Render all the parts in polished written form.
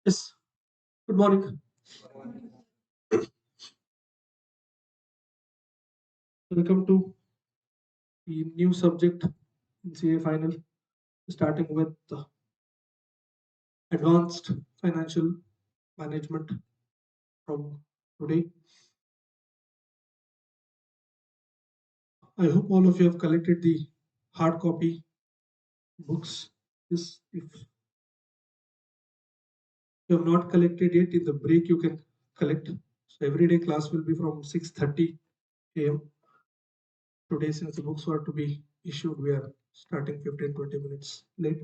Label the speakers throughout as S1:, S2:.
S1: Yes, good morning. Welcome to the new subject in CA final, starting with advanced financial management from today. I hope all of you have collected the hard copy books. Yes, if you have not collected yet, in the break you can collect. So everyday class will be from 6:30 a.m. Today, since the books were to be issued, we are starting 15-20 minutes late,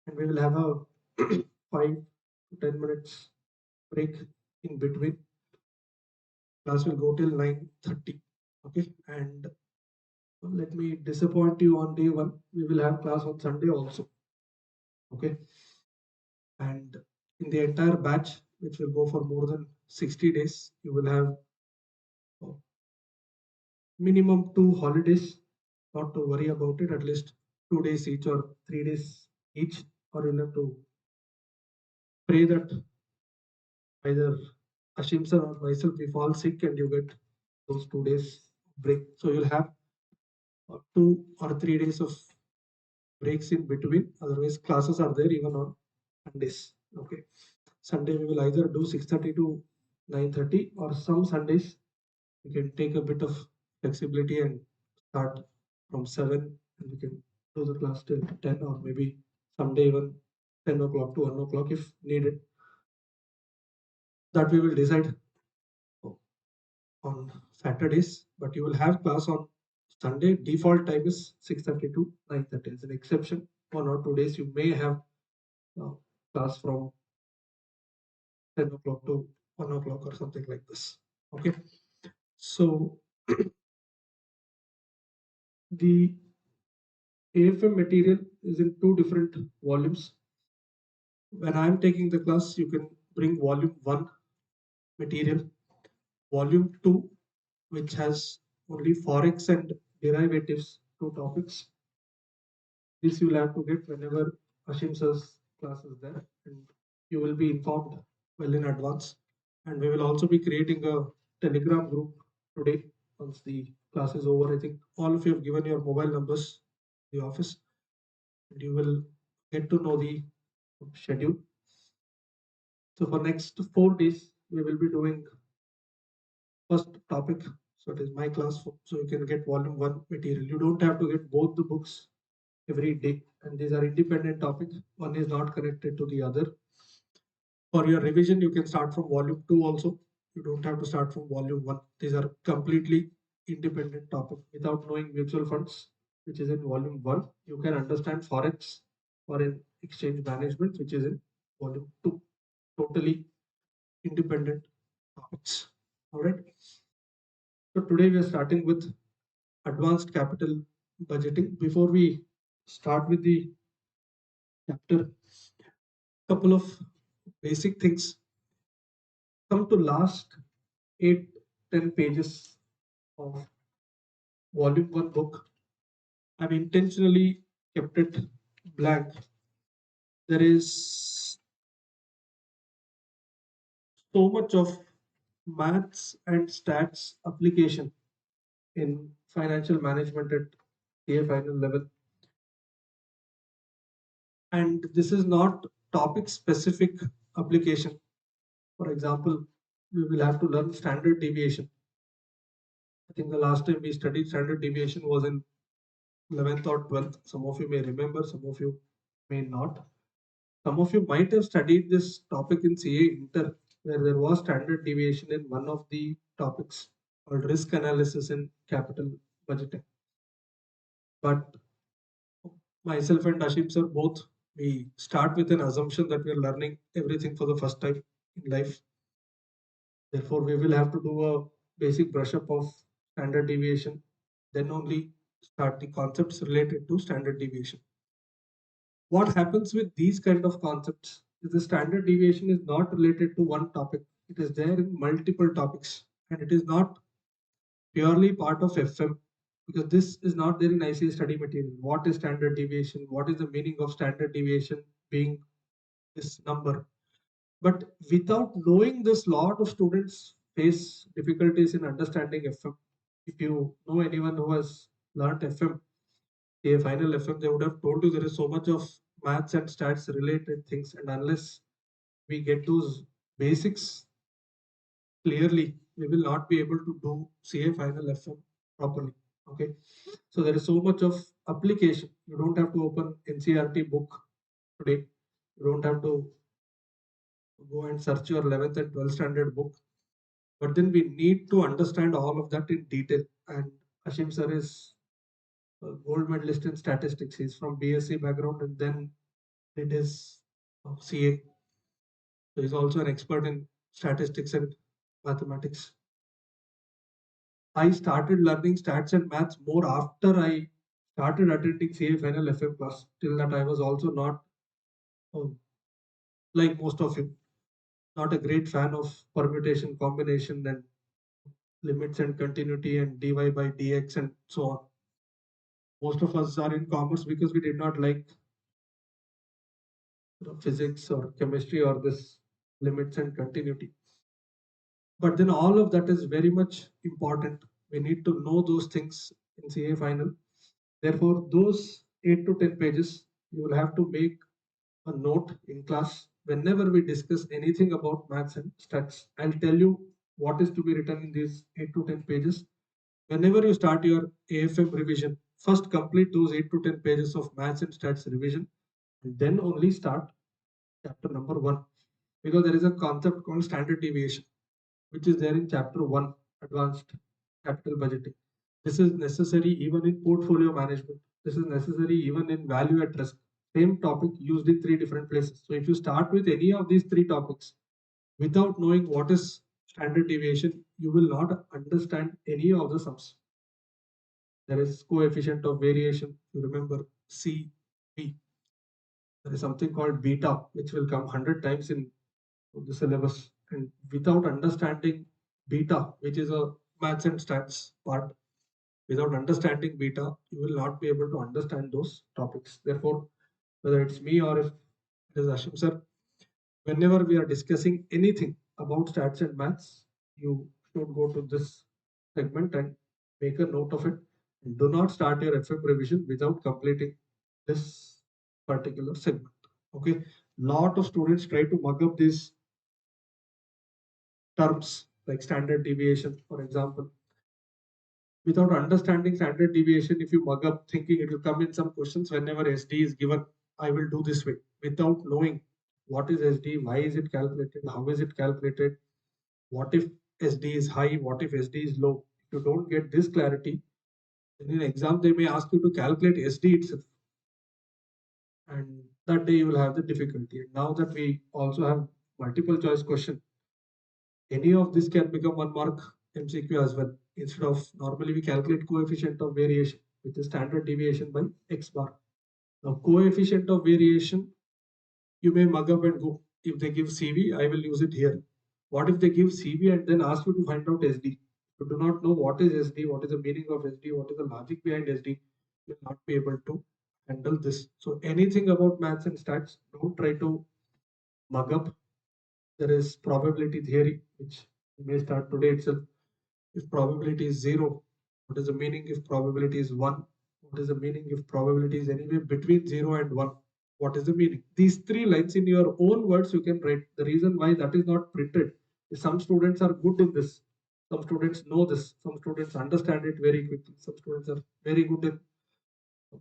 S1: and we will have a 5 to 10 minutes break in between. Class will go till 9:30. Okay, and let me disappoint you on day one. We will have class on Sunday also. Okay, and in the entire batch, which will go for more than 60 days, you will have uh, minimum 2 holidays. Not to worry about it. At least 2 days each or 3 days each, or you'll have to pray that either Ashim sir or myself we fall sick and you get those 2 days break. So you'll have 2 or 3 days of breaks in between. Otherwise, classes are there even on Sundays. Okay. Sunday we will either do 6:30 to 9:30, or some Sundays we can take a bit of flexibility and start from 7 and we can do the class till 10, or maybe someday even 10 o'clock to 1 o'clock if needed. That we will decide on Saturdays, but you will have class on Sunday. Default time is 6:30 to 9:30. As an exception, 1 or 2 days you may have uh, class from 10 o'clock to 1 o'clock or something like this. Okay, so the AFM material is in 2 different volumes. When I'm taking the class, you can bring volume 1 material, volume 2, which has only forex and derivatives, 2 topics. This you will have to get whenever Ashim sir's class is there, and you will be informed well in advance. And we will also be creating a Telegram group today once the class is over. I think all of you have given your mobile numbers to the office, and you will get to know the schedule. So for next 4 days, we will be doing first topic. So it is my class, so you can get volume 1 material. You don't have to get both the books every day, and these are independent topics. One is not connected to the other. For your revision, you can start from volume 2 also. You don't have to start from volume 1. These are completely independent topics. Without knowing mutual funds, which is in volume 1, you can understand forex or in exchange management, which is in volume 2. Totally independent topics. All right. So today we are starting with advanced capital budgeting. Before we start with the chapter, couple of basic things. Come to last 8-10 pages of volume 1 book. I've intentionally kept it blank. There is so much of maths and stats application in financial management at CA final level. And this is not topic specific application. For example, we will have to learn standard deviation. I think the last time we studied standard deviation was in 11th or 12th. Some of you may remember, some of you may not. Some of you might have studied this topic in CA Inter, where there was standard deviation in one of the topics called risk analysis in capital budgeting. But myself and Ashim sir both, we start with an assumption that we are learning everything for the first time in life. Therefore, we will have to do a basic brush up of standard deviation, then only start the concepts related to standard deviation. What happens with these kind of concepts is the standard deviation is not related to one topic. It is there in multiple topics, and it is not purely part of FM, because this is not there in ICA study material. What is standard deviation? What is the meaning of standard deviation being this number? But without knowing this, lot of students face difficulties in understanding FM. If you know anyone who has learnt FM, a final FM, they would have told you there is so much of maths and stats related things, and unless we get those basics clearly, we will not be able to do CA final FM properly. Okay, so there is so much of application. You don't have to open NCRT book today. You don't have to go and search your 11th and 12th standard book. But then we need to understand all of that in detail. And Ashim sir is a gold medalist in statistics. He's from BSc background and then did his CA. So he's also an expert in statistics and mathematics. I started learning stats and maths more after I started attending CA final FM class. Till that I was also not, oh, like most of you, not a great fan of permutation, combination, and limits and continuity and dy by dx and so on. Most of us are in commerce because we did not like physics or chemistry or this limits and continuity. But then all of that is very much important. We need to know those things in CA final. Therefore, those 8 to 10 pages, you will have to make a note in class whenever we discuss anything about maths and stats. I'll tell you what is to be written in these 8 to 10 pages. Whenever you start your AFM revision, first complete those 8 to 10 pages of maths and stats revision, and then only start chapter number 1, because there is a concept called standard deviation, which is there in chapter 1, Advanced Capital Budgeting. This is necessary even in portfolio management. This is necessary even in value at risk. Same topic used in 3 different places. So if you start with any of these 3 topics without knowing what is standard deviation, you will not understand any of the sums. There is coefficient of variation. You remember C, B. There is something called beta, which will come 100 times in the syllabus. And without understanding beta, which is a maths and stats part, without understanding beta, you will not be able to understand those topics. Therefore, whether it's me or if it is Ashim sir, whenever we are discussing anything about stats and maths, you should go to this segment and make a note of it. And do not start your FM revision without completing this particular segment. Okay, lot of students try to mug up these terms like standard deviation, for example. Without understanding standard deviation, if you mug up thinking it will come in some questions whenever SD is given, I will do this way, without knowing what is SD, why is it calculated, how is it calculated, what if SD is high, what if SD is low. If you don't get this clarity, then in exam they may ask you to calculate SD itself, and that day you will have the difficulty. And now that we also have multiple choice question, any of this can become 1 mark MCQ as well. Instead of normally we calculate coefficient of variation, which is standard deviation by x bar. Now coefficient of variation, you may mug up and go. If they give CV, I will use it here. What if they give CV and then ask you to find out SD? You do not know what is SD, what is the meaning of SD, what is the logic behind SD, you will not be able to handle this. So anything about maths and stats, don't try to mug up. There is probability theory, which may start today itself. If probability is 0, what is the meaning if probability is 1? What is the meaning if probability is anywhere between 0 and 1? What is the meaning? These 3 lines in your own words you can write. The reason why that is not printed is some students are good in this. Some students know this. Some students understand it very quickly. Some students are very good in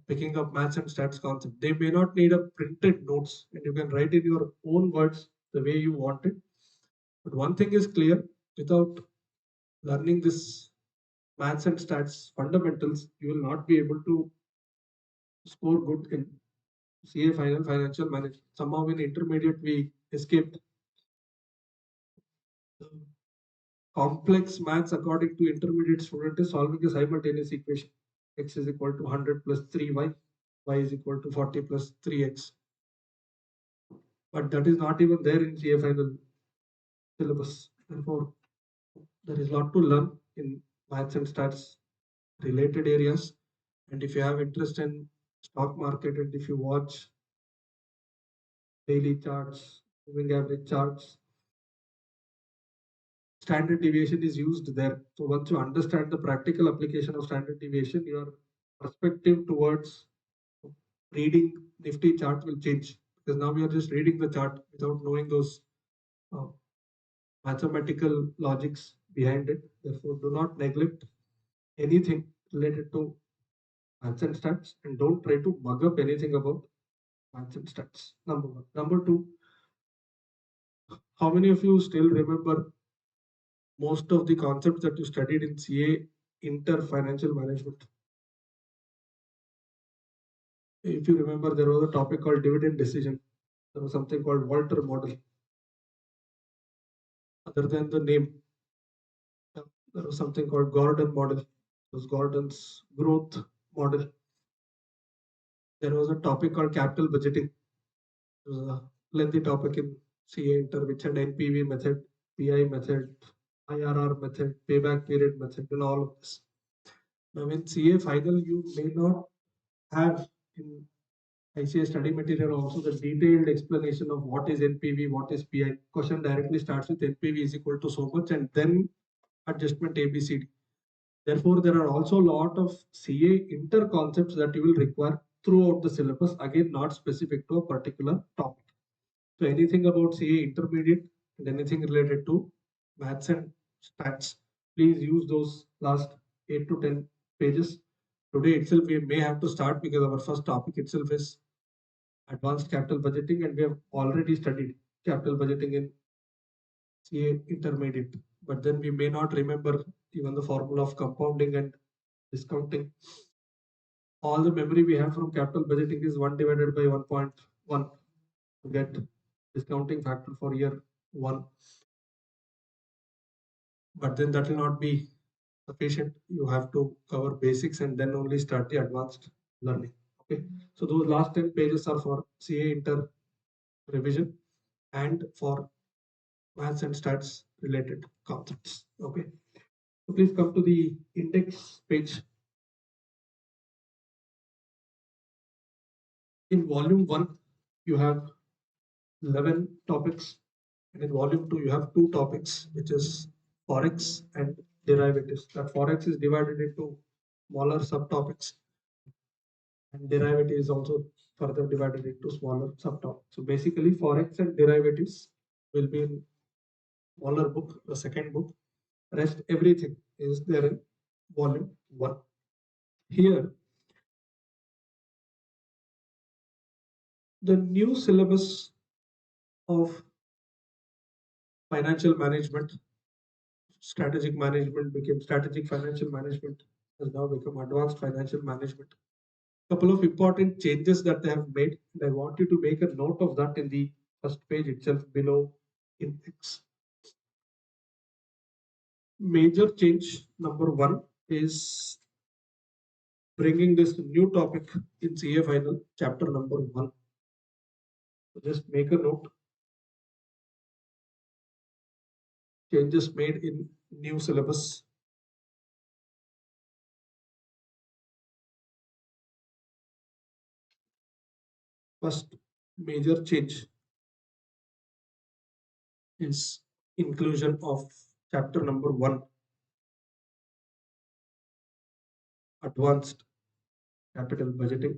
S1: picking up maths and stats concept. They may not need a printed notes, and you can write in your own words the way you want it. But one thing is clear, without learning this maths and stats fundamentals, you will not be able to score good in CA final financial management. Somehow in intermediate we escaped. The complex maths according to intermediate student is solving a simultaneous equation. X is equal to 100 plus 3y, y is equal to 40 plus 3x. But that is not even there in CA final syllabus. Therefore, there is a lot to learn in maths and stats related areas. And if you have interest in stock market and if you watch daily charts, moving average charts. Standard deviation is used there. So once you understand the practical application of standard deviation, your perspective towards reading Nifty chart will change, because now we are just reading the chart without knowing those uh, mathematical logics behind it. Therefore, do not neglect anything related to maths and stats, and don't try to mug up anything about maths and stats. Number one. Number two, how many of you still remember most of the concepts that you studied in CA inter financial management? If you remember, there was a topic called dividend decision. There was something called Walter model. Other than the name, there was something called Gordon model. It was Gordon's growth model. There was a topic called capital budgeting. It was a lengthy topic in CA inter, which had NPV method, PI method, IRR method, payback period method, and all of this. Now, in CA final, you may not have in ICA study material also the detailed explanation of what is NPV, what is PI. Question directly starts with NPV is equal to so much, and then adjustment ABCD. Therefore, there are also a lot of CA inter concepts that you will require throughout the syllabus, again not specific to a particular topic. So anything about CA intermediate and anything related to maths and stats, please use those last 8 to 10 pages. Today itself we may have to start, because our first topic itself is advanced capital budgeting, and we have already studied capital budgeting in CA intermediate, but then we may not remember even the formula of compounding and discounting. All the memory we have from capital budgeting is 1 divided by 1.1 to get discounting factor for year 1. But then that will not be sufficient. You have to cover basics and then only start the advanced learning. Okay, so those last 10 pages are for CA inter revision and for maths and stats related concepts. Okay, so please come to the index page. In volume 1, you have 11 topics, and in volume 2, you have 2 topics, which is forex and derivatives. That forex is divided into smaller subtopics, and derivative is also further divided into smaller subtopics. So basically, forex and derivatives will be in smaller book, the second book. Rest everything is there in volume 1. Here, the new syllabus of financial management, strategic management became strategic financial management, has now become advanced financial management. Couple of important changes that they have made, and I want you to make a note of that in the first page itself below index. Major change number 1 is bringing this new topic in CA final, chapter number 1. So just make a note. Changes made in new syllabus. First major change is inclusion of chapter number 1, advanced capital budgeting.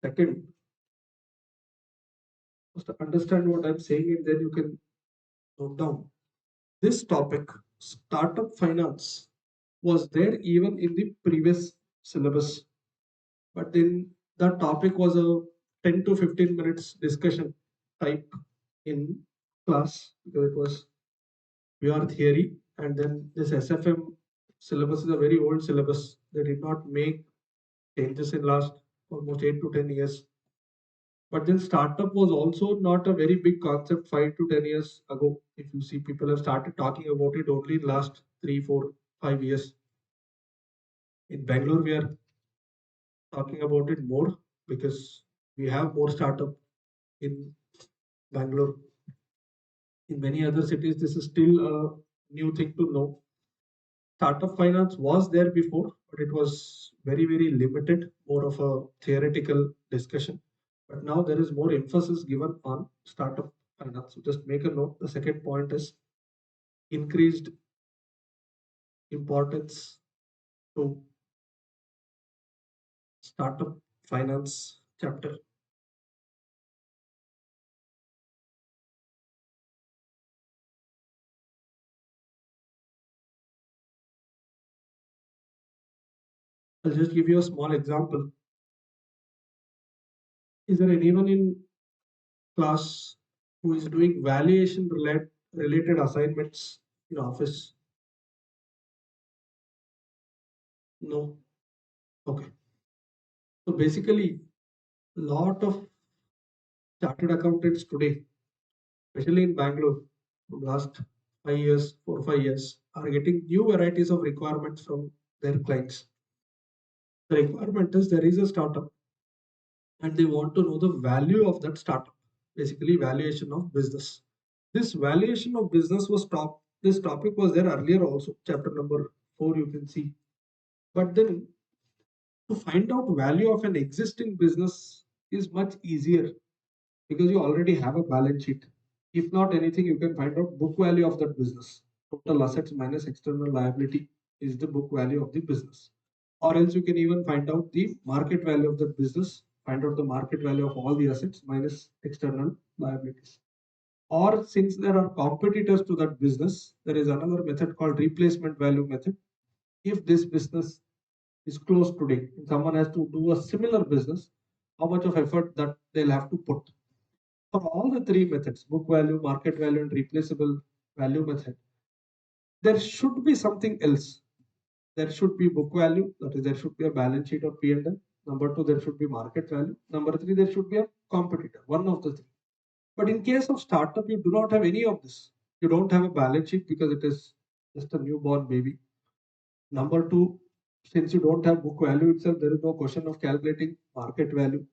S1: Second, just understand what I'm saying, and then you can note down. This topic, startup finance, was there even in the previous syllabus, but then the topic was a 10 to 15 minutes discussion type in class, because it was pure theory. And then this SFM syllabus is a very old syllabus. They did not make changes in last almost 8 to 10 years. But then startup was also not a very big concept 5 to 10 years ago. If you see, people have started talking about it only in last 3, 4, 5 years. In Bangalore, we are talking about it more because we have more startup in Bangalore. In many other cities, this is still a new thing to know. Startup finance was there before, but it was very, very limited, more of a theoretical discussion. But now there is more emphasis given on startup finance. So just make a note. The second point is increased importance to startup finance chapter. I'll just give you a small example. Is there anyone in class who is doing valuation related assignments in office? No. Okay. So basically, lot of chartered accountants today, especially in Bangalore, from last 5 years, 4 or 5 years, are getting new varieties of requirements from their clients. The requirement is there is a startup and they want to know the value of that startup, basically valuation of business. This valuation of business was this topic was there earlier also, chapter number 4 you can see. But then to find out value of an existing business is much easier because you already have a balance sheet. If not anything, you can find out book value of that business. Total assets minus external liability is the book value of the business. Or else you can even find out the market value of that business, find out the market value of all the assets minus external liabilities. Or since there are competitors to that business, there is another method called replacement value method. If this business is closed today and someone has to do a similar business, how much of effort that they'll have to put. For all the three methods, book value, market value, and replaceable value method, there should be something else. There should be book value, that is, there should be a balance sheet or P&L. Number two, there should be market value. Number three, there should be a competitor, one of the three. But in case of startup, you do not have any of this. You don't have a balance sheet because it is just a newborn baby. Number two, since you don't have book value itself, there is no question of calculating market value.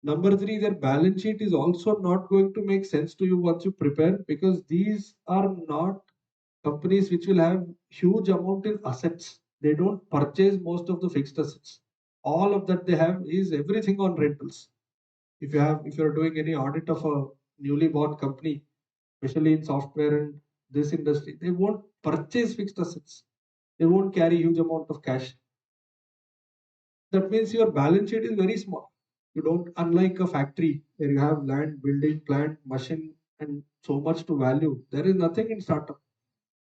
S1: Number three, their balance sheet is also not going to make sense to you once you prepare because these are not companies which will have huge amount in assets. They don't purchase most of the fixed assets. All of that they have is everything on rentals. If you're doing any audit of a newly born company, especially in software and this industry, they won't purchase fixed assets. They won't carry huge amount of cash. That means your balance sheet is very small. You don't, unlike a factory where you have land, building, plant, machine, and so much to value. There is nothing in startup.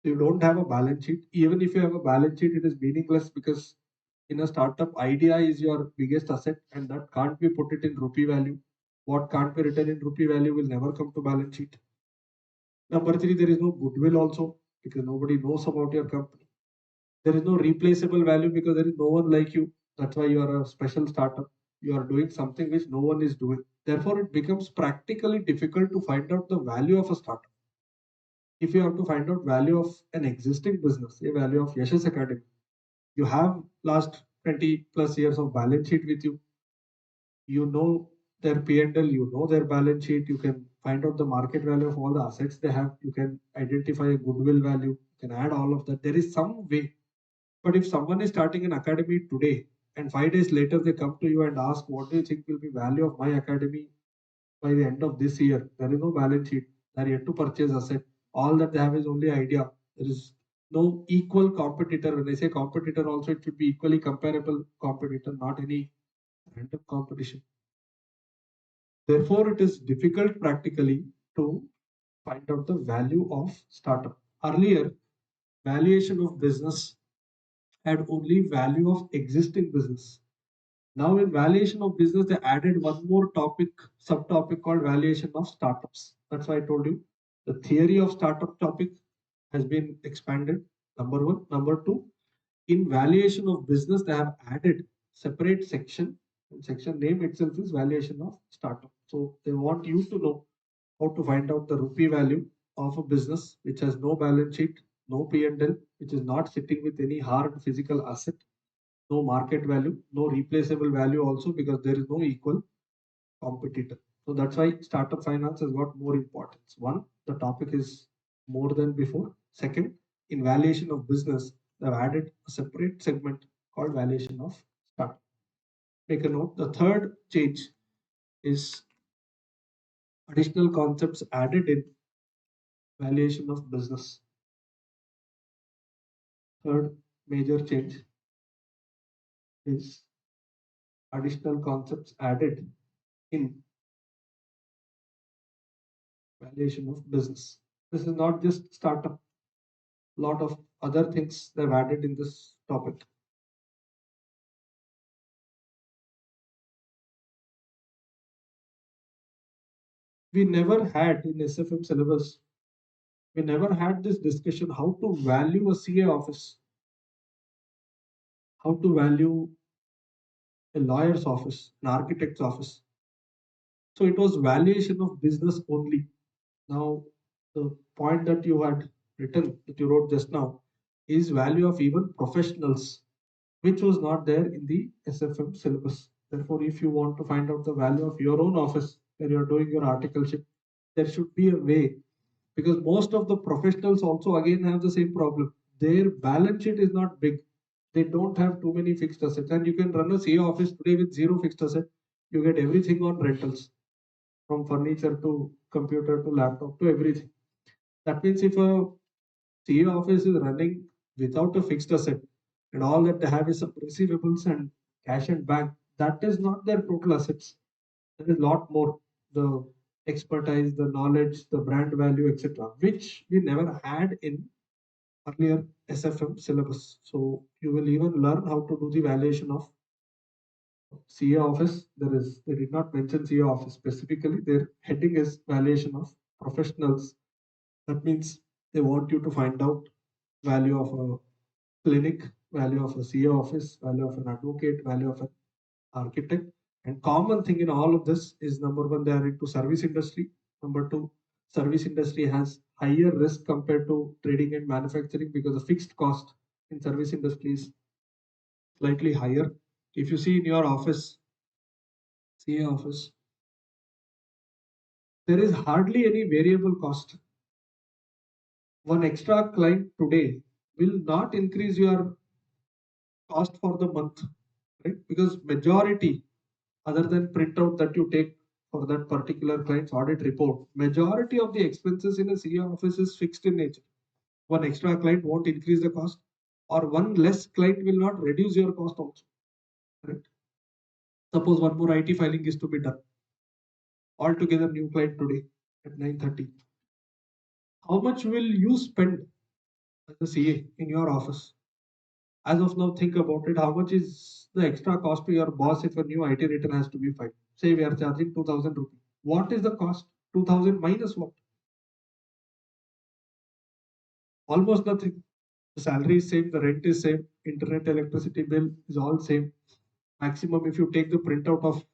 S1: You don't have a balance sheet. Even if you have a balance sheet, it is meaningless because in a startup, idea is your biggest asset, and that can't be put it in rupee value. What can't be written in rupee value will never come to balance sheet. Number three, there is no goodwill also because nobody knows about your company. There is no replaceable value because there is no one like you. That's why you are a special startup. You are doing something which no one is doing. Therefore, it becomes practically difficult to find out the value of a startup. If you have to find out value of an existing business, a value of Yashas Academy, you have last 20 plus years of balance sheet with you. You know their P&L, you know their balance sheet. You can find out the market value of all the assets they have. You can identify a goodwill value. You can add all of that. There is some way. But if someone is starting an academy today and 5 days later they come to you and ask, what do you think will be value of my academy by the end of this year? There is no balance sheet. They are yet to purchase asset. All that they have is only idea. There is no equal competitor. When I say competitor, also it should be equally comparable competitor, not any random competition. Therefore, it is difficult practically to find out the value of startup. Earlier, valuation of business had only value of existing business. Now in valuation of business, they added one more topic, subtopic called valuation of startups. That's why I told you the theory of startup topic has been expanded. Number one. Number two, in valuation of business, they have added separate section. And section name itself is valuation of startup. So they want you to know how to find out the rupee value of a business which has no balance sheet, no P&L, which is not sitting with any hard physical asset, no market value, no replaceable value also because there is no equal competitor. So that's why startup finance has got more importance. One, the topic is more than before. Second, in valuation of business, they've added a separate segment called valuation of startup. Make a note. The third change is additional concepts added in valuation of business. Third major change is additional concepts added in valuation of business. This is not just startup, lot of other things they've added in this topic. We never had in SFM syllabus, we never had this discussion how to value a CA office, how to value a lawyer's office, an architect's office. So it was valuation of business only. Now, the point that you had written, that you wrote just now, is value of even professionals, which was not there in the SFM syllabus. Therefore, if you want to find out the value of your own office where you're doing your articleship, there should be a way, because most of the professionals also again have the same problem. Their balance sheet is not big. They don't have too many fixed assets, and you can run a CA office today with zero fixed asset. You get everything on rentals, from furniture to computer to laptop to everything. That means if a CA office is running without a fixed asset and all that they have is some receivables and cash and bank, that is not their total assets. There is a lot more. The expertise, the knowledge, the brand value, etc., which we never had in earlier SFM syllabus. So you will even learn how to do the valuation of CA office. They did not mention CA office specifically. Their heading is valuation of professionals. That means they want you to find out value of a clinic, value of a CA office, value of an advocate, value of an architect. And common thing in all of this is, number one, they are into service industry. Number two, service industry has higher risk compared to trading and manufacturing because the fixed cost in service industry is slightly higher. If you see in your office, CA office, there is hardly any variable cost. One extra client today will not increase your cost for the month, right? Because majority, other than printout that you take for that particular client's audit report, majority of the expenses in a CA office is fixed in nature. One extra client won't increase the cost, or one less client will not reduce your cost also. Right? Suppose one more IT filing is to be done. Altogether new client today at 9:30. How much will you spend as a CA in your office? As of now, think about it. How much is the extra cost to your boss if a new IT return has to be filed? Say we are charging 2,000 rupees. What is the cost? 2,000 minus what? Almost nothing. The salary is same, the rent is same, internet, electricity bill is all same. Maximum, if you take the printout of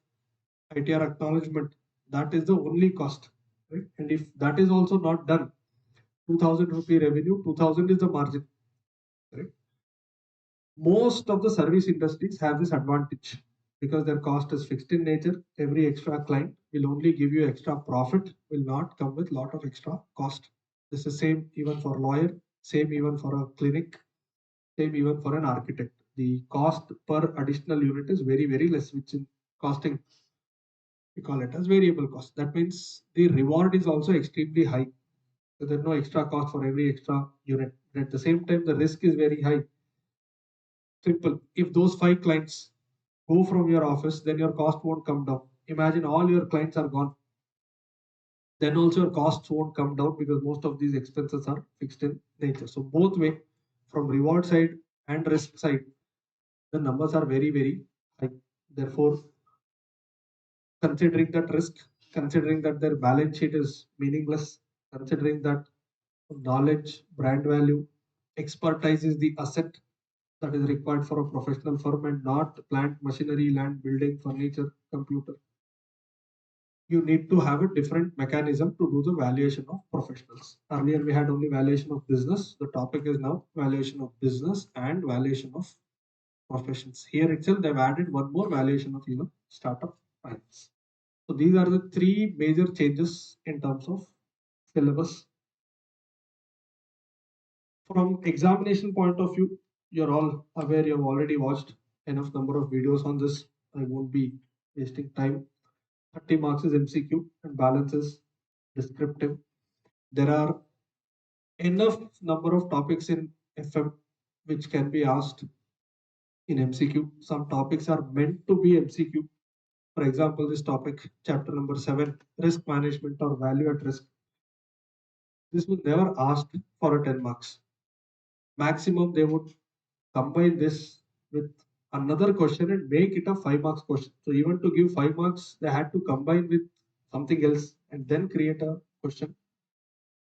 S1: ITR acknowledgement, that is the only cost. Right? And if that is also not done, 2,000 rupee revenue, 2,000 is the margin. Right? Most of the service industries have this advantage because their cost is fixed in nature. Every extra client will only give you extra profit, will not come with lot of extra cost. This is same even for lawyer, same even for a clinic, same even for an architect. The cost per additional unit is very, very less, which in costing we call it as variable cost. That means the reward is also extremely high. So there's no extra cost for every extra unit. And at the same time, the risk is very high. Simple. If those 5 clients go from your office, then your cost won't come down. Imagine all your clients are gone. Then also your costs won't come down because most of these expenses are fixed in nature. So both way, from reward side and risk side, the numbers are very, very high. Therefore, considering that risk, considering that their balance sheet is meaningless, considering that knowledge, brand value, expertise is the asset that is required for a professional firm and not plant, machinery, land, building, furniture, computer. You need to have a different mechanism to do the valuation of professionals. Earlier, we had only valuation of business. The topic is now valuation of business and valuation of professions. Here itself, they've added one more valuation of even startup finance. So these are the 3 major changes in terms of syllabus. From examination point of view, you're all aware, you've already watched enough number of videos on this. I won't be wasting time. 30 marks is MCQ and balance is descriptive. There are enough number of topics in FM which can be asked in MCQ. Some topics are meant to be MCQ. For example, this topic, chapter number 7, risk management or value at risk. This was never asked for a 10 marks. Maximum they would combine this with another question and make it a 5 marks question. So even to give 5 marks, they had to combine with something else and then create a question.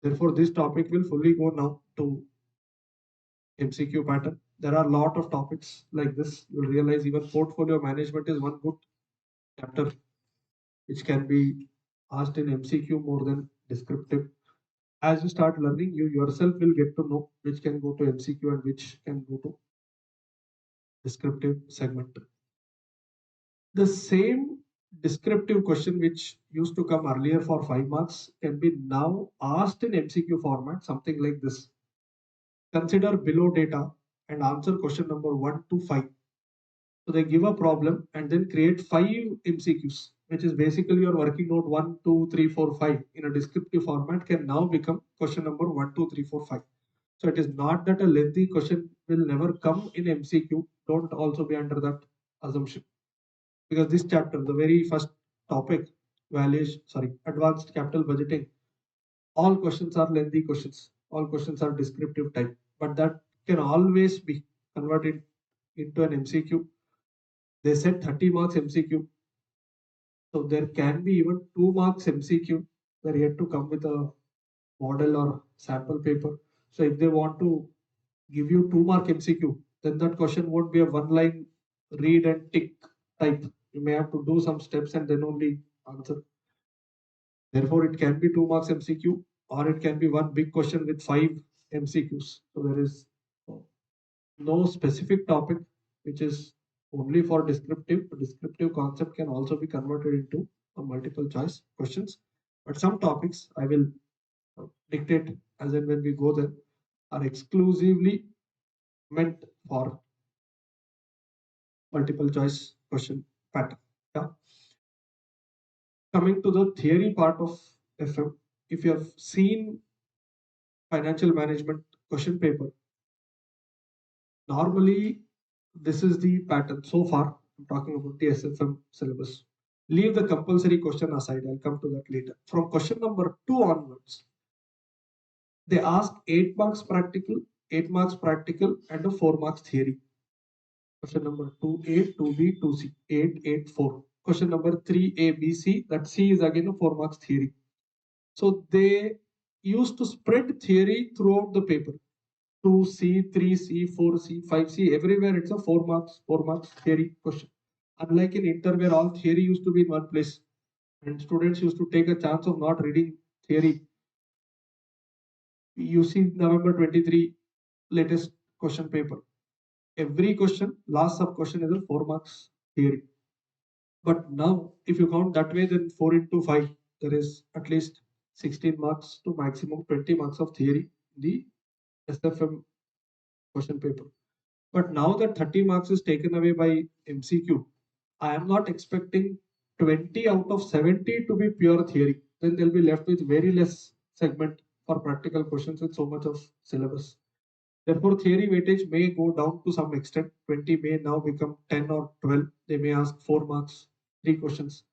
S1: Therefore, this topic will fully go now to MCQ pattern. There are a lot of topics like this. You'll realize even portfolio management is one good chapter which can be asked in MCQ more than descriptive. As you start learning, you yourself will get to know which can go to MCQ and which can go to descriptive segment. The same descriptive question which used to come earlier for 5 marks can be now asked in MCQ format, something like this. Consider below data and answer question number 1 to 5. So they give a problem and then create 5 MCQs, which is basically your working note 1, 2, 3, 4, 5 in a descriptive format can now become question number 1, 2, 3, 4, 5. So it is not that a lengthy question will never come in MCQ. Don't also be under that assumption. Because this chapter, the very first topic, advanced capital budgeting, all questions are lengthy questions. All questions are descriptive type, but that can always be converted into an MCQ. They said 30 marks MCQ. So there can be even 2 marks MCQ. They're yet to come with a model or sample paper. So if they want to give you 2 mark MCQ, then that question won't be a one line read and tick type. You may have to do some steps and then only answer. Therefore, it can be 2 marks MCQ or it can be one big question with 5 MCQs. So there is no specific topic which is only for descriptive. A descriptive concept can also be converted into a multiple choice questions. But some topics I will dictate as and when we go there are exclusively meant for multiple choice question pattern. Yeah. Coming to the theory part of FM, if you have seen financial management question paper, normally this is the pattern so far. I'm talking about the SFM syllabus. Leave the compulsory question aside. I'll come to that later. From question number 2 onwards, they ask 8 marks practical, 8 marks practical, and a 4 marks theory. Question number 2A, 2B, 2C, 8, 8, 4. Question number 3A, B, C. That C is again a 4 marks theory. So they used to spread theory throughout the paper. 2C, 3C, 4C, 5C, everywhere it's a 4 marks theory question. Unlike in inter where all theory used to be in one place and students used to take a chance of not reading theory. You see November 23 latest question paper. Every question, last sub question is a 4 marks theory. But now, if you count that way, then 4 into 5, there is at least 16 marks to maximum 20 marks of theory in the SFM question paper. But now that 30 marks is taken away by MCQ, I am not expecting 20 out of 70 to be pure theory. Then they'll be left with very less segment for practical questions with so much of syllabus. Therefore, theory weightage may go down to some extent. 20 may now become 10 or 12. They may ask 4 marks, 3 questions.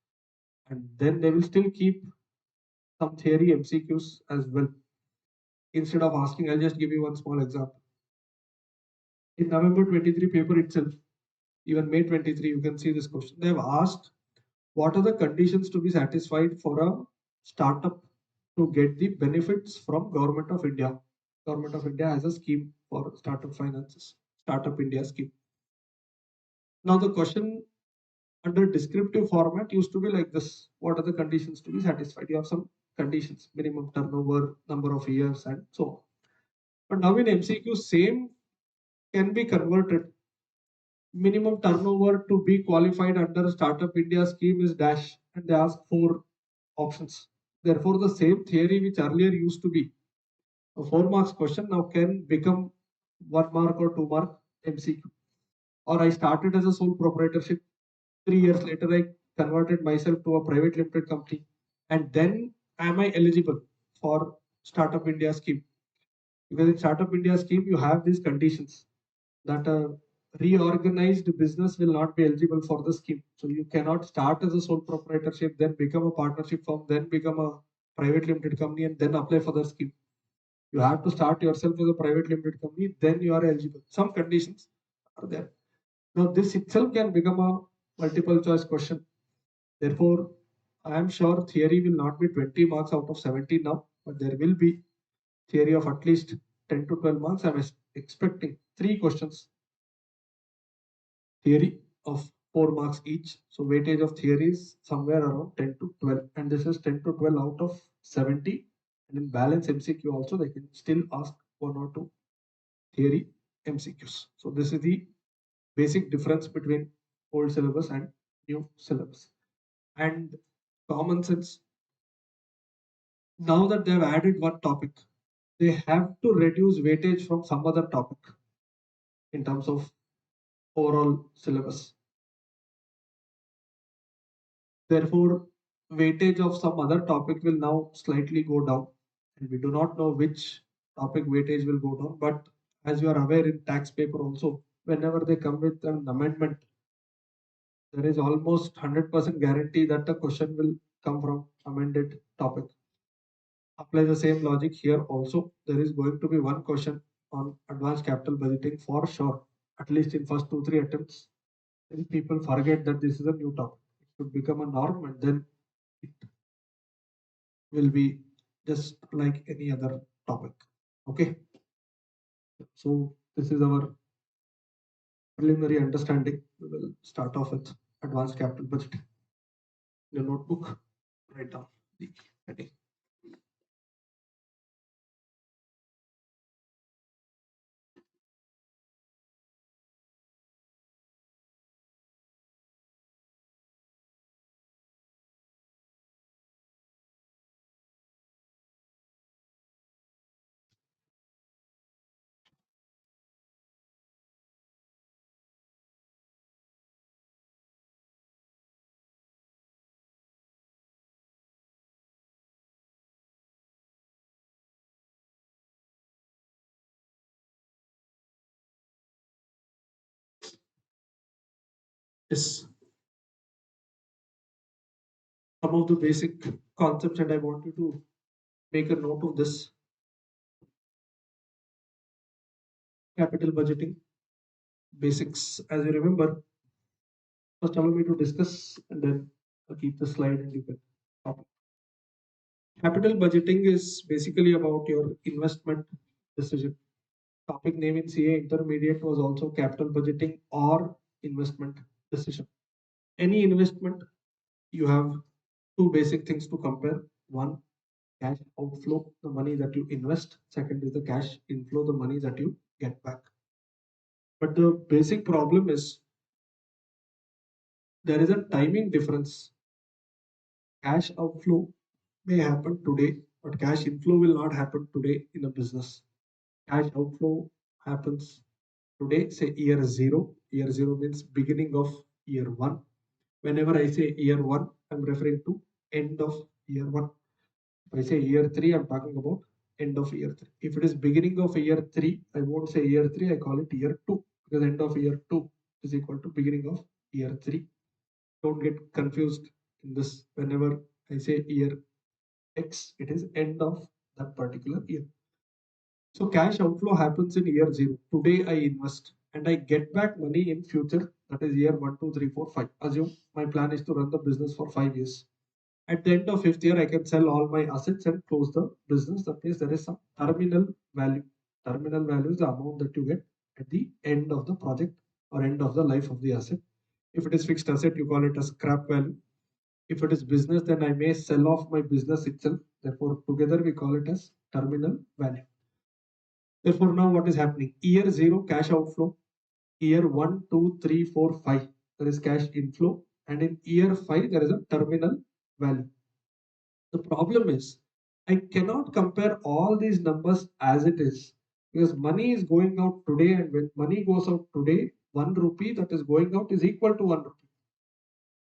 S1: And then they will still keep some theory MCQs as well. Instead of asking, I'll just give you one small example. In November 23 paper itself, even May 23, you can see this question. They have asked, what are the conditions to be satisfied for a startup to get the benefits from Government of India? Government of India has a scheme for startup finances, Startup India scheme. Now the question under descriptive format used to be like this. What are the conditions to be satisfied? You have some conditions, minimum turnover, number of years, and so on. But now in MCQ, same can be converted. Minimum turnover to be qualified under Startup India scheme is dash, and they ask 4 options. Therefore, the same theory which earlier used to be a 4 marks question now can become 1 mark or 2 mark MCQ. Or I started as a sole proprietorship. 3 years later, I converted myself to a private limited company. And then am I eligible for Startup India scheme? Because in Startup India scheme, you have these conditions that a reorganized business will not be eligible for the scheme. So you cannot start as a sole proprietorship, then become a partnership firm, then become a private limited company, and then apply for the scheme. You have to start yourself as a private limited company, then you are eligible. Some conditions are there. Now, this itself can become a multiple choice question. Therefore, I am sure theory will not be 20 marks out of 70 now, but there will be theory of at least 10 to 12 marks. I'm expecting 3 questions theory of 4 marks each. So weightage of theory is somewhere around 10 to 12, and this is 10 to 12 out of 70. And in balance MCQ also, they can still ask 1 or 2 theory MCQs. So this is the basic difference between old syllabus and new syllabus. And common sense, now that they have added one topic, they have to reduce weightage from some other topic in terms of overall syllabus. Therefore, weightage of some other topic will now slightly go down, and we do not know which topic weightage will go down. But as you are aware, in tax paper also, whenever they come with an amendment, there is almost 100% guarantee that the question will come from amended topic. Apply the same logic here also. There is going to be one question on advanced capital budgeting for sure, at least in first 2-3 attempts. Then people forget that this is a new topic. It should become a norm, and then it will be just like any other topic. Okay. So this is our preliminary understanding. We will start off with advanced capital budgeting. In your notebook, write down the heading. Yes, some of the basic concepts, and I want you to make a note of this. Capital budgeting basics. As you remember, first allow me to discuss, and then I'll keep the slide and you can copy. Capital budgeting is basically about your investment decision. Topic name in CA intermediate was also capital budgeting or investment decision. Any investment, you have two basic things to compare. One, cash outflow, the money that you invest. Second is the cash inflow, the money that you get back. But the basic problem is there is a timing difference. Cash outflow may happen today, but cash inflow will not happen today in a business. Cash outflow happens today, say year zero. Year zero means beginning of year one. Whenever I say year one, I'm referring to end of year one. If I say year three, I'm talking about end of year three. If it is beginning of year three, I won't say year three, I call it year two, because end of year two is equal to beginning of year three. Don't get confused in this. Whenever I say year X, it is end of that particular year. So cash outflow happens in year zero. Today I invest and I get back money in future. That is year 1, 2, 3, 4, 5. Assume my plan is to run the business for 5 years. At the end of fifth year, I can sell all my assets and close the business. That means there is some terminal value. Terminal value is the amount that you get at the end of the project or end of the life of the asset. If it is fixed asset, you call it a scrap value. If it is business, then I may sell off my business itself. Therefore, together we call it as terminal value. Therefore, now what is happening? Year zero, cash outflow. Year 1, 2, 3, 4, 5, there is cash inflow. And in year 5, there is a terminal value. The problem is, I cannot compare all these numbers as it is because money is going out today, and when money goes out today, 1 rupee that is going out is equal to 1 rupee.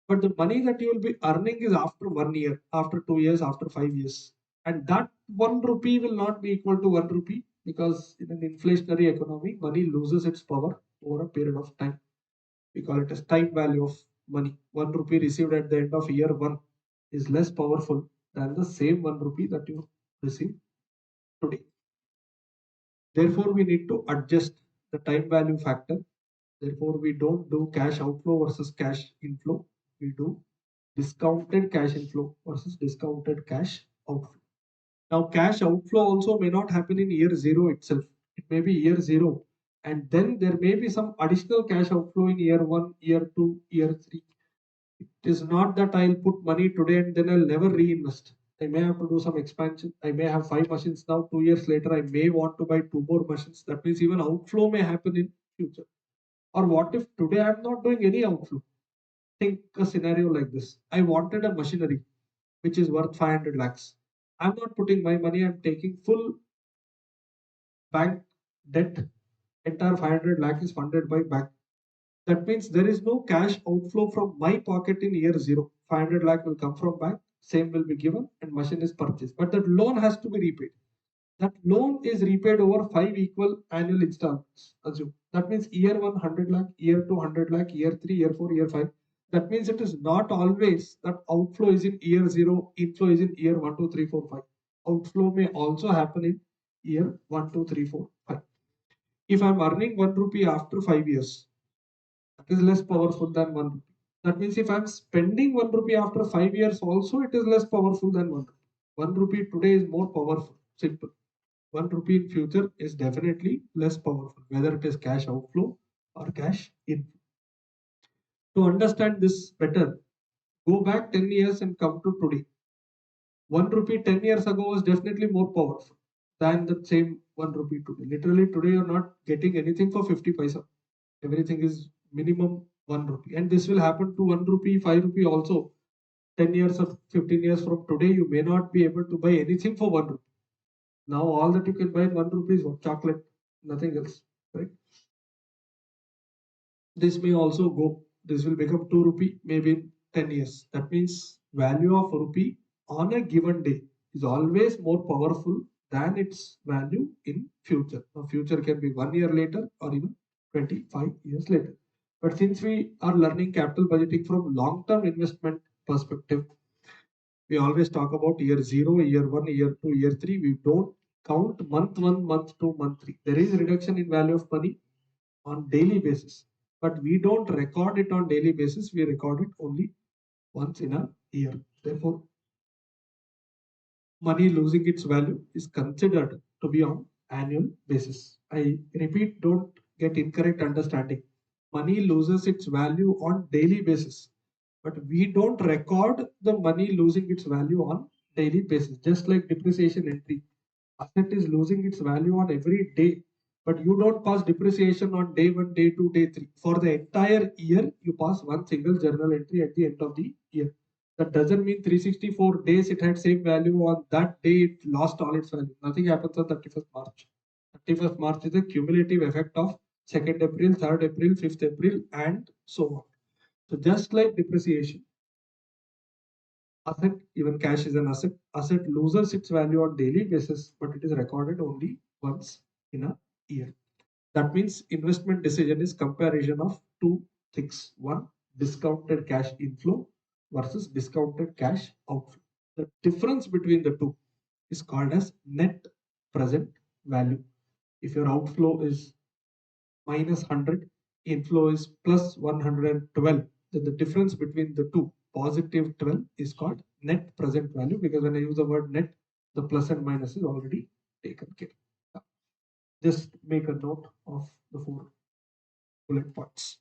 S1: But the money that you will be earning is after 1 year, after 2 years, after 5 years. And that 1 rupee will not be equal to 1 rupee, because in an inflationary economy, money loses its power over a period of time. We call it as time value of money. 1 rupee received at the end of year one is less powerful than the same 1 rupee that you receive today. Therefore, we need to adjust the time value factor. Therefore, we don't do cash outflow versus cash inflow. We do discounted cash inflow versus discounted cash outflow. Now, cash outflow also may not happen in year zero itself. It may be year zero, and then there may be some additional cash outflow in year one, year two, year three. It is not that I'll put money today and then I'll never reinvest. I may have to do some expansion. I may have 5 machines now. 2 years later, I may want to buy 2 more machines. That means even outflow may happen in future. Or what if today I'm not doing any outflow? Think a scenario like this. I wanted a machinery which is worth 500 lakhs. I'm not putting my money, I'm taking full bank debt. Entire 500 lakh is funded by bank. That means there is no cash outflow from my pocket in year zero. 500 lakh will come from bank, same will be given, and machine is purchased. But that loan has to be repaid. That loan is repaid over 5 equal annual installments. Assume that means year one 100 lakh, year two 100 lakh, year three, year four, year five. That means it is not always that outflow is in year zero, inflow is in year 1, 2, 3, 4, 5. Outflow may also happen in year 1, 2, 3, 4, 5. If I'm earning 1 rupee after 5 years, that is less powerful than 1 rupee. That means if I'm spending 1 rupee after 5 years, also it is less powerful than 1 rupee. 1 rupee today is more powerful. Simple. 1 rupee in future is definitely less powerful, whether it is cash outflow or cash inflow. To understand this better, go back 10 years and come to today. 1 rupee 10 years ago was definitely more powerful than the same 1 rupee today. Literally, today you're not getting anything for 50 paisa. Everything is minimum 1 rupee. And this will happen to 1 rupee, 5 rupee also. 10 years or 15 years from today, you may not be able to buy anything for 1 rupee. Now, all that you can buy in 1 rupee is what? Chocolate, nothing else. Right? This may also go. This will become 2 rupee maybe in 10 years. That means value of rupee on a given day is always more powerful than its value in future. Now, future can be 1 year later or even 25 years later. But since we are learning capital budgeting from long-term investment perspective, we always talk about year zero, year one, year two, year three. We don't count month one, month two, month three. There is reduction in value of money on daily basis, but we don't record it on daily basis. We record it only once in a year. Therefore, money losing its value is considered to be on annual basis. I repeat, don't get incorrect understanding. Money loses its value on daily basis, but we don't record the money losing its value on daily basis. Just like depreciation entry, asset is losing its value on every day, but you don't pass depreciation on day one, day two, day three. For the entire year, you pass one single journal entry at the end of the year. That doesn't mean 364 days it had same value. On that day, it lost all its value. Nothing happens on 31st March. 31st March is a cumulative effect of 2nd April, 3rd April, 5th April, and so on. So just like depreciation, asset, even cash is an asset loses its value on daily basis, but it is recorded only once in a year. That means investment decision is comparison of two things. One, discounted cash inflow versus discounted cash outflow. The difference between the two is called as net present value. If your outflow is minus 100, inflow is plus 112, then the difference between the two, positive 12, is called net present value, because when I use the word net, the plus and minus is already taken care of. Just make a note of the 4 bullet points.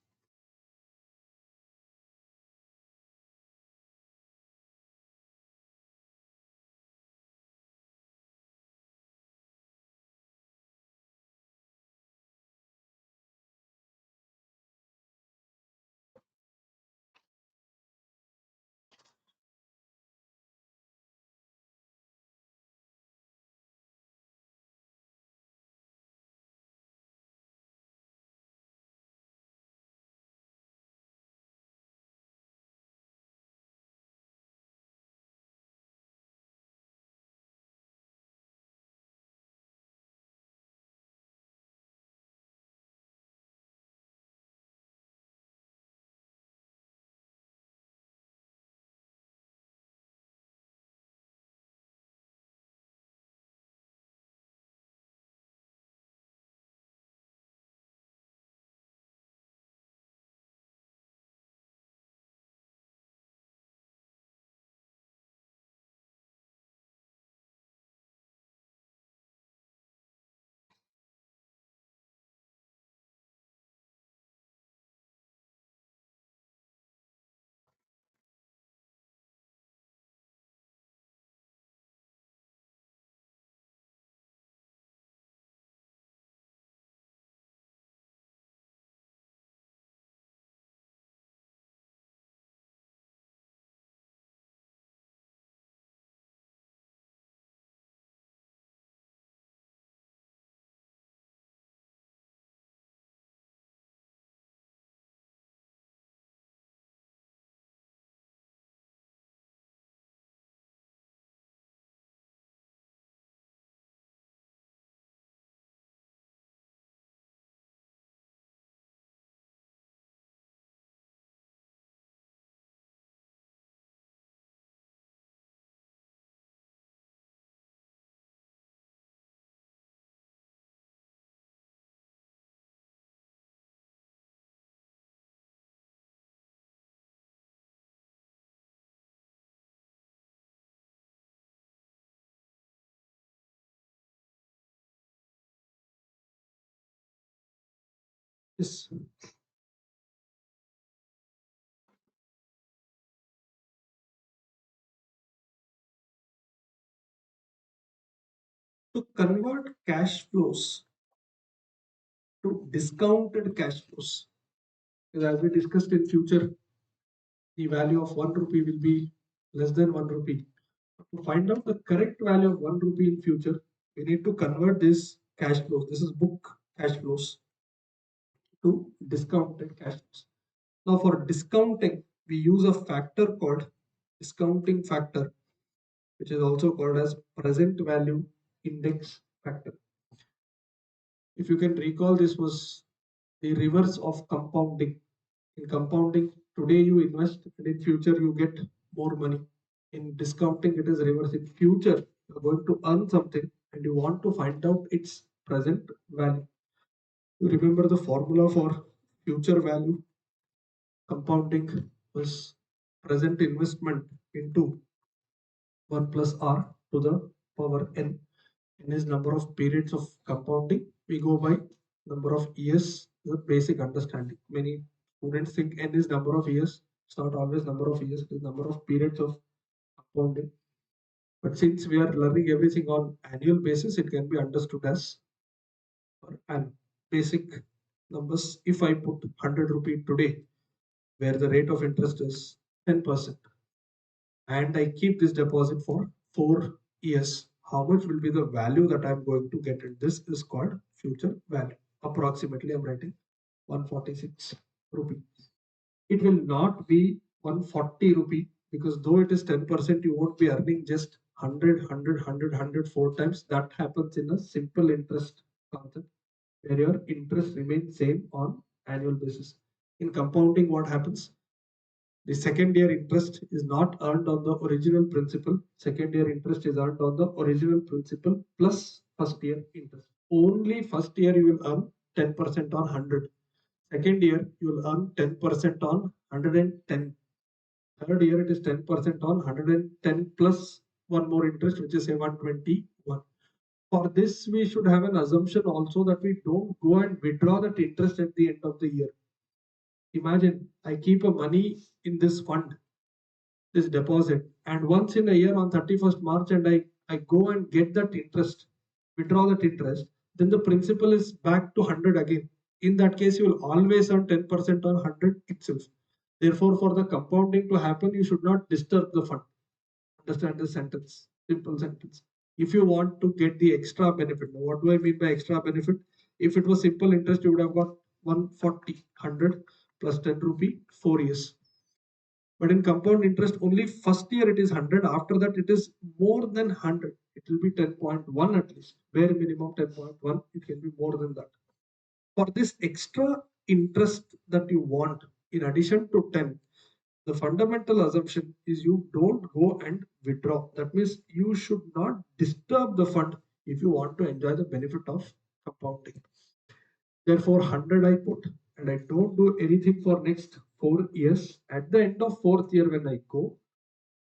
S1: Yes. To convert cash flows to discounted cash flows, as we discussed in future, the value of 1 rupee will be less than 1 rupee. To find out the correct value of 1 rupee in future, we need to convert this cash flows. This is book cash flows to discounted cash flows. Now for discounting, we use a factor called discounting factor, which is also called as present value index factor. If you can recall, this was the reverse of compounding. In compounding, today you invest and in future you get more money. In discounting, it is reverse. In future, you're going to earn something and you want to find out its present value. You remember the formula for future value? Compounding was present investment into 1 plus r to the power n. N is number of periods of compounding. We go by number of years, the basic understanding. Many students think n is number of years. It's not always number of years, it is number of periods of compounding. But since we are learning everything on annual basis, it can be understood as an basic numbers. If I put 100 rupee today, where the rate of interest is 10%, and I keep this deposit for 4 years, how much will be the value that I'm going to get? And this is called future value. Approximately, I'm writing 146 rupee. It will not be 140 rupee because though it is 10%, you won't be earning just 100, 4 times. That happens in a simple interest concept where your interest remains same on annual basis. In compounding, what happens? The second year interest is not earned on the original principal. Second year interest is earned on the original principal plus first year interest. Only first year you will earn 10% on 100. Second year you will earn 10% on 110. Third year it is 10% on 110 plus one more interest, which is say 121. For this, we should have an assumption also that we don't go and withdraw that interest at the end of the year. Imagine I keep a money in this fund, this deposit, and once in a year on 31st March, and I go and get that interest, withdraw that interest, then the principal is back to 100 again. In that case, you will always earn 10% on 100 itself. Therefore, for the compounding to happen, you should not disturb the fund. Understand this sentence, simple sentence. If you want to get the extra benefit, now what do I mean by extra benefit? If it was simple interest, you would have got 140, 100 plus 10 rupee, 4 years. But in compound interest, only first year it is 100. After that, it is more than 100. It will be 10.1 at least. Bare minimum 10.1. It can be more than that. For this extra interest that you want, in addition to 10, the fundamental assumption is you don't go and withdraw. That means you should not disturb the fund if you want to enjoy the benefit of compounding. Therefore, 100 I put and I don't do anything for next 4 years. At the end of fourth year, when I go,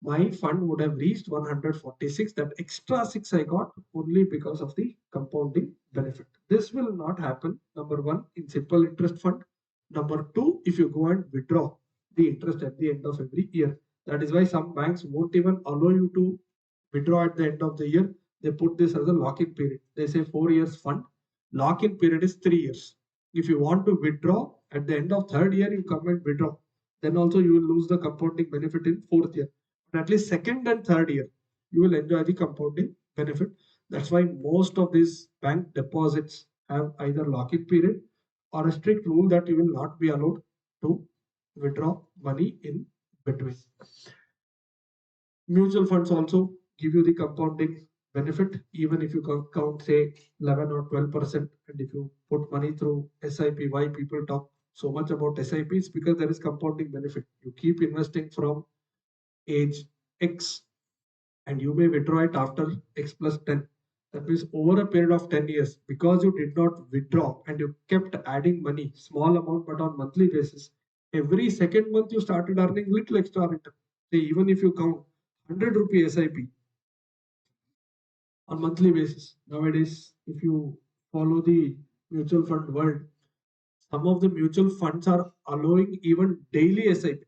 S1: my fund would have reached 146. That extra 6 I got only because of the compounding benefit. This will not happen, number one, in simple interest fund. Number two, if you go and withdraw the interest at the end of every year. That is why some banks won't even allow you to withdraw at the end of the year. They put this as a lock-in period. They say 4 years fund. Lock-in period is 3 years. If you want to withdraw at the end of third year, you come and withdraw. Then also you will lose the compounding benefit in fourth year. But at least second and third year, you will enjoy the compounding benefit. That's why most of these bank deposits have either lock-in period or a strict rule that you will not be allowed to withdraw money in between. Mutual funds also give you the compounding benefit even if you count say 11 or 12%. And if you put money through SIP, why people talk so much about SIPs? Because there is compounding benefit. You keep investing from age X and you may withdraw it after X plus 10. That means over a period of 10 years, because you did not withdraw and you kept adding money, small amount but on monthly basis, every second month you started earning little extra return. Say even if you count 100 rupee SIP on monthly basis, nowadays if you follow the mutual fund world, Some of the mutual funds are allowing even daily SIP,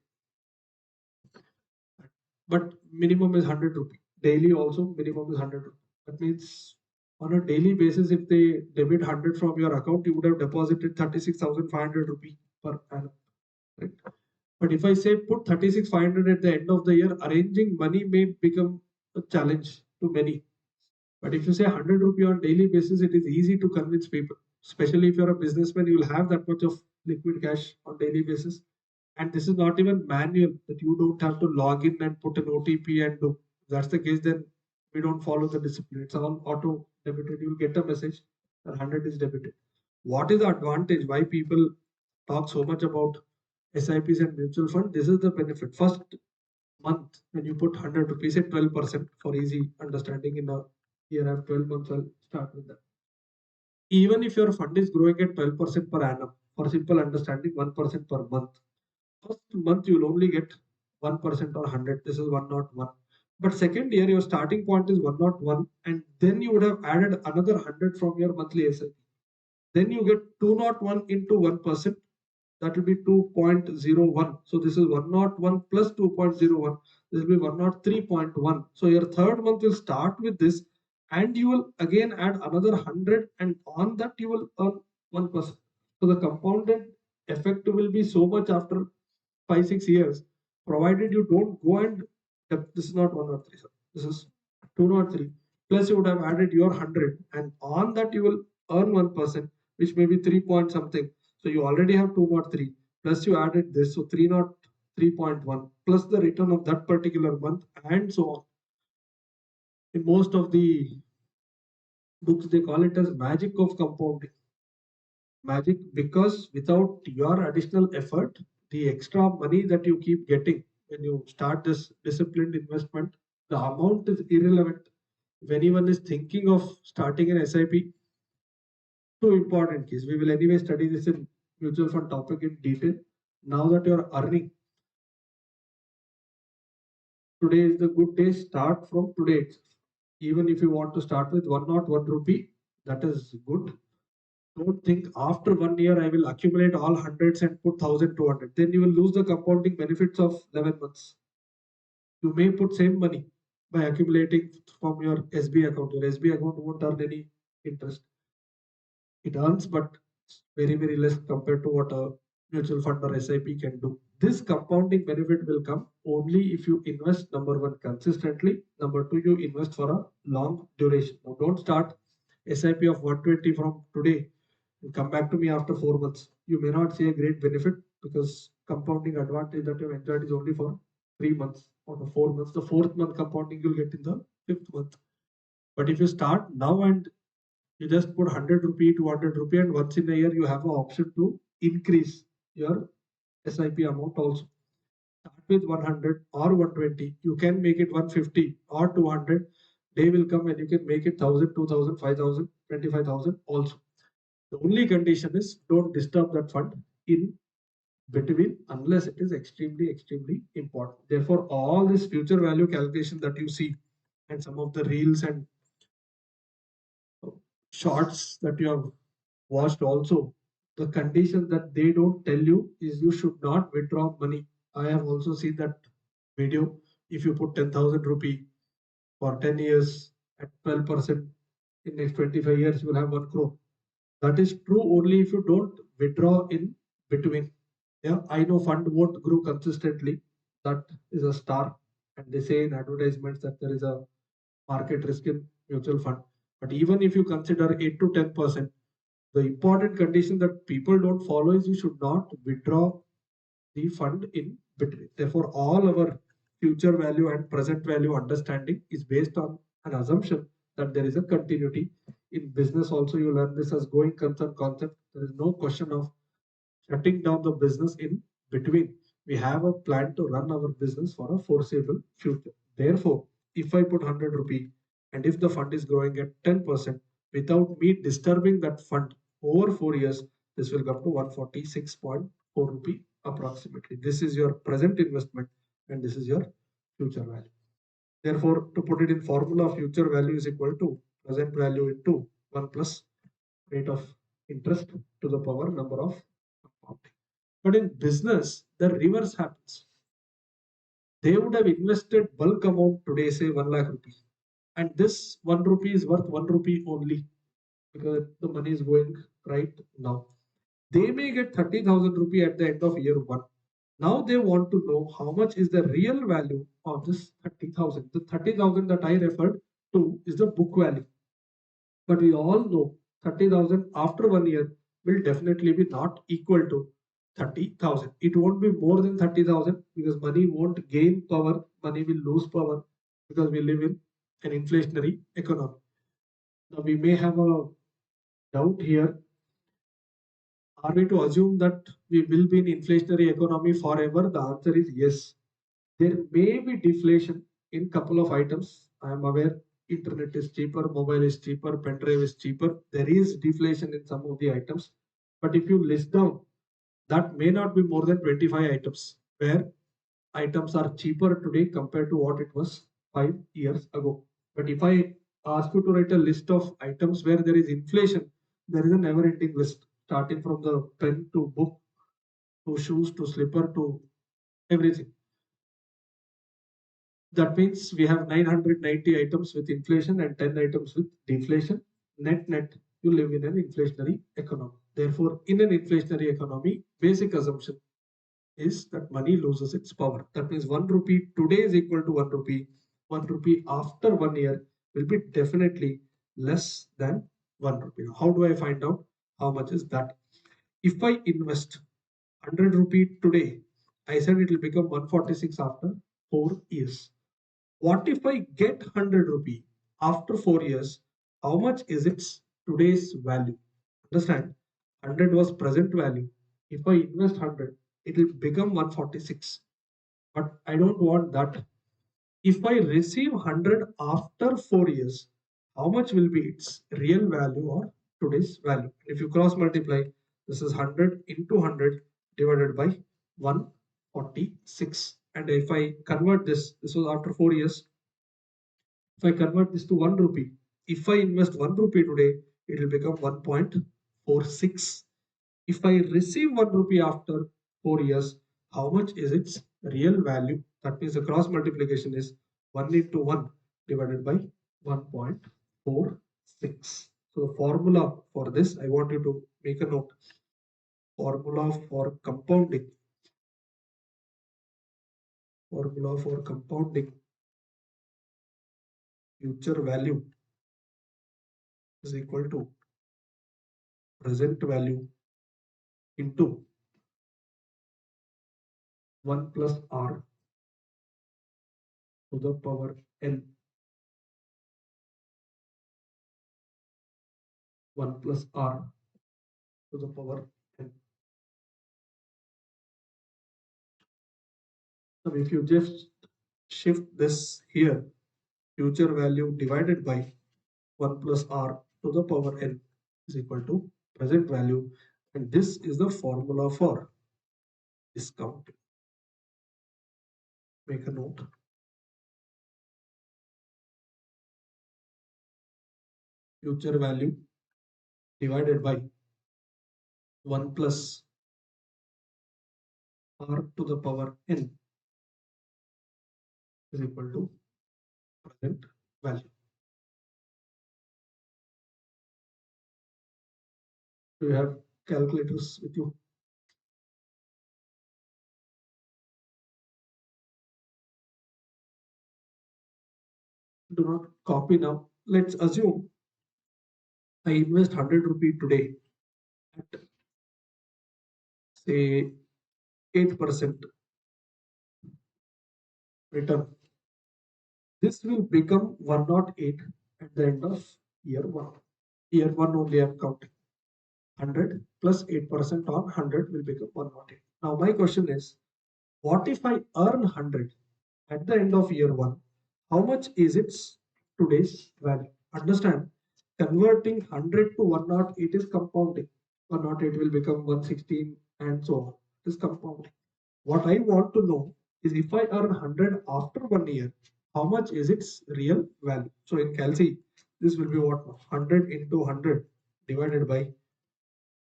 S1: but minimum is 100 rupee. Daily also minimum is 100 rupee. That means on a daily basis, if they debit 100 from your account, you would have deposited 36,500 rupee per annum. Right? But if I say put 36,500 at the end of the year, arranging money may become a challenge to many. But if you say 100 rupee on daily basis, it is easy to convince people. Especially if you're a businessman, you will have that much of liquid cash on daily basis. And this is not even manual, that you don't have to log in and put an OTP and do. If that's the case, then we don't follow the discipline. It's all auto debited. You'll get a message that 100 is debited. What is the advantage? Why people talk so much about SIPs and mutual fund? This is the benefit. First month, when you put 100 rupees at 12% for easy understanding in a year, I have 12 months, I'll start with that. Even if your fund is growing at 12% per annum, for simple understanding, 1% per month, first month you'll only get 1% or 100. This is 101. But second year, your starting point is 101, and then you would have added another 100 from your monthly SIP. Then you get 201 into 1%. That will be 2.01. So this is 101 plus 2.01. This will be 103.1. So your third month will start with this, and you will again add another 100, and on that you will earn 1%. So the compounded effect will be so much after 5-6 years, provided you don't go and this is not 103, sir. This is 203. Plus you would have added your 100, and on that you will earn 1%, which may be 3 point something. So you already have 203, plus you added this, so 303.1 plus the return of that particular month, and so on. In most of the books, they call it as magic of compounding. Magic, because without your additional effort, the extra money that you keep getting when you start this disciplined investment, the amount is irrelevant. If anyone is thinking of starting an SIP, two important keys. We will anyway study this in mutual fund topic in detail. Now that you're earning, today is the good day. Start from today. Even if you want to start with 101 rupee, that is good. Don't think after 1 year I will accumulate all hundreds and put 1,200. Then you will lose the compounding benefits of 11 months. You may put same money by accumulating from your SB account. Your SB account won't earn any interest. It earns, but very, very less compared to what a mutual fund or SIP can do. This compounding benefit will come only if you invest, number one, consistently. Number two, you invest for a long duration. Now, don't start SIP of 120 from today and come back to me after 4 months. You may not see a great benefit because compounding advantage that you've enjoyed is only for 3 months out of 4 months. The fourth month compounding you'll get in the fifth month. But if you start now and you just put 100 rupee, 200 rupee, and once in a year you have an option to increase your SIP amount also. Start with 100 or 120. You can make it 150 or 200. Day will come when you can make it 1,000, 2,000, 5,000, 25,000 also. The only condition is don't disturb that fund in between unless it is extremely, extremely important. Therefore, all this future value calculation that you see and some of the reels and shorts that you have watched also, the condition that they don't tell you is you should not withdraw money. I have also seen that video. If you put 10,000 rupee for 10 years at 12%, in next 25 years you will have 1 crore. That is true only if you don't withdraw in between. Yeah, I know fund won't grow consistently. That is a star. And they say in advertisements that there is a market risk in mutual fund. But even if you consider 8 to 10%, the important condition that people don't follow is you should not withdraw the fund in between. Therefore, all our future value and present value understanding is based on an assumption that there is a continuity. In business also, you learn this as going concern concept. There is no question of shutting down the business in between. We have a plan to run our business for a foreseeable future. Therefore, if I put 100 rupee and if the fund is growing at 10% without me disturbing that fund over 4 years, this will come to 146.4 rupee approximately. This is your present investment and this is your future value. Therefore, to put it in formula, future value is equal to present value into 1 plus rate of interest to the power number of But in business, the reverse happens. They would have invested bulk amount today, say 1 lakh rupees, and this 1 rupee is worth 1 rupee only because the money is going right now. They may get 30,000 rupee at the end of year one. Now they want to know how much is the real value of this 30,000. The 30,000 that I referred to is the book value. But we all know 30,000 after 1 year will definitely be not equal to 30,000. It won't be more than 30,000 because money won't gain power, money will lose power because we live in an inflationary economy. Now we may have a doubt here. Are we to assume that we will be in inflationary economy forever? The answer is yes. There may be deflation in couple of items. I am aware internet is cheaper, mobile is cheaper, pen drive is cheaper. There is deflation in some of the items. But if you list down, that may not be more than 25 items where items are cheaper today compared to what it was 5 years ago. But if I ask you to write a list of items where there is inflation, there is a never ending list starting from the pen to book to shoes to slipper to everything. That means we have 990 items with inflation and 10 items with deflation. Net net, you live in an inflationary economy. Therefore, in an inflationary economy, basic assumption is that money loses its power. That means 1 rupee today is equal to 1 rupee. 1 rupee after 1 year will be definitely less than 1 rupee. How do I find out how much is that? If I invest 100 rupee today, I said it will become 146 after 4 years. What if I get 100 rupee after 4 years? How much is its today's value? Understand? 100 was present value. If I invest 100, it will become 146. But I don't want that. If I receive 100 after 4 years, how much will be its real value or today's value? If you cross multiply, this is 100 into 100 divided by 146. And if I convert this was after 4 years. If I convert this to 1 rupee, if I invest 1 rupee today, it will become 1.46. If I receive 1 rupee after 4 years, how much is its real value? That means the cross multiplication is 1 into 1 divided by 1.46. So the formula for this, I want you to make a note. Formula for compounding. Formula for compounding. Future value is equal to present value into 1 plus r to the power n. 1 plus r to the power n. Now if you just shift this here, future value divided by 1 plus r to the power n is equal to present value, and this is the formula for discounting. Make a note. Future value divided by 1 plus r to the power n is equal to present value. Do you have calculators with you? Do not copy now. Let's assume I invest 100 rupee today at say 8% return. This will become 108 at the end of year one. Year one only I am counting. 100 plus 8% on 100 will become 108. Now my question is, what if I earn 100 at the end of year one? How much is its today's value? Understand, converting 100 to 108 is compounding. 108 will become 116 and so on. It is compounding. What I want to know is if I earn 100 after 1 year, how much is its real value? So in Calci, this will be what? 100 into 100 divided by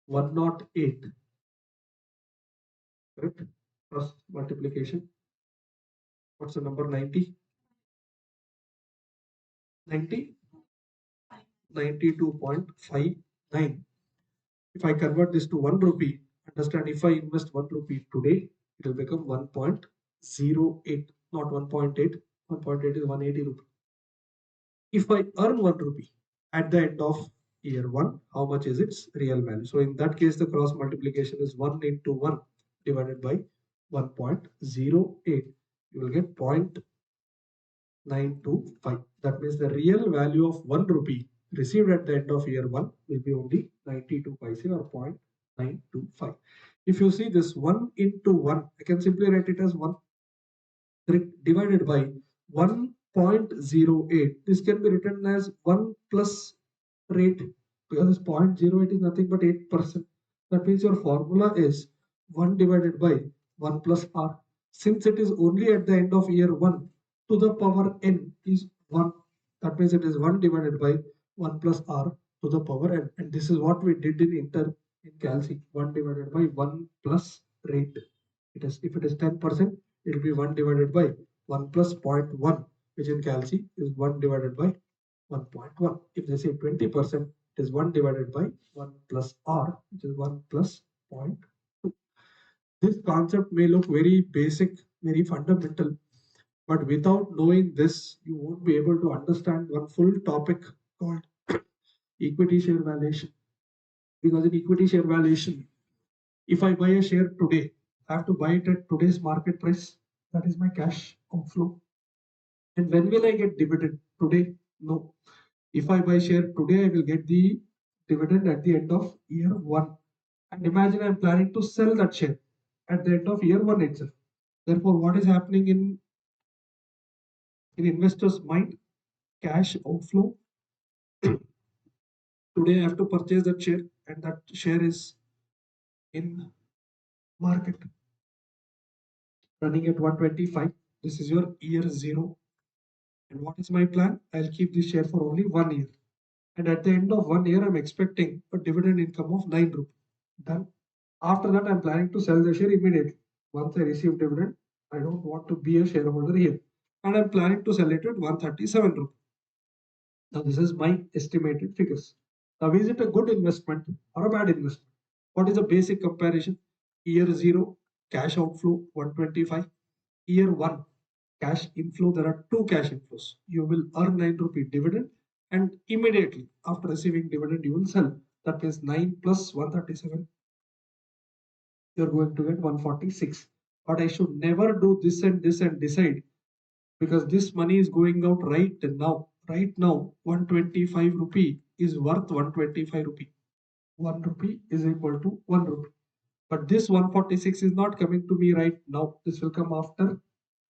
S1: 108 correct? Cross multiplication. What's the number? 90? 90? 92.59. If I convert this to 1 rupee, understand, if I invest 1 rupee today, it will become 1.08, not 1.8. 1.8 is 180 rupee. If I earn 1 rupee at the end of year 1, how much is its real value? So in that case, the cross multiplication is 1 into 1 divided by 1.08. You will get 0.925. That means the real value of 1 rupee received at the end of year 1 will be only 92 paise or 0.925. If you see this 1 into 1, I can simply write it as 1 divided by 1.08. This can be written as 1 plus rate, because 0.08 is nothing but 8%. That means your formula is 1 divided by 1 plus r. Since it is only at the end of year 1, to the power n is 1. That means it is 1 divided by 1 plus r to the power n. And this is what we did in Calci. 1 divided by 1 plus rate. If it is 10%, it will be 1 divided by 1 plus 0.1, which in Calci is 1 divided by 1.1. If they say 20%, it is 1 divided by 1 plus r, which is 1 plus 0.2. This concept may look very basic, very fundamental, but without knowing this, you won't be able to understand one full topic called equity share valuation. Because in equity share valuation, if I buy a share today, I have to buy it at today's market price. That is my cash outflow. And when will I get dividend? Today? No. If I buy share today, I will get the dividend at the end of year 1. And imagine I'm planning to sell that share at the end of year 1 itself. Therefore, what is happening in investors' mind? Cash outflow. Today I have to purchase that share, and that share is in market running at 125. This is your year 0. And what is my plan? I'll keep this share for only 1 year. And at the end of 1 year, I'm expecting a dividend income of 9 rupees. Done. After that, I'm planning to sell the share immediately. Once I receive dividend, I don't want to be a shareholder here. And I'm planning to sell it at 137 rupees. Now, this is my estimated figures. Now, is it a good investment or a bad investment? What is the basic comparison? Year 0, cash outflow 125. Year 1, cash inflow. There are two cash inflows. You will earn 9 rupee dividend, and immediately after receiving dividend, you will sell. That means 9 plus 137. You're going to get 146. But I should never do this and this and decide, because this money is going out right now. Right now, 125 rupee is worth 125 rupee. 1 rupee is equal to 1 rupee. But this 146 is not coming to me right now. This will come after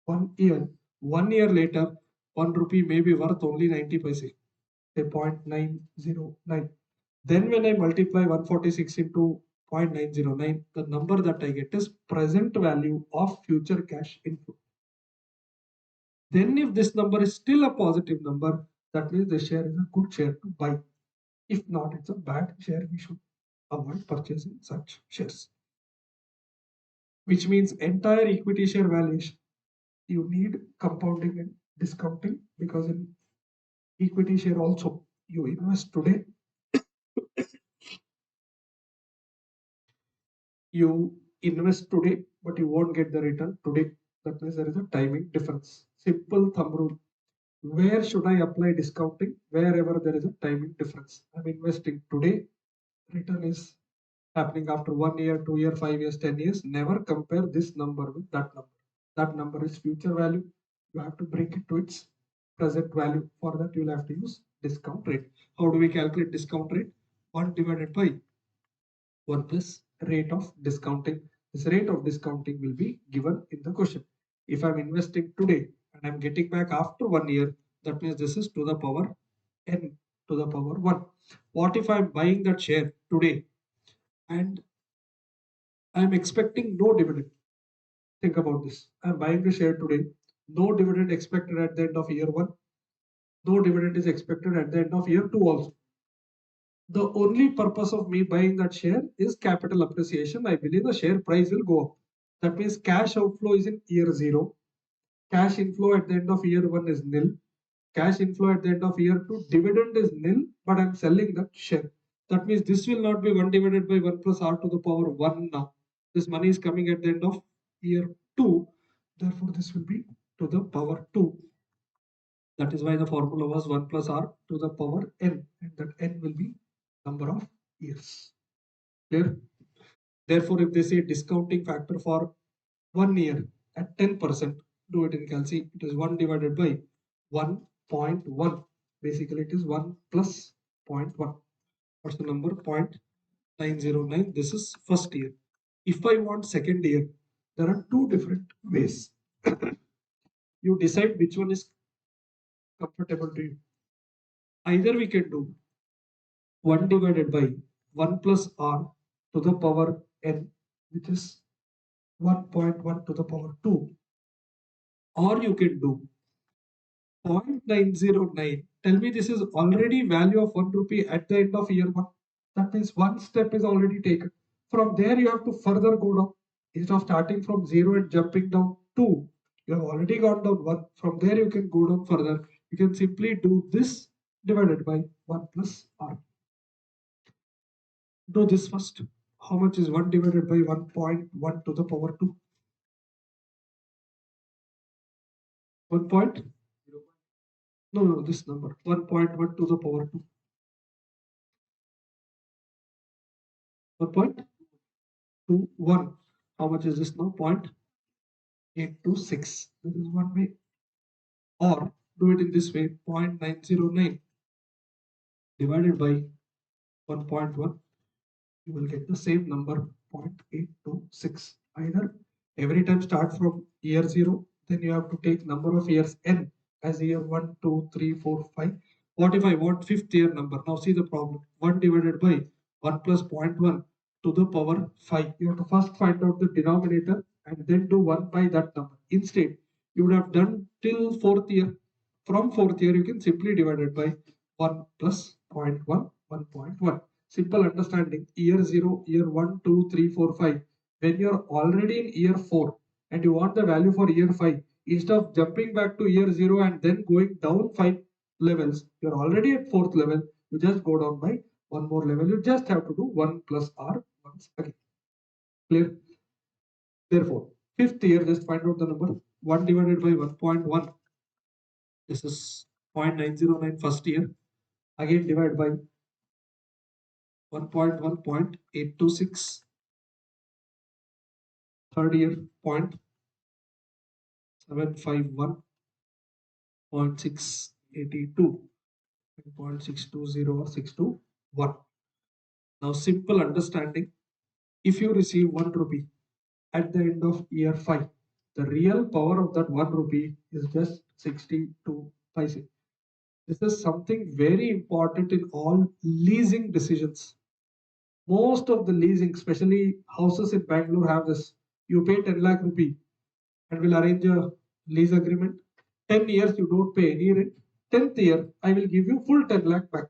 S1: 1 year. 1 year later, 1 rupee may be worth only 90 paise, say 0.909. Then when I multiply 146 into 0.909, the number that I get is present value of future cash inflow. Then if this number is still a positive number, that means the share is a good share to buy. If not, it's a bad share. We should avoid purchasing such shares. Which means entire equity share valuation, you need compounding and discounting, because in equity share also you invest today, but you won't get the return today. That means there is a timing difference. Simple thumb rule. Where should I apply discounting? Wherever there is a timing difference. I'm investing today, return is happening after 1 year, 2 year, 5 years, 10 years. Never compare this number with that number. That number is future value. You have to bring it to its present value. For that, you'll have to use discount rate. How do we calculate discount rate? 1 divided by 1 plus rate of discounting. This rate of discounting will be given in the question. If I'm investing today and I'm getting back after 1 year, that means this is to the power n to the power 1. What if I'm buying that share today and I'm expecting no dividend? Think about this. I'm buying the share today. No dividend expected at the end of year 1. No dividend is expected at the end of year 2 also. The only purpose of me buying that share is capital appreciation. I believe the share price will go up. That means cash outflow is in year 0. Cash inflow at the end of year 1 is nil. Cash inflow at the end of year 2, dividend is nil, but I'm selling that share. That means this will not be 1 divided by 1 plus r to the power 1 now. This money is coming at the end of year 2. Therefore, this will be to the power 2. That is why the formula was 1 plus r to the power n, and that n will be number of years. Clear? Therefore, if they say discounting factor for 1 year at 10%, do it in calci. It is 1 divided by 1.1. Basically, it is 1 plus 0.1. What's the number? 0.909. This is first year. If I want second year, there are two different ways. You decide which one is comfortable to you. Either we can do 1 divided by 1 plus r to the power n, which is 1.1 to the power 2, or you can do 0.909. Tell me this is already value of 1 rupee at the end of year 1. That means one step is already taken. From there you have to further go down. Instead of starting from 0 and jumping down 2, you have already gone down 1. From there you can go down further. You can simply do this divided by 1 plus r. Do this first. How much is 1 divided by 1.1 to the power 2? 1 point? No, this number. 1.1 to the power 2. 1.21. How much is this now? 0.826. This is one way. Or do it in this way, 0.909 divided by 1.1. You will get the same number, 0.826. Either every time start from year 0, then you have to take number of years n as year 1, 2, 3, 4, 5. What if I want fifth year number? Now see the problem. 1 divided by 1 plus 0.1 to the power 5. You have to first find out the denominator and then do 1 by that number. Instead, you would have done till fourth year. From fourth year, you can simply divide it by 1 plus 0.1, 1.1. Simple understanding. Year 0, year 1, 2, 3, 4, 5. When you're already in year 4 and you want the value for year 5, instead of jumping back to year 0 and then going down 5 levels, you're already at 4th level. You just go down by one more level. You just have to do 1 plus r once again. Clear? Therefore, fifth year, just find out the number. 1 divided by 1.1. This is 0.909 first year. Again divide by 1.1.826. Third year, 0.751.682 and 0.620 or 621. Now simple understanding. If you receive 1 rupee at the end of year 5, the real power of that 1 rupee is just 62 paise. This is something very important in all leasing decisions. Most of the leasing, especially houses in Bangalore, have this. You pay 10 lakh rupee and will arrange a lease agreement. 10 years you don't pay any rent. 10th year, I will give you full 10 lakh back.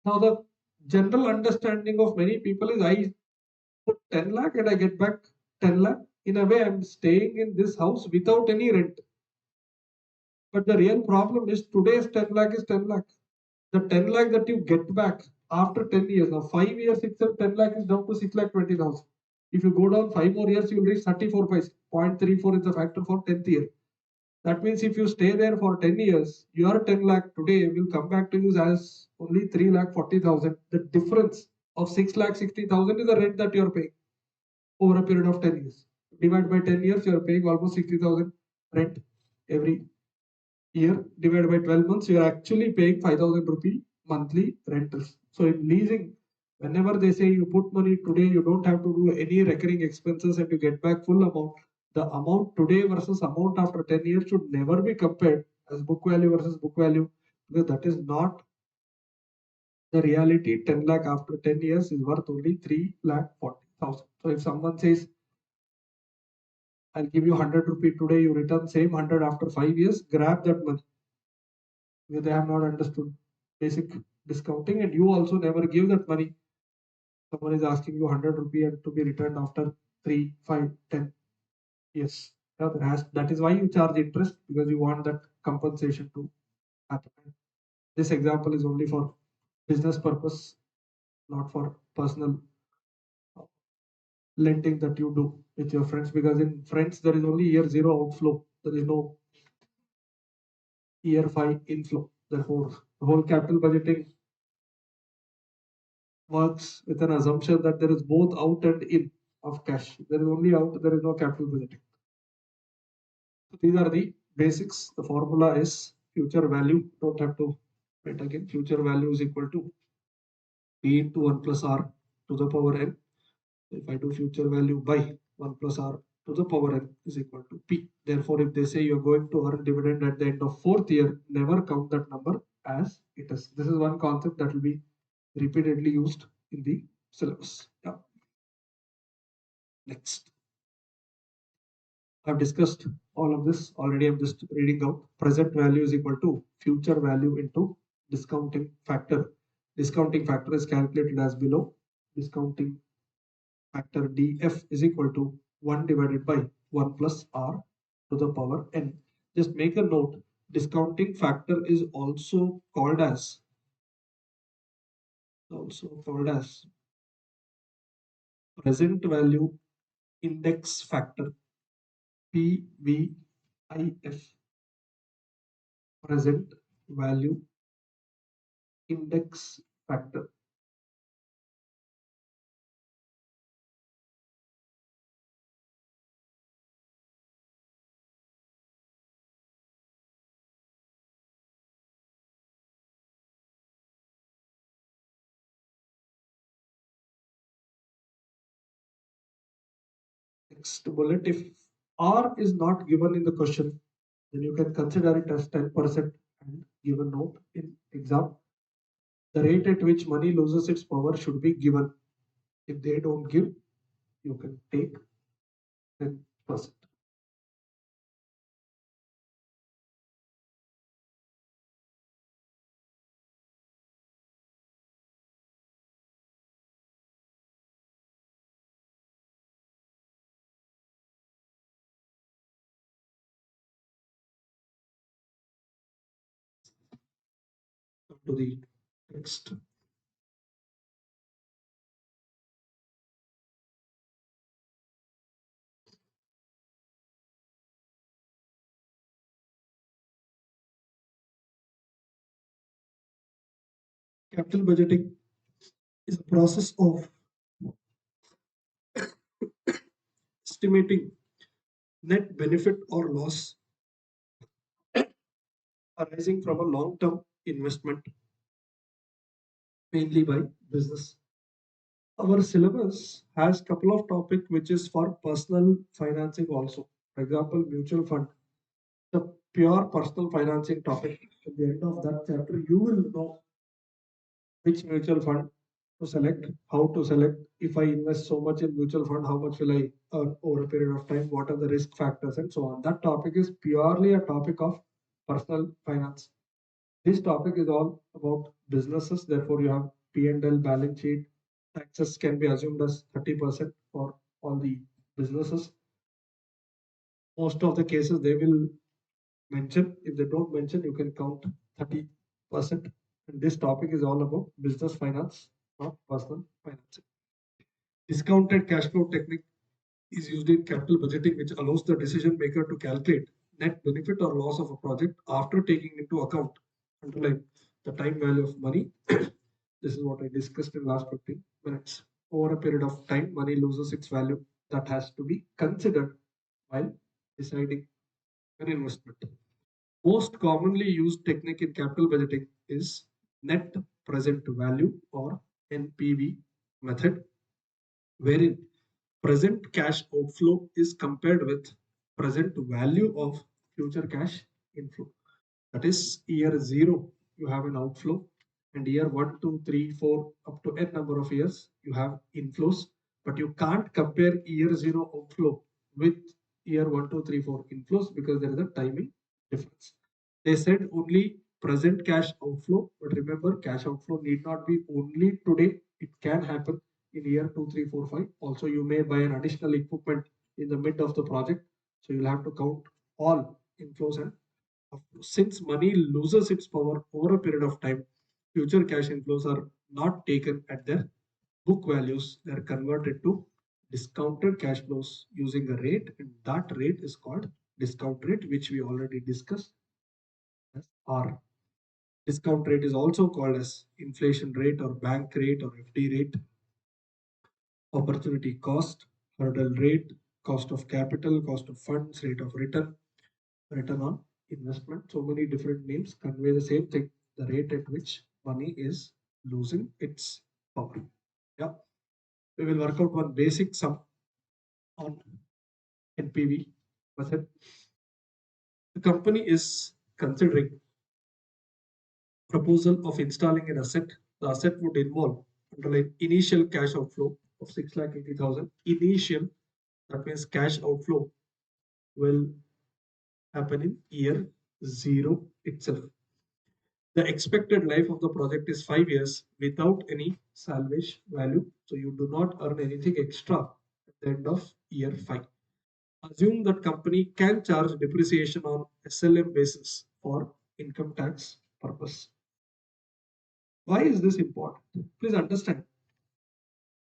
S1: Now the general understanding of many people is I put 10 lakh and I get back 10 lakh. In a way, I'm staying in this house without any rent. But the real problem is today's 10 lakh is 10 lakh. The 10 lakh that you get back after 10 years, now 5 years itself, 10 lakh is down to 6 lakh 20,000. If you go down 5 more years, you will reach 34 paise. 0.34 is the factor for 10th year. That means if you stay there for 10 years, your 10 lakh today will come back to you as only 3 lakh 40,000. The difference of 6 lakh 60,000 is the rent that you are paying over a period of 10 years. Divide by 10 years, you are paying almost 60,000 rent every year. Divided by 12 months, you are actually paying 5,000 rupee monthly rentals. So in leasing, whenever they say you put money today, you don't have to do any recurring expenses and you get back full amount. The amount today versus amount after 10 years should never be compared as book value versus book value, because that is not the reality. 10 lakh after 10 years is worth only 3 lakh 40,000. So if someone says, I'll give you 100 rupee today, you return same 100 after 5 years, grab that money. Because they have not understood basic discounting, and you also never give that money. Someone is asking you 100 rupee and to be returned after 3, 5, 10 years. That is why you charge interest, because you want that compensation to happen. This example is only for business purpose, not for personal lending that you do with your friends, because in friends there is only year 0 outflow, there is no year 5 inflow. Therefore, the whole capital budgeting works with an assumption that there is both out and in of cash. There is only out, there is no capital budgeting. So these are the basics. The formula is future value. Don't have to write again. Future value is equal to P into 1 plus R to the power n. If I do future value by 1 plus R to the power n is equal to P. Therefore, if they say you're going to earn dividend at the end of 4th year, never count that number as it is. This is one concept that will be repeatedly used in the syllabus. Yeah. Next. I've discussed all of this already. I'm just reading out. Present value is equal to future value into discounting factor. Discounting factor is calculated as below. Discounting factor df is equal to 1 divided by 1 plus r to the power n. Just make a note. Discounting factor is also called as present value index factor, PVIF. Present value index factor. Next bullet, if R is not given in the question, then you can consider it as 10% and give a note in exam. The rate at which money loses its power should be given. If they don't give, you can take 10%. To the text. Capital budgeting is a process of estimating net benefit or loss arising from a long-term investment, mainly by business. Our syllabus has a couple of topics which is for personal financing also. For example, mutual fund, the pure personal financing topic. At the end of that chapter, you will know which mutual fund to select, how to select. If I invest so much in mutual fund, how much will I earn over a period of time? What are the risk factors and so on? That topic is purely a topic of personal finance. This topic is all about businesses. Therefore, you have P&L, balance sheet. Taxes can be assumed as 30% for all the businesses. Most of the cases they will mention. If they don't mention, you can count 30%. And this topic is all about business finance, not personal financing. Discounted cash flow technique is used in capital budgeting, which allows the decision maker to calculate net benefit or loss of a project after taking into account, underline, the time value of money. This is what I discussed in last 15 minutes. Over a period of time, money loses its value. That has to be considered while deciding an investment. Most commonly used technique in capital budgeting is net present value or NPV method, wherein present cash outflow is compared with present value of future cash inflow. That is, year 0, you have an outflow, and year 1, 2, 3, 4, up to n number of years, you have inflows. But you can't compare year 0 outflow with year 1, 2, 3, 4 inflows, because there is a timing difference. They said only present cash outflow, but remember, cash outflow need not be only today. It can happen in year 2, 3, 4, 5. Also, you may buy an additional equipment in the mid of the project. So you'll have to count all inflows and outflows. Since money loses its power over a period of time, future cash inflows are not taken at their book values. They are converted to discounted cash flows using a rate, and that rate is called discount rate, which we already discussed as R. Discount rate is also called as inflation rate or bank rate or FD rate, opportunity cost, hurdle rate, cost of capital, cost of funds, rate of return, return on investment. So many different names convey the same thing, the rate at which money is losing its power. Yeah, we will work out one basic sum on NPV method. The company is considering proposal of installing an asset. The asset would involve underline initial cash outflow of 6,80,000. Initial, that means cash outflow will happen in year 0 itself. The expected life of the project is 5 years without any salvage value. So you do not earn anything extra at the end of year 5. Assume that company can charge depreciation on SLM basis for income tax purpose. Why is this important? Please understand.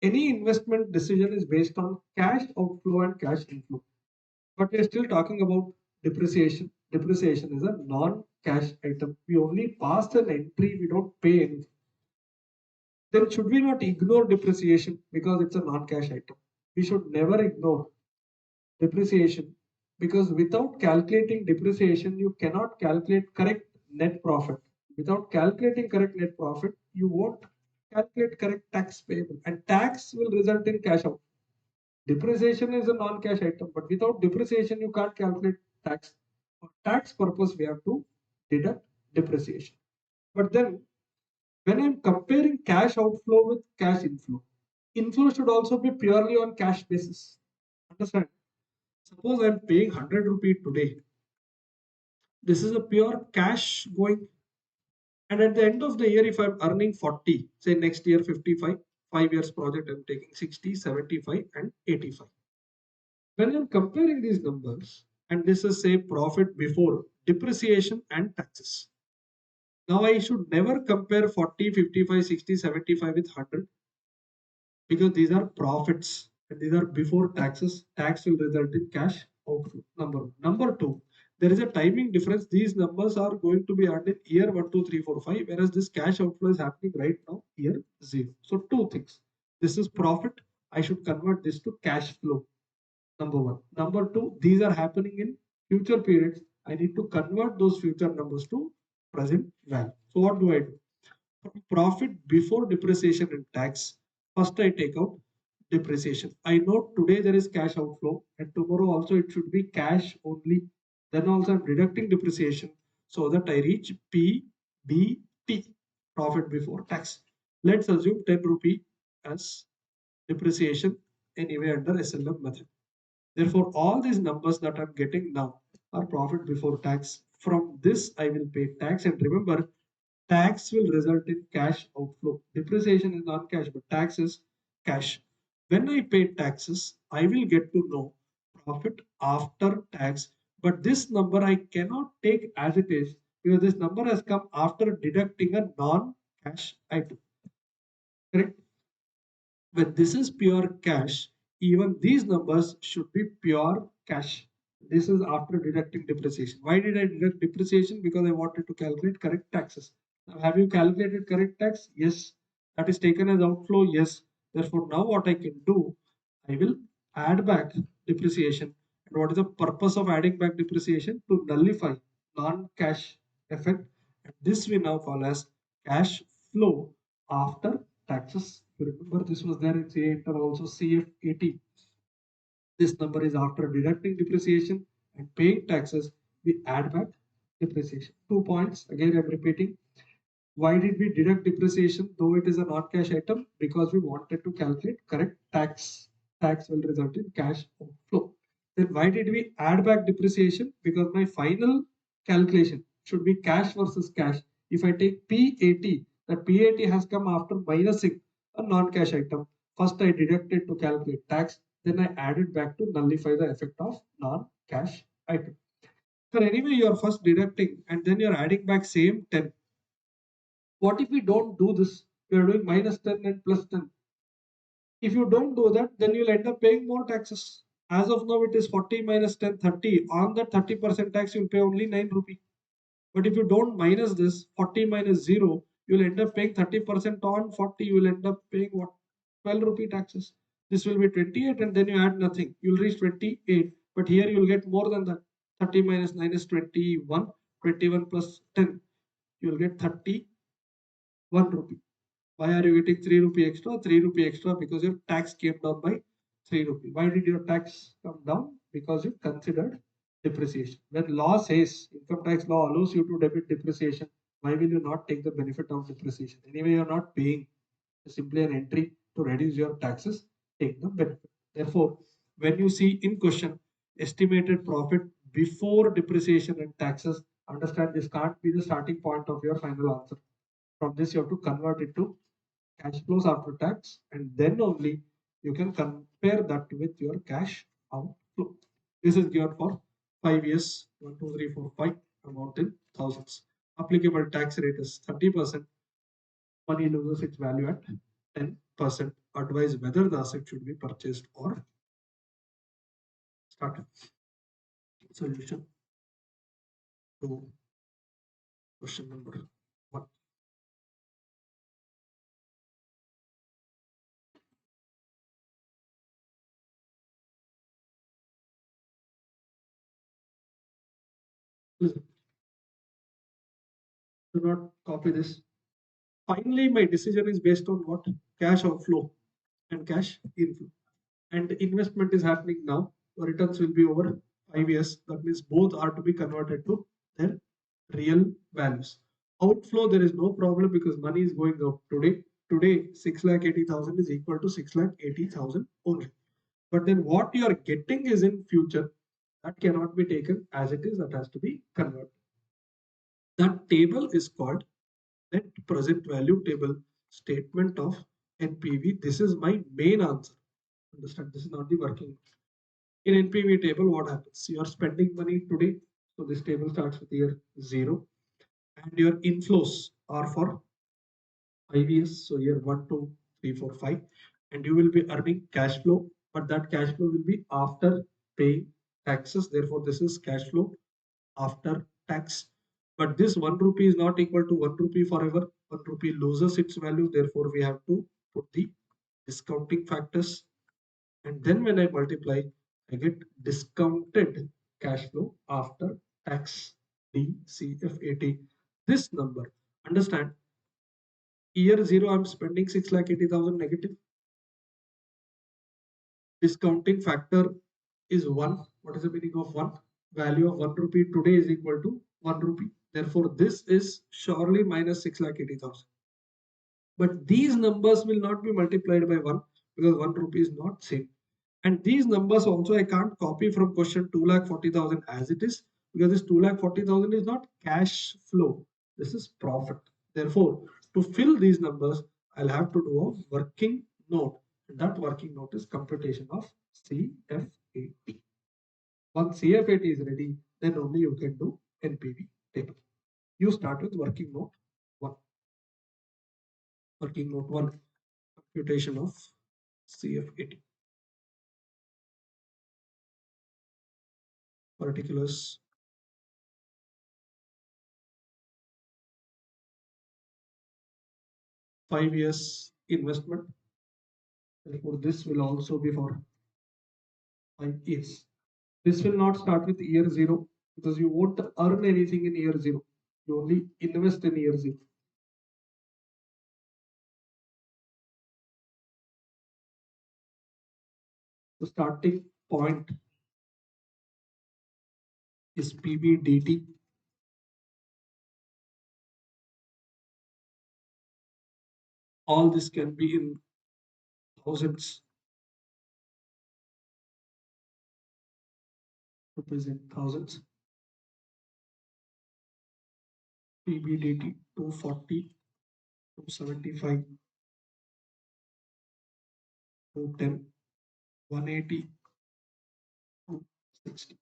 S1: Any investment decision is based on cash outflow and cash inflow. But we are still talking about depreciation. Depreciation is a non-cash item. We only pass an entry, we don't pay anything. Then should we not ignore depreciation because it's a non-cash item? We should never ignore depreciation because without calculating depreciation, you cannot calculate correct net profit. Without calculating correct net profit, you won't calculate correct tax payable, and tax will result in cash out. Depreciation is a non-cash item, but without depreciation, you can't calculate tax. For tax purpose, we have to deduct depreciation. But then, when I'm comparing cash outflow with cash inflow, inflow should also be purely on cash basis. Understand? Suppose I'm paying 100 rupee today. This is a pure cash going. And at the end of the year, if I'm earning 40, say next year 55, 5 years project, I'm taking 60, 75, and 85. When I'm comparing these numbers, and this is say profit before depreciation and taxes. Now I should never compare 40, 55, 60, 75 with 100 because these are profits and these are before taxes. Tax will result in cash outflow. Number one. Number two, there is a timing difference. These numbers are going to be earned in year 1, 2, 3, 4, 5, whereas this cash outflow is happening right now, year 0. So two things. This is profit. I should convert this to cash flow. Number one. Number two, these are happening in future periods. I need to convert those future numbers to present value. So what do I do? Profit before depreciation and tax. First, I take out depreciation. I know today there is cash outflow, and tomorrow also it should be cash only. Then also I'm deducting depreciation so that I reach PBT, profit before tax. Let's assume 10 rupee as depreciation anyway under SLM method. Therefore, all these numbers that I'm getting now are profit before tax. From this, I will pay tax. And remember, tax will result in cash outflow. Depreciation is non-cash, but tax is cash. When I pay taxes, I will get to know profit after tax. But this number I cannot take as it is because this number has come after deducting a non-cash item. Correct? When this is pure cash, even these numbers should be pure cash. This is after deducting depreciation. Why did I deduct depreciation? Because I wanted to calculate correct taxes. Now, have you calculated correct tax? Yes. That is taken as outflow? Yes. Therefore, now what I can do, I will add back depreciation. And what is the purpose of adding back depreciation? To nullify non-cash effect. And this we now call as cash flow after taxes. You remember this was there in CA Inter also CF80. This number is after deducting depreciation and paying taxes. We add back depreciation. 2 points. Again, I'm repeating. Why did we deduct depreciation though it is a non-cash item? Because we wanted to calculate correct tax. Tax will result in cash outflow. Then why did we add back depreciation? Because my final calculation should be cash versus cash. If I take PAT, that PAT has come after minusing a non-cash item. First I deducted to calculate tax, then I added back to nullify the effect of non-cash item. So anyway, you are first deducting and then you're adding back same 10. What if we don't do this? We are doing minus 10 and plus 10. If you don't do that, then you'll end up paying more taxes. As of now, it is 40 minus 10, 30. On that 30% tax, you'll pay only 9 rupee. But if you don't minus this, 40 minus 0, you'll end up paying 30% on 40. You will end up paying what? 12 rupee taxes. This will be 28 and then you add nothing. You'll reach 28. But here you'll get more than that. 30 minus 9 is 21. 21 plus 10. You'll get 31 rupee. Why are you getting 3 rupee extra? 3 rupee extra because your tax came down by 3 rupee. Why did your tax come down? Because you considered depreciation. When law says, income tax law allows you to debit depreciation, why will you not take the benefit of depreciation? Anyway, you're not paying. It's simply an entry to reduce your taxes, take the benefit. Therefore, when you see in question estimated profit before depreciation and taxes, understand this can't be the starting point of your final answer. From this, you have to convert it to cash flows after tax, and then only you can compare that with your cash outflow. This is given for 5 years, 1, 2, 3, 4, 5, amount in thousands. Applicable tax rate is 30%. Money loses its value at 10%. Advise whether the asset should be purchased or started. Solution to question number 1. Listen, do not copy this. Finally, my decision is based on what? Cash outflow and cash inflow. And investment is happening now. Returns will be over 5 years. That means both are to be converted to their real values. Outflow, there is no problem because money is going out today. Today, 6,80,000 is equal to 6,80,000 only. But then what you are getting is in future. That cannot be taken as it is. That has to be converted. That table is called net present value table, statement of NPV. This is my main answer. Understand? This is not the working. In NPV table, what happens? You are spending money today. So this table starts with year 0. And your inflows are for 5 years. So year 1, 2, 3, 4, 5. And you will be earning cash flow. But that cash flow will be after paying taxes. Therefore, this is cash flow after tax. But this 1 rupee is not equal to 1 rupee forever. 1 rupee loses its value. Therefore, we have to put the discounting factors. And then when I multiply, I get discounted cash flow after tax, DCFAT. This number, understand, year 0, I'm spending 6,80,000 negative. Discounting factor is 1. What is the meaning of 1? Value of 1 rupee today is equal to 1 rupee. Therefore, this is surely minus 6,80,000. But these numbers will not be multiplied by 1 because 1 rupee is not same. And these numbers also I can't copy from question 2,40,000 as it is because this 2,40,000 is not cash flow. This is profit. Therefore, to fill these numbers, I'll have to do a working note. And that working note is computation of CFAT. Once CFAT is ready, then only you can do NPV table. You start with working note 1. Working note 1, computation of CFAT. Particulars. Five years investment. Therefore, this will also be for 5 years. This will not start with year 0 because you won't earn anything in year 0. You only invest in year 0. The starting point is PBDT. All this can be in thousands. Represent thousands. PBDT 240, 275, 210, 180, 260.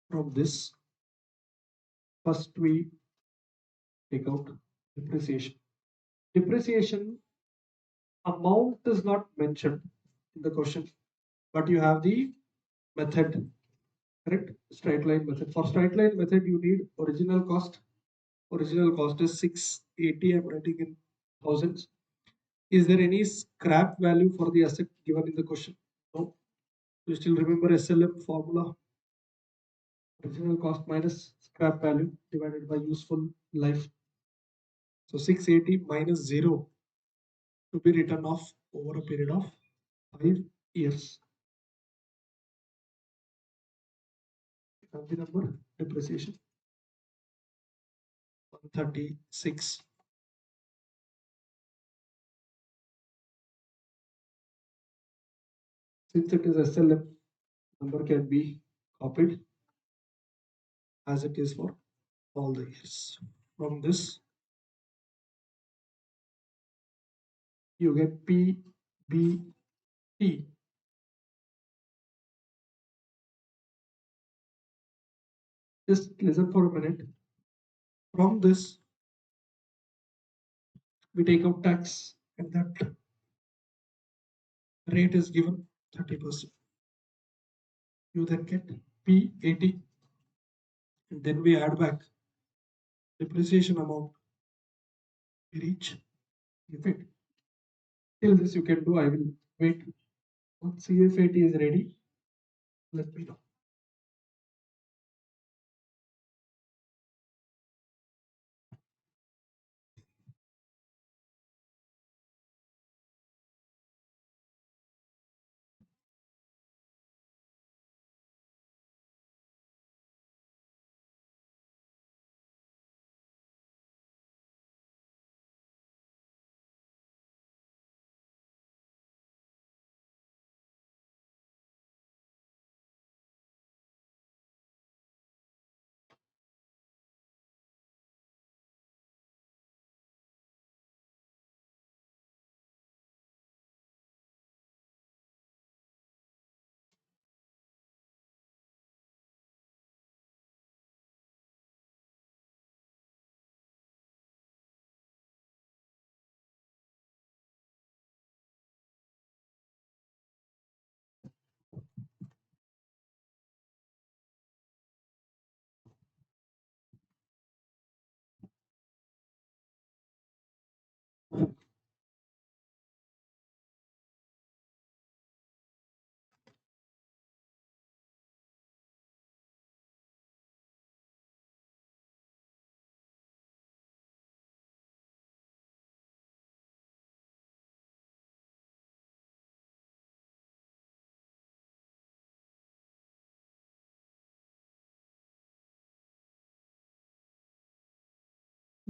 S1: From this, first we take out depreciation. Depreciation amount is not mentioned in the question, but you have the method, correct? Straight line method. For straight line method, you need original cost. Original cost is 680. I'm writing in thousands. Is there any scrap value for the asset given in the question? No. You still remember SLM formula? Original cost minus scrap value divided by useful life. So 680 minus 0 to be written off over a period of 5 years. Have the number depreciation 136. Since it is SLM, number can be copied as it is for all the years. From this, you get PBT. Just listen for a minute. From this, we take out tax, and that rate is given 30%. You then get P80, and then we add back depreciation amount. We reach effect. Till this you can do. I will wait. Once CF80 is ready, let me know.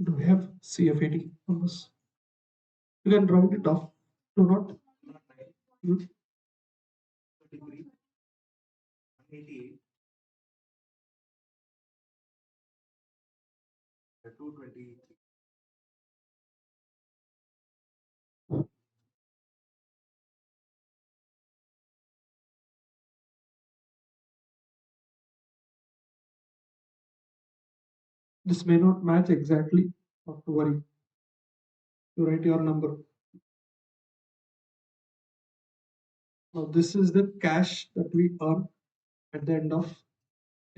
S1: Do we have CF80 numbers? You can round it off. Do not. Hmm? 188, 220. This may not match exactly. Not to worry. You write your number. Now this is the cash that we earn at the end of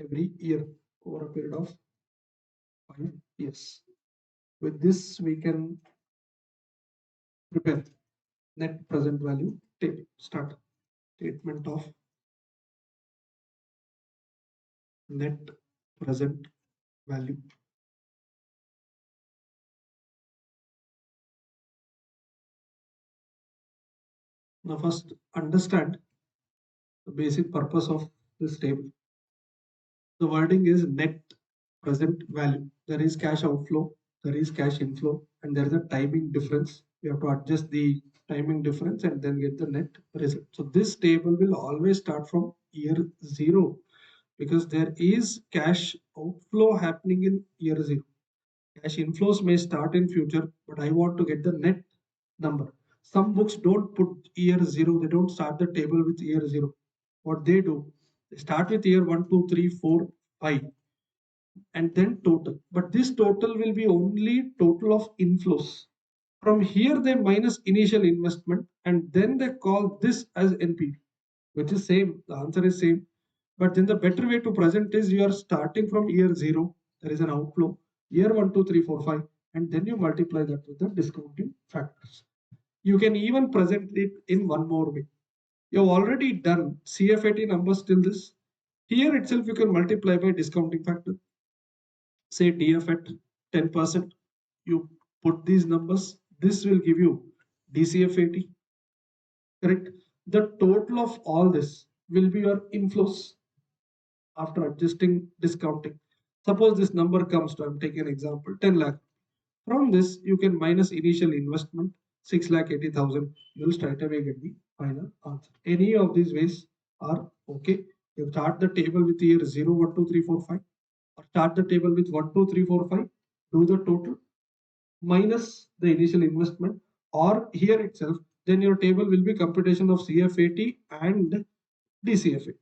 S1: every year over a period of 5 years. With this, we can prepare net present value table. Start. Statement of net present value. Now first understand the basic purpose of this table. The wording is net present value. There is cash outflow, there is cash inflow, and there is a timing difference. You have to adjust the timing difference and then get the net result. So this table will always start from year 0 because there is cash outflow happening in year 0. Cash inflows may start in future, but I want to get the net number. Some books don't put year zero, they don't start the table with year zero. What they do, they start with year 1, 2, 3, 4, 5, and then total. But this total will be only total of inflows. From here, they minus initial investment and then they call this as NPV, which is same. The answer is same. But then the better way to present is you are starting from year zero. There is an outflow. Year 1, 2, 3, 4, 5, and then you multiply that with the discounting factors. You can even present it in one more way. You've already done CFAT numbers till this. Here itself you can multiply by discounting factor. Say DF at 10%. You put these numbers. This will give you DCF80. Correct? The total of all this will be your inflows after adjusting discounting. Suppose this number comes to, I'm taking an example, 10 lakh. From this, you can minus initial investment, 6,80,000. You'll straight away get the final answer. Any of these ways are okay. You start the table with year 0, 1, 2, 3, 4, 5. Or start the table with 1, 2, 3, 4, 5. Do the total minus the initial investment, or here itself, then your table will be computation of CF80 and DCF80.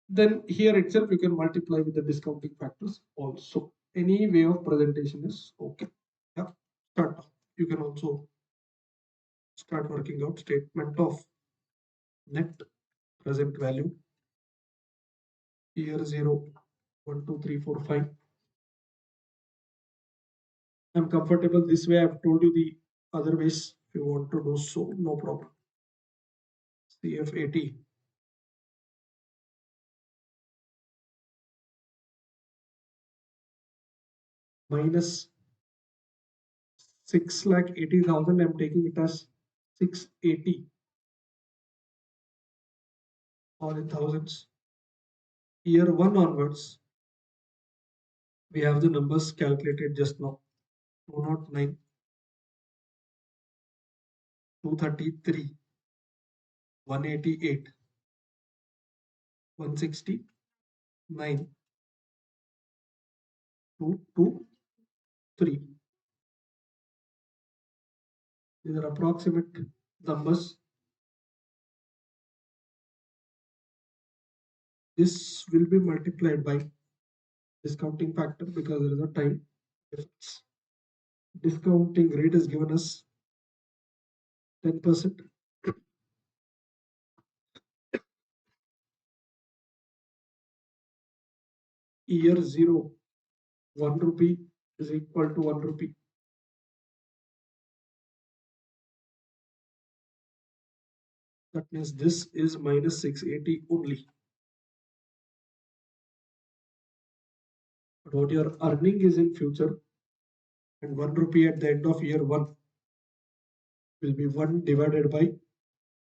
S1: Then here itself you can multiply with the discounting factors also. Any way of presentation is okay. Yeah, start. You can also start working out statement of net present value. Year 0, 1, 2, 3, 4, 5. I'm comfortable this way. I've told you the other ways. If you want to do so, no problem. CF80 minus 6,80,000. I'm taking it as 680 or in thousands. Year 1 onwards, we have the numbers calculated just now. 209, 233, 188, 169, 223. These are approximate numbers. This will be multiplied by discounting factor because there is a time difference. Discounting rate is given as 10%. Year 0, 1 rupee is equal to 1 rupee. That means this is minus 680 only. But what you're earning is in future, and 1 rupee at the end of year 1 will be 1 divided by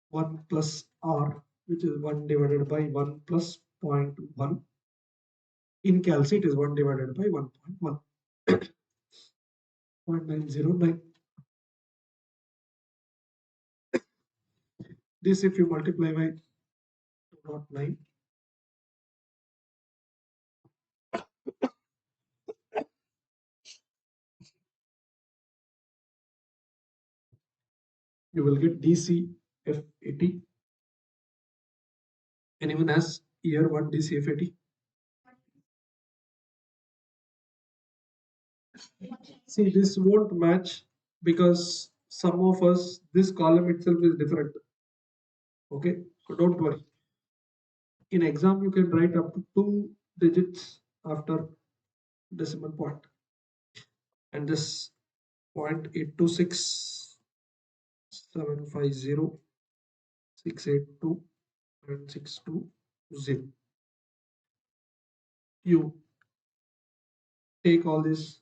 S1: 1 plus R, which is 1 divided by 1 plus 0.1. In calc, it is 1 divided by 1.1. 0.909. This, if you multiply by 209, you will get DCF80. Anyone has year 1 DCF80? See, this won't match because some of us, this column itself is different. Okay, so don't worry. In exam, you can write up to 2 digits after decimal point. And this 0.826 750 682 and 620. You take all these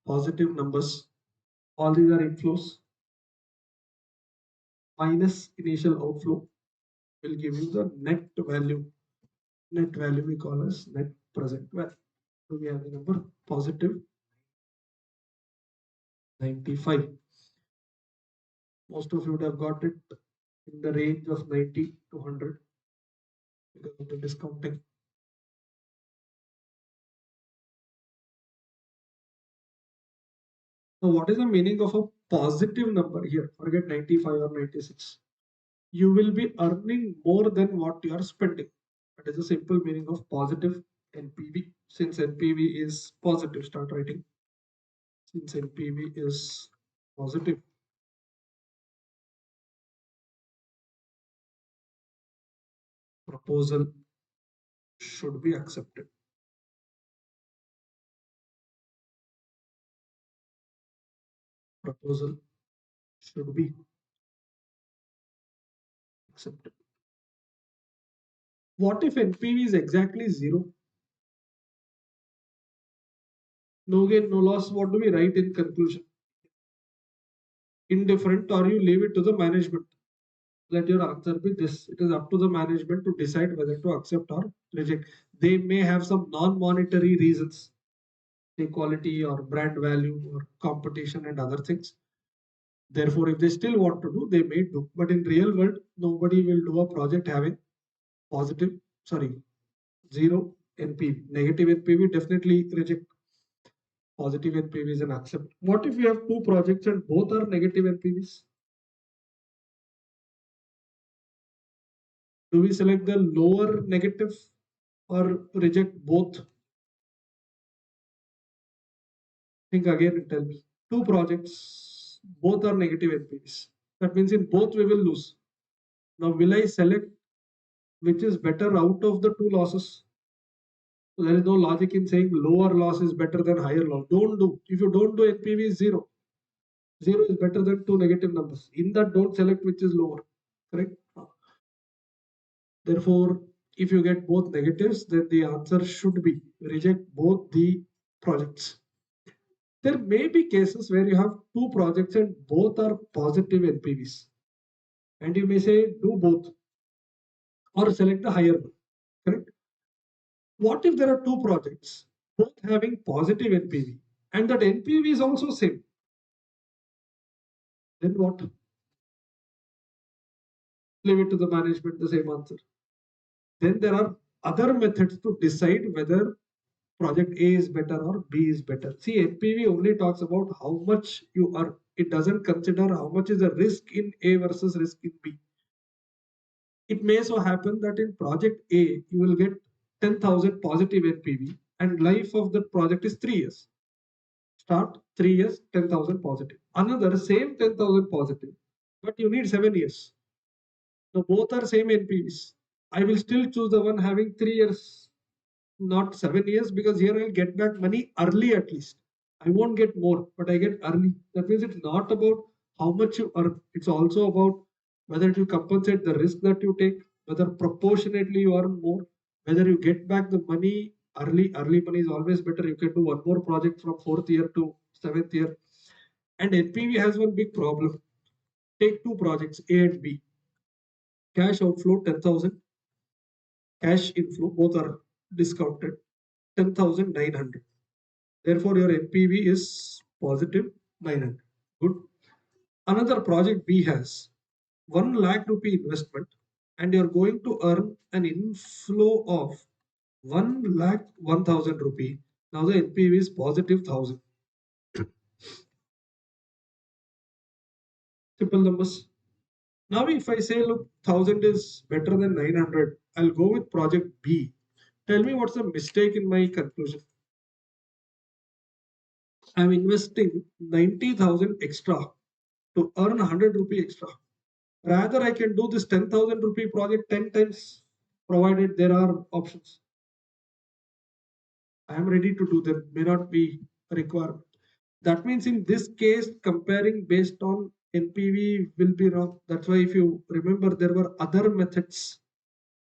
S1: positive numbers, all these are inflows, minus initial outflow will give you the net value. Net value we call as net present value. So we have the number positive 95. Most of you would have got it in the range of 90 to 100 because of the discounting. Now, what is the meaning of a positive number here? Forget 95 or 96. You will be earning more than what you are spending. That is the simple meaning of positive NPV. Since NPV is positive, start writing. Since NPV is positive, proposal should be accepted. Proposal should be accepted. What if NPV is exactly zero? No gain, no loss. What do we write in conclusion? Indifferent, or you leave it to the management. Let your answer be this. It is up to the management to decide whether to accept or reject. They may have some non-monetary reasons, say quality or brand value or competition and other things. Therefore, if they still want to do, they may do. But in real world, nobody will do a project having positive, sorry, zero NPV. Negative NPV definitely reject. Positive NPVs and accept. What if we have two projects and both are negative NPVs? Do we select the lower negative or reject both? Think again and tell me. Two projects, both are negative NPVs. That means in both we will lose. Now, will I select which is better out of the two losses? So there is no logic in saying lower loss is better than higher loss. Don't do. If you don't do, NPV is zero. Zero is better than two negative numbers. In that, don't select which is lower. Correct? Therefore, if you get both negatives, then the answer should be reject both the projects. There may be cases where you have two projects and both are positive NPVs. And you may say do both or select the higher one. Correct? What if there are two projects, both having positive NPV, and that NPV is also same? Then what? Leave it to the management, the same answer. Then there are other methods to decide whether project A is better or B is better. See, NPV only talks about how much you earn. It doesn't consider how much is the risk in A versus risk in B. It may so happen that in project A, you will get 10,000 positive NPV and life of the project is 3 years. Start 3 years, 10,000 positive. Another same 10,000 positive, but you need 7 years. So both are same NPVs. I will still choose the one having 3 years, not 7 years, because here I'll get back money early at least. I won't get more, but I get early. That means it's not about how much you earn. It's also about whether it will compensate the risk that you take, whether proportionately you earn more, whether you get back the money early. Early money is always better. You can do one more project from 4th year to 7th year. And NPV has one big problem. Take two projects, A and B. Cash outflow 10,000, cash inflow, both are discounted, 10,900. Therefore, your NPV is positive 900. Good. Another project B has 1 lakh rupee investment and you're going to earn an inflow of 1 lakh 1,000 rupee. Now the NPV is positive 1,000. Simple numbers. Now if I say, look, 1,000 is better than 900, I'll go with project B. Tell me what's the mistake in my conclusion. I'm investing 90,000 extra to earn 100 rupee extra. Rather, I can do this 10,000 rupee project 10 times, provided there are options. I am ready to do them, may not be a requirement. That means in this case, comparing based on NPV will be wrong. That's why if you remember, there were other methods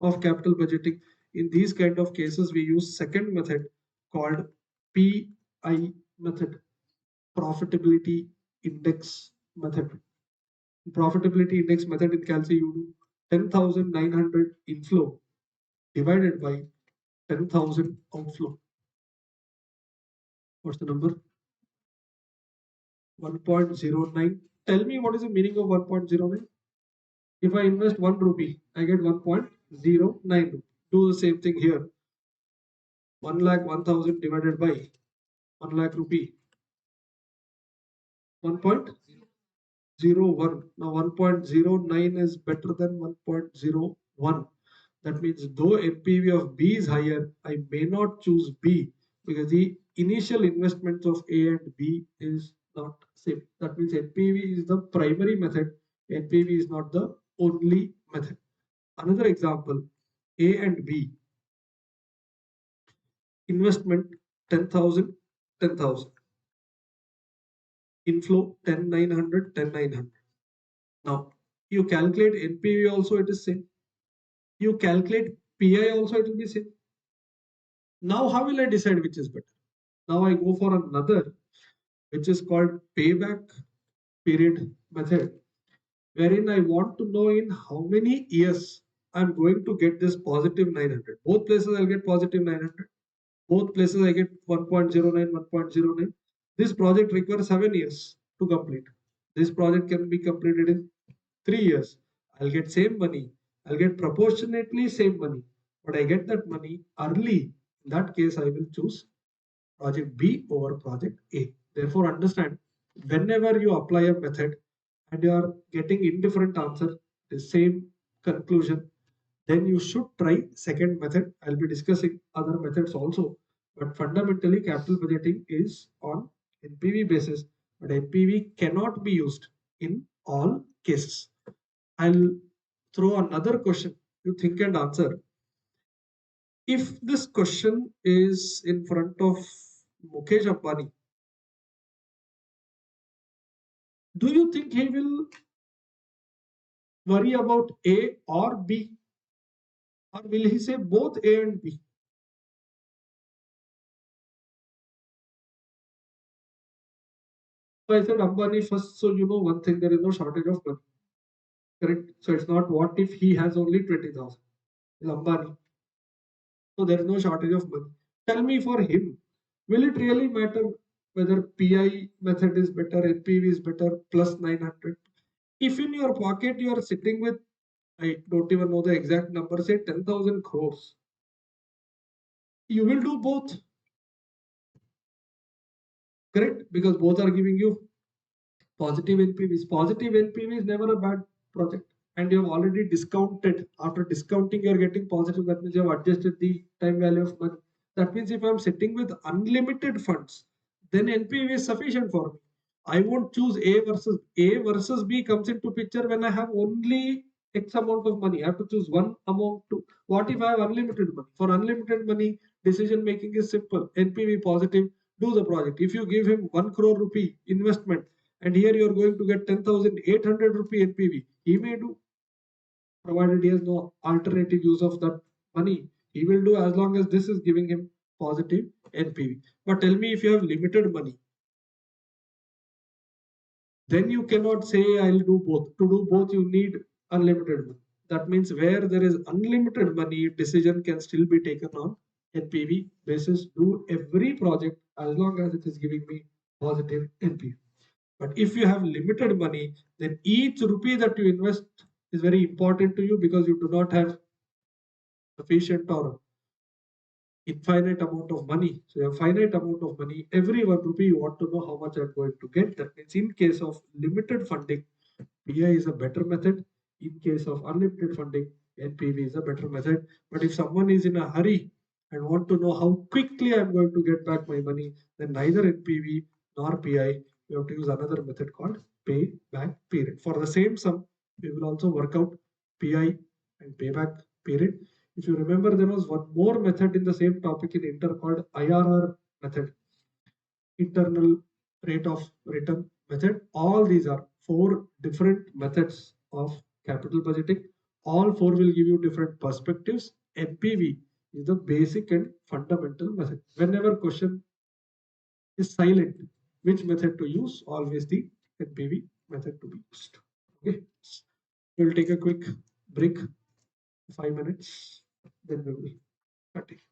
S1: of capital budgeting. In these kind of cases, we use second method called PI method, profitability index method. Profitability index method in Calci, you do 10,900 inflow divided by 10,000 outflow. What's the number? 1.09. Tell me what is the meaning of 1.09? If I invest 1 rupee, I get 1.09 rupee. Do the same thing here. 1 lakh 1,000 divided by 1 lakh rupee. 1.01. Now 1.09 is better than 1.01. That means though NPV of B is higher, I may not choose B because the initial investments of A and B is not same. That means NPV is the primary method. NPV is not the only method. Another example, A and B, investment 10,000, 10,000, inflow 10,900, 10,900. Now you calculate NPV also, it is same. You calculate PI also, it will be same. Now how will I decide which is better? Now I go for another, which is called payback period method, wherein I want to know in how many years I'm going to get this positive 900. Both places I'll get positive 900. Both places I get 1.09, 1.09. This project requires 7 years to complete. This project can be completed in 3 years. I'll get same money. I'll get proportionately same money, but I get that money early. In that case, I will choose project B over project A. Therefore, understand whenever you apply a method and you are getting indifferent answer, the same conclusion, then you should try second method. I'll be discussing other methods also, but fundamentally capital budgeting is on NPV basis, but NPV cannot be used in all cases. I'll throw another question. You think and answer. If this question is in front of Mukesh Ambani, do you think he will worry about A or B? Or will he say both A and B? So I said Ambani first, so you know one thing, there is no shortage of money. Correct? So it's not what if he has only 20,000. It's Ambani. So there is no shortage of money. Tell me for him, will it really matter whether PI method is better, NPV is better, plus 900? If in your pocket you are sitting with, I don't even know the exact number, say 10,000 crores, you will do both, correct? Because both are giving you positive NPVs. Positive NPV is never a bad project. And you have already discounted. After discounting, you're getting positive. That means you have adjusted the time value of money. That means if I'm sitting with unlimited funds, then NPV is sufficient for me. I won't choose A versus B comes into picture when I have only X amount of money. I have to choose one amount to. What if I have unlimited money? For unlimited money, decision making is simple. NPV positive, do the project. If you give him 1 crore rupee investment, and here you are going to get 10,800 rupee NPV, he may do, provided he has no alternative use of that money. He will do as long as this is giving him positive NPV. But tell me, if you have limited money, then you cannot say I'll do both. To do both, you need unlimited money. That means where there is unlimited money, decision can still be taken on NPV basis. Do every project as long as it is giving me positive NPV. But if you have limited money, then each rupee that you invest is very important to you because you do not have sufficient or infinite amount of money. So you have finite amount of money. Every 1 rupee you want to know how much I'm going to get. That means in case of limited funding, PI is a better method. In case of unlimited funding, NPV is a better method. But if someone is in a hurry and want to know how quickly I'm going to get back my money, then neither NPV nor PI, you have to use another method called payback period. For the same sum, we will also work out PI and payback period. If you remember, there was one more method in the same topic in Inter called IRR method, internal rate of return method. All these are 4 different methods of capital budgeting. All 4 will give you different perspectives. NPV is the basic and fundamental method. Whenever question is silent, which method to use? Always the NPV method to be used. Okay, we'll take a quick break, 5 minutes, then we will continue.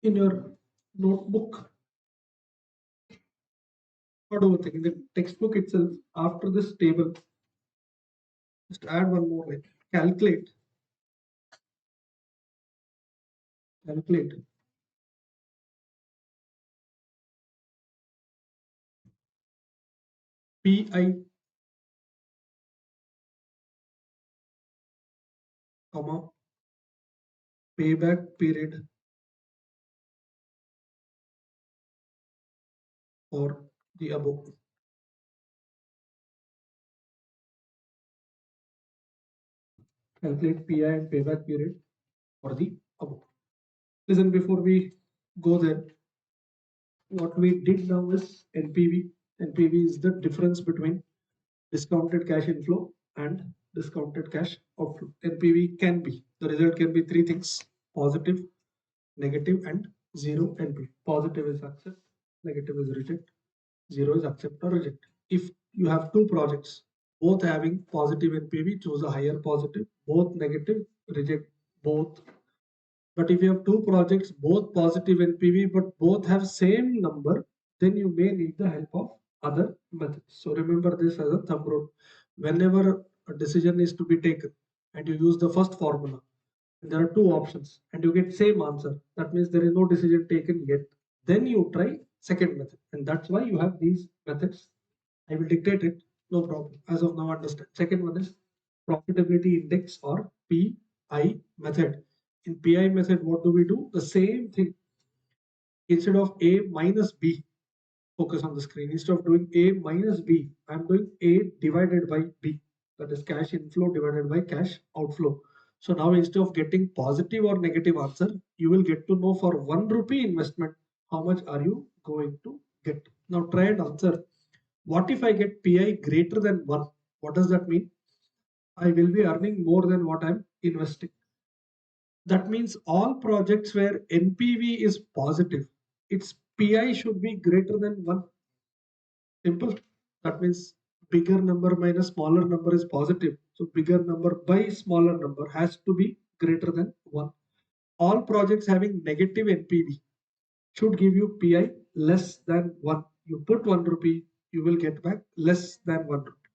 S1: In your notebook, what over thing in the textbook itself, after this table, just add one more line. Calculate PI, comma, payback period for the above. Calculate PI and payback period for the above. Listen, before we go there, what we did now is NPV. NPV is the difference between discounted cash inflow and discounted cash outflow. NPV can be, the result can be three things: positive, negative, and zero NPV. Positive is accept, negative is reject, zero is accept or reject. If you have two projects, both having positive NPV, choose a higher positive, both negative, reject both. But if you have two projects, both positive NPV, but both have same number, then you may need the help of other methods. So remember this as a thumb rule. Whenever a decision is to be taken and you use the first formula, there are two options and you get same answer, that means there is no decision taken yet. Then you try second method, and that's why you have these methods. I will dictate it, no problem. As of now, understand. Second one is profitability index or PI method. In PI method, what do we do? The same thing. Instead of A minus B, focus on the screen. Instead of doing A minus B, I'm doing A divided by B. That is cash inflow divided by cash outflow. So now instead of getting positive or negative answer, you will get to know for 1 rupee investment, how much are you going to get. Now try and answer. What if I get PI greater than 1? What does that mean? I will be earning more than what I'm investing. That means all projects where NPV is positive, its PI should be greater than 1. Simple. That means bigger number minus smaller number is positive. So bigger number by smaller number has to be greater than 1. All projects having negative NPV should give you PI less than 1. You put 1 rupee, you will get back less than 1 rupee.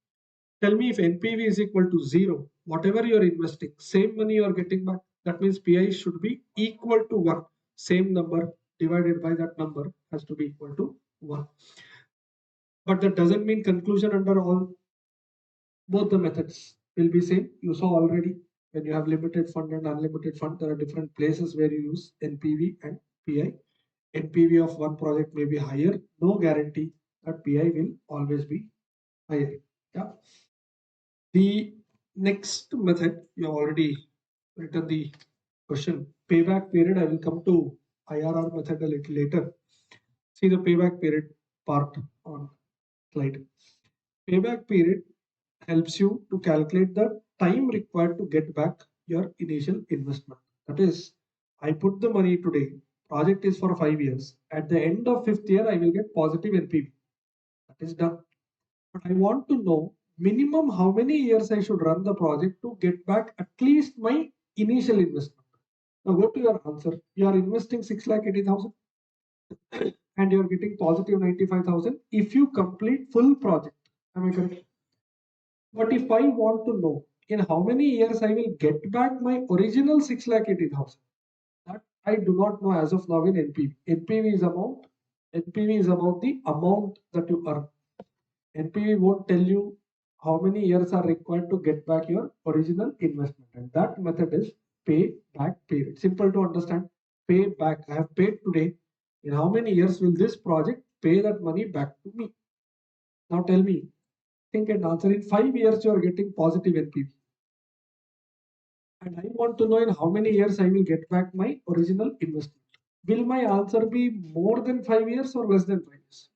S1: Tell me if NPV is equal to 0, whatever you're investing, same money you're getting back. That means PI should be equal to 1. Same number divided by that number has to be equal to 1. But that doesn't mean conclusion under all both the methods will be same. You saw already when you have limited fund and unlimited fund, there are different places where you use NPV and PI. NPV of one project may be higher, no guarantee that PI will always be higher. Yeah. The next method, you have already written the question. Payback period, I will come to IRR method a little later. See the payback period part on slide. Payback period helps you to calculate the time required to get back your initial investment. That is, I put the money today, project is for 5 years. At the end of 5th year, I will get positive NPV. That is done. But I want to know minimum how many years I should run the project to get back at least my initial investment. Now go to your answer. You are investing 6,80,000 and you are getting positive 95,000 if you complete full project. Am I correct? But if I want to know in how many years I will get back my original 6,80,000, that I do not know as of now in NPV. NPV is amount. NPV is about the amount that you earn. NPV won't tell you how many years are required to get back your original investment, and that method is pay back period. Simple to understand. Pay back. I have paid today. In how many years will this project pay that money back to me? Now tell me. Think and answer. In 5 years, you are getting positive NPV. And I want to know in how many years I will get back my original investment. Will my answer be more than 5 years or less than 5 years?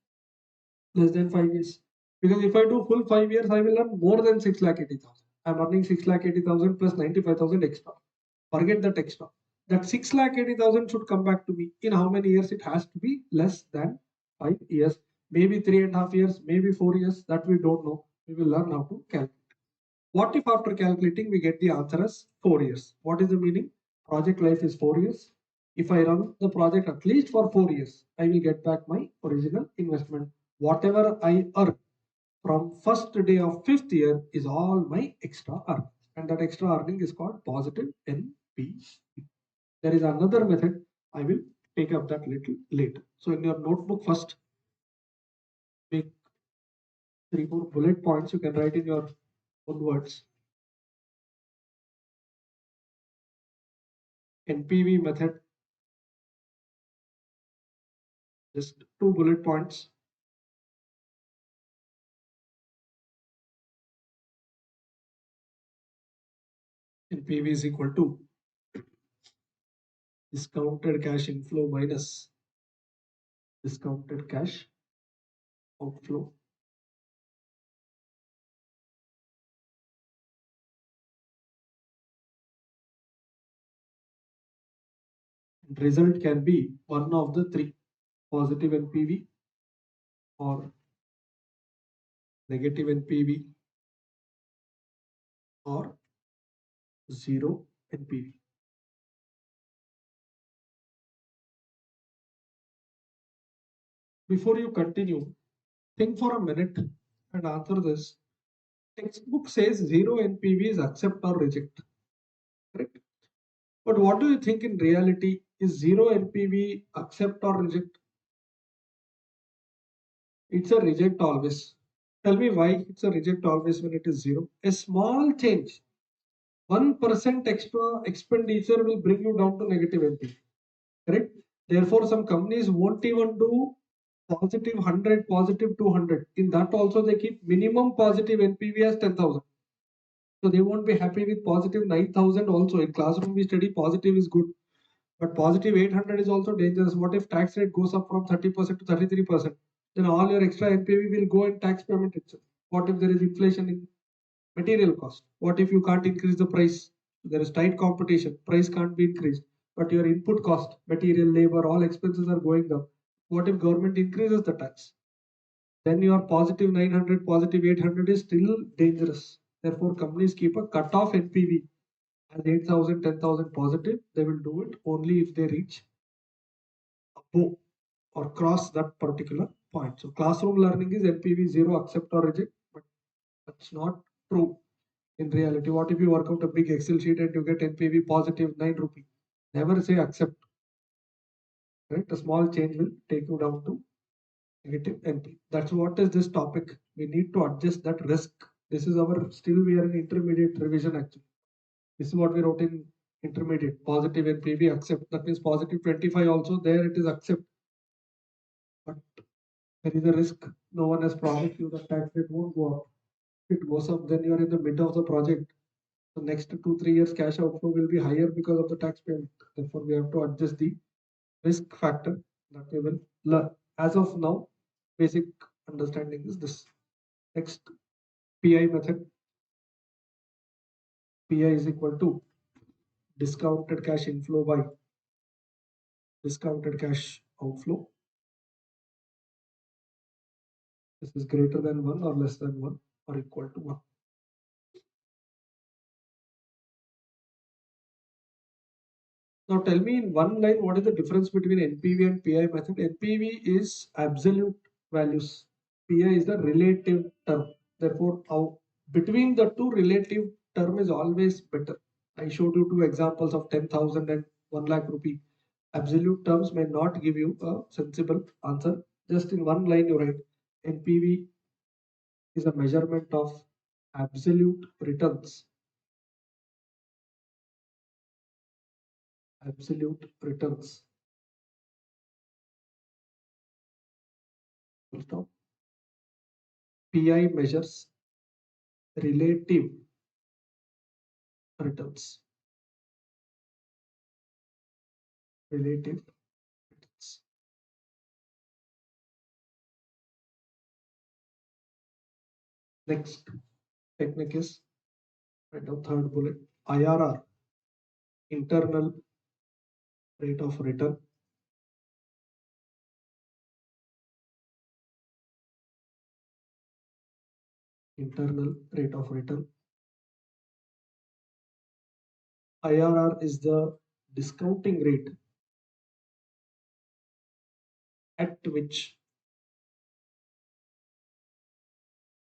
S1: Less than 5 years. Because if I do full 5 years, I will earn more than 6,80,000. I'm earning 6,80,000 plus 95,000 extra. Forget that extra. That 6,80,000 should come back to me. In how many years? It has to be less than 5 years. Maybe 3.5 years, maybe 4 years. That we don't know. We will learn how to calculate. What if after calculating we get the answer as 4 years? What is the meaning? Project life is 4 years. If I run the project at least for 4 years, I will get back my original investment. Whatever I earn from first day of 5th year is all my extra earning. And that extra earning is called positive NPV. There is another method. I will take up that little later. So in your notebook first, make 3 more bullet points. You can write in your own words. NPV method. Just 2 bullet points. NPV is equal to discounted cash inflow minus discounted cash outflow. And result can be one of the three: positive NPV or negative NPV or zero NPV. Before you continue, think for a minute and answer this. Textbook says zero NPV is accept or reject. Correct? But what do you think in reality? Is zero NPV accept or reject? It's a reject always. Tell me why it's a reject always when it is zero. A small change, 1% extra expenditure will bring you down to negative NPV. Correct? Therefore, some companies won't even do positive 100, positive 200. In that also, they keep minimum positive NPV as 10,000. So they won't be happy with positive 9,000 also. In classroom, we study positive is good. But positive 800 is also dangerous. What if tax rate goes up from 30% to 33%? Then all your extra NPV will go in tax payment itself. What if there is inflation in material cost? What if you can't increase the price? There is tight competition. Price can't be increased. But your input cost, material, labor, all expenses are going up. What if government increases the tax? Then your positive 900, positive 800 is still dangerous. Therefore, companies keep a cut-off NPV as 8,000, 10,000 positive. They will do it only if they reach above or cross that particular point. So classroom learning is NPV 0, accept or reject, but that's not true in reality. What if you work out a big Excel sheet and you get NPV positive 9 rupee? Never say accept. Right? A small change will take you down to negative NP. That's what is this topic. We need to adjust that risk. This is our, still we are in intermediate revision actually. This is what we wrote in intermediate. Positive NPV accept. That means positive 25 also. There it is accept. But there is a risk. No one has promised you the tax rate won't go up. If it goes up, then you are in the mid of the project. The next 2-3 years cash outflow will be higher because of the tax payment. Therefore, we have to adjust the risk factor that we will learn. As of now, basic understanding is this. Next, PI method. PI is equal to discounted cash inflow by discounted cash outflow. This is greater than 1 or less than 1 or equal to 1. Now tell me in one line what is the difference between NPV and PI method. NPV is absolute values. PI is the relative term. Therefore, between the two, relative term is always better. I showed you 2 examples of 10,000 and 1 lakh rupee. Absolute terms may not give you a sensible answer. Just in one line you write NPV is a measurement of absolute returns. Absolute returns. Full stop. PI measures relative returns. Relative returns. Next technique is right now third bullet IRR, internal rate of return. Internal rate of return. IRR is the discounting rate at which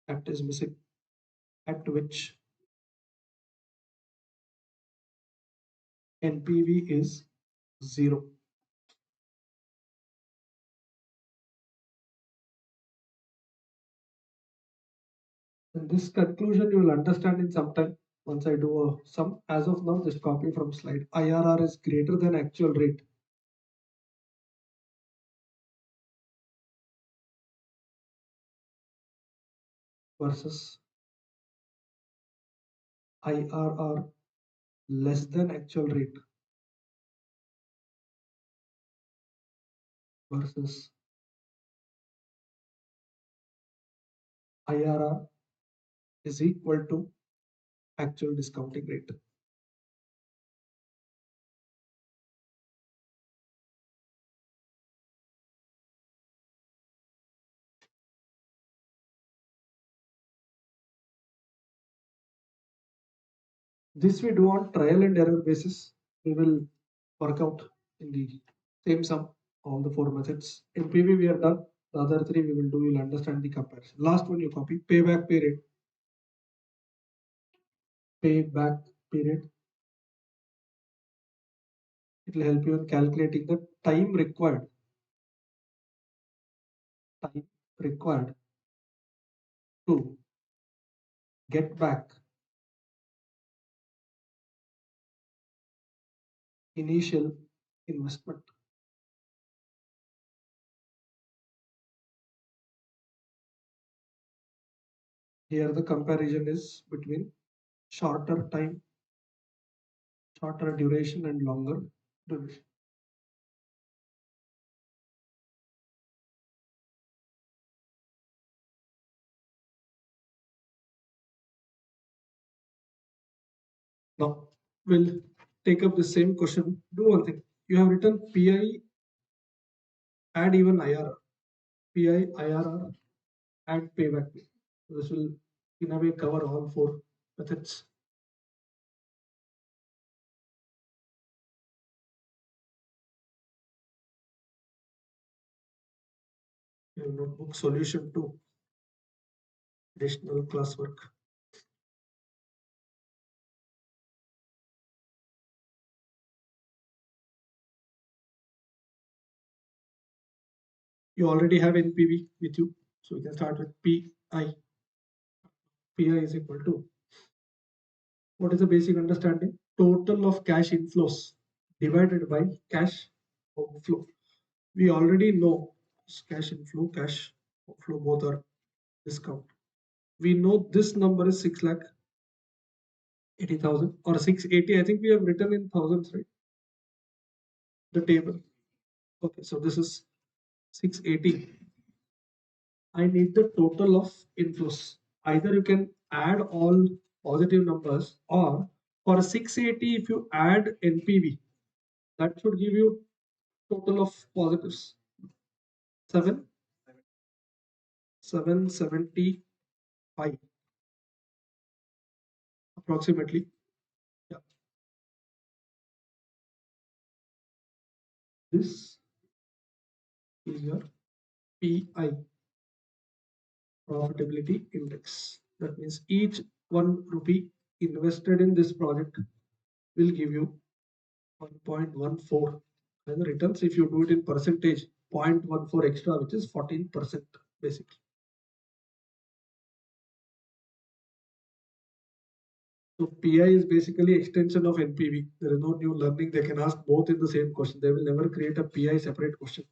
S1: at is missing at which NPV is 0. And this conclusion you will understand in some time once I do a sum. As of now, just copy from slide. IRR is greater than actual rate. Versus IRR less than actual rate versus IRR is equal to actual discounting rate. This we do on trial and error basis. We will work out in the same sum all the 4 methods. In PV we are done. The other 3 we will do. You'll understand the comparison. Last one you copy. Payback period. Payback period. It will help you in calculating the time required. Time required to get back initial investment. Here the comparison is between shorter time, shorter duration and longer duration. Now we'll take up the same question. Do one thing. You have written PI, add even IRR. PI, IRR, add payback. This will in a way cover all 4 methods. Your notebook solution 2. Additional classwork. You already have NPV with you. So we can start with PI. PI is equal to, what is the basic understanding? Total of cash inflows divided by cash outflow. We already know cash inflow, cash outflow, both are discount. We know this number is 6,80,000 or 680. I think we have written in thousands, right? The table. Okay, so this is 680. I need the total of inflows. Either you can add all positive numbers, or for 680, if you add NPV, that should give you total of positives. 775 approximately. Yeah. This is your PI, profitability index. That means each 1 rupee invested in this project will give you 1.14 And the returns, if you do it in percentage, 0.14 extra, which is 14% basically. So PI is basically extension of NPV. There is no new learning. They can ask both in the same question. They will never create a PI separate question.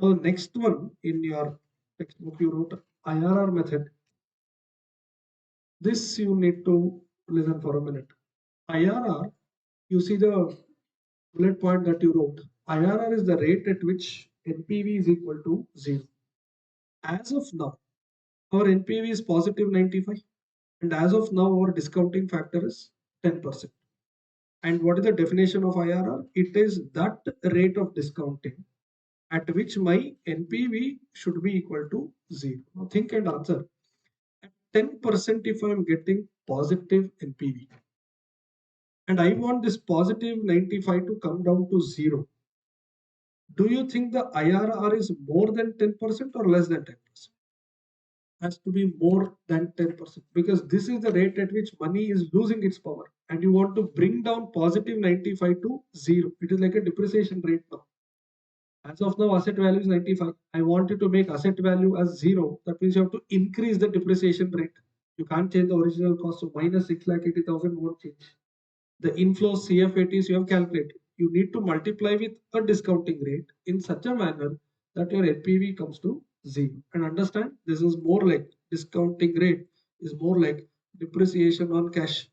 S1: So next one in your textbook you wrote IRR method. This you need to listen for a minute. IRR, you see the bullet point that you wrote. IRR is the rate at which NPV is equal to 0. As of now, our NPV is positive 95, and as of now, our discounting factor is 10%. And what is the definition of IRR? It is that rate of discounting at which my NPV should be equal to 0. Now think and answer. At 10%, if I am getting positive NPV, and I want this positive 95 to come down to 0, do you think the IRR is more than 10% or less than 10%? Has to be more than 10% because this is the rate at which money is losing its power, and you want to bring down positive 95 to 0. It is like a depreciation rate now. As of now, asset value is 95. I want you to make asset value as 0. That means you have to increase the depreciation rate. You can't change the original cost. So minus 6,80,000 won't change. The inflows CF80s you have calculated. You need to multiply with a discounting rate in such a manner that your NPV comes to 0. And understand, this is more like discounting rate is more like depreciation on cash.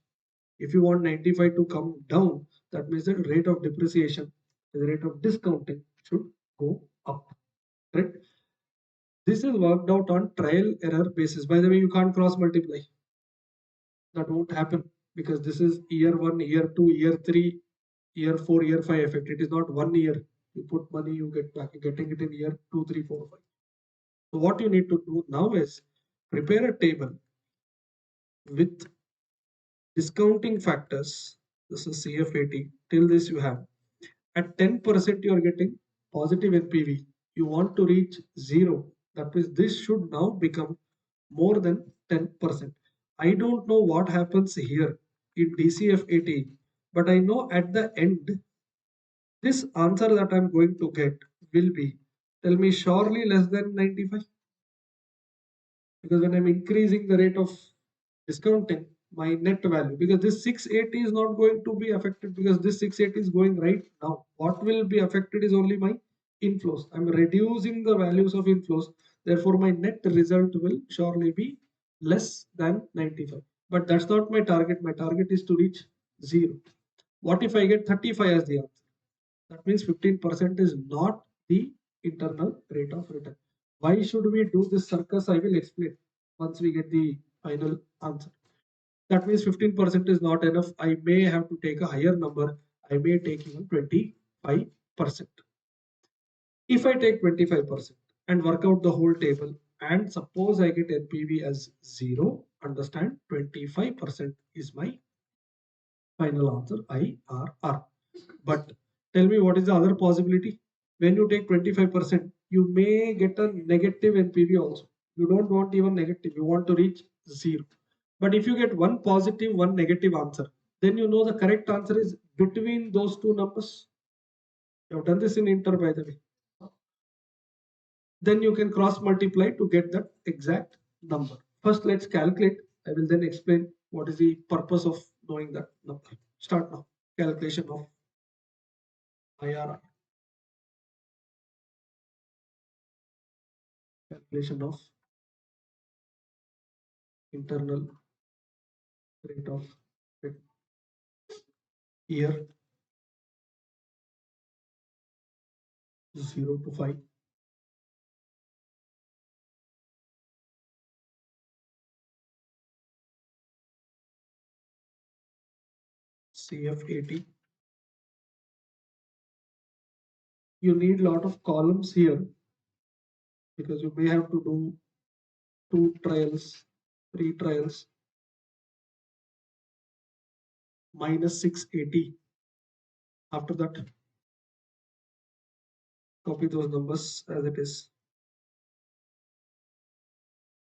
S1: If you want 95 to come down, that means the rate of depreciation, the rate of discounting should go up. Correct? This is worked out on trial error basis. By the way, you can't cross multiply. That won't happen because this is year 1, year 2, year 3, year 4, year 5 effect. It is not 1 year. You put money, you get back. You're getting it in year 2, 3, 4, 5. So what you need to do now is prepare a table with discounting factors. This is CF80. Till this you have. At 10% you are getting positive NPV. You want to reach 0. That means this should now become more than 10%. I don't know what happens here in DCF80, but I know at the end, this answer that I'm going to get will be, tell me, surely less than 95. Because when I'm increasing the rate of discounting, my net value, because this 680 is not going to be affected because this 680 is going right now. What will be affected is only my inflows. I'm reducing the values of inflows. Therefore, my net result will surely be less than 95. But that's not my target. My target is to reach 0. What if I get 35 as the answer? That means 15% is not the internal rate of return. Why should we do this circus? I will explain once we get the final answer. That means 15% is not enough. I may have to take a higher number. I may take even 25%. If I take 25% and work out the whole table, and suppose I get NPV as 0, understand 25% is my final answer, IRR. But tell me, what is the other possibility? When you take 25%, you may get a negative NPV also. You don't want even negative, you want to reach 0. But if you get one positive, one negative answer, then you know the correct answer is between those two numbers. You have done this in Inter, by the way. Then you can cross multiply to get that exact number. First, let's calculate. I will then explain what is the purpose of knowing that number. Start now. Calculation of IRR. Calculation of internal rate of return. Year 0 to 5. CF80. You need a lot of columns here because you may have to do 2 trials, 3 trials, minus 680. After that, copy those numbers as it is.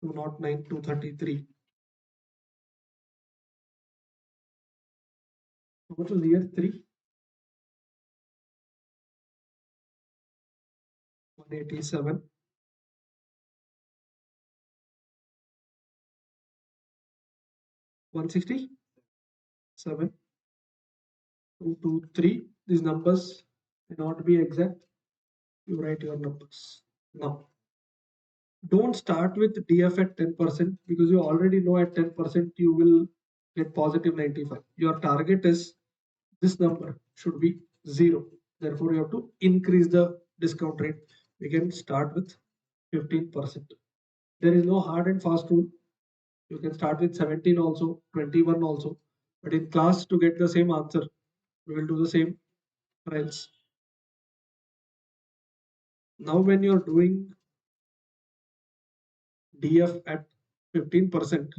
S1: 209, 233. What was year 3? 187, 167, 223. These numbers may not be exact. You write your numbers. Now, don't start with DF at 10% because you already know at 10% you will get positive 95. Your target is this number should be 0. Therefore, you have to increase the discount rate. We can start with 15%. There is no hard and fast rule. You can start with 17 also, 21 also. But in class, to get the same answer, we will do the same trials. Now, when you're doing DF at 15%,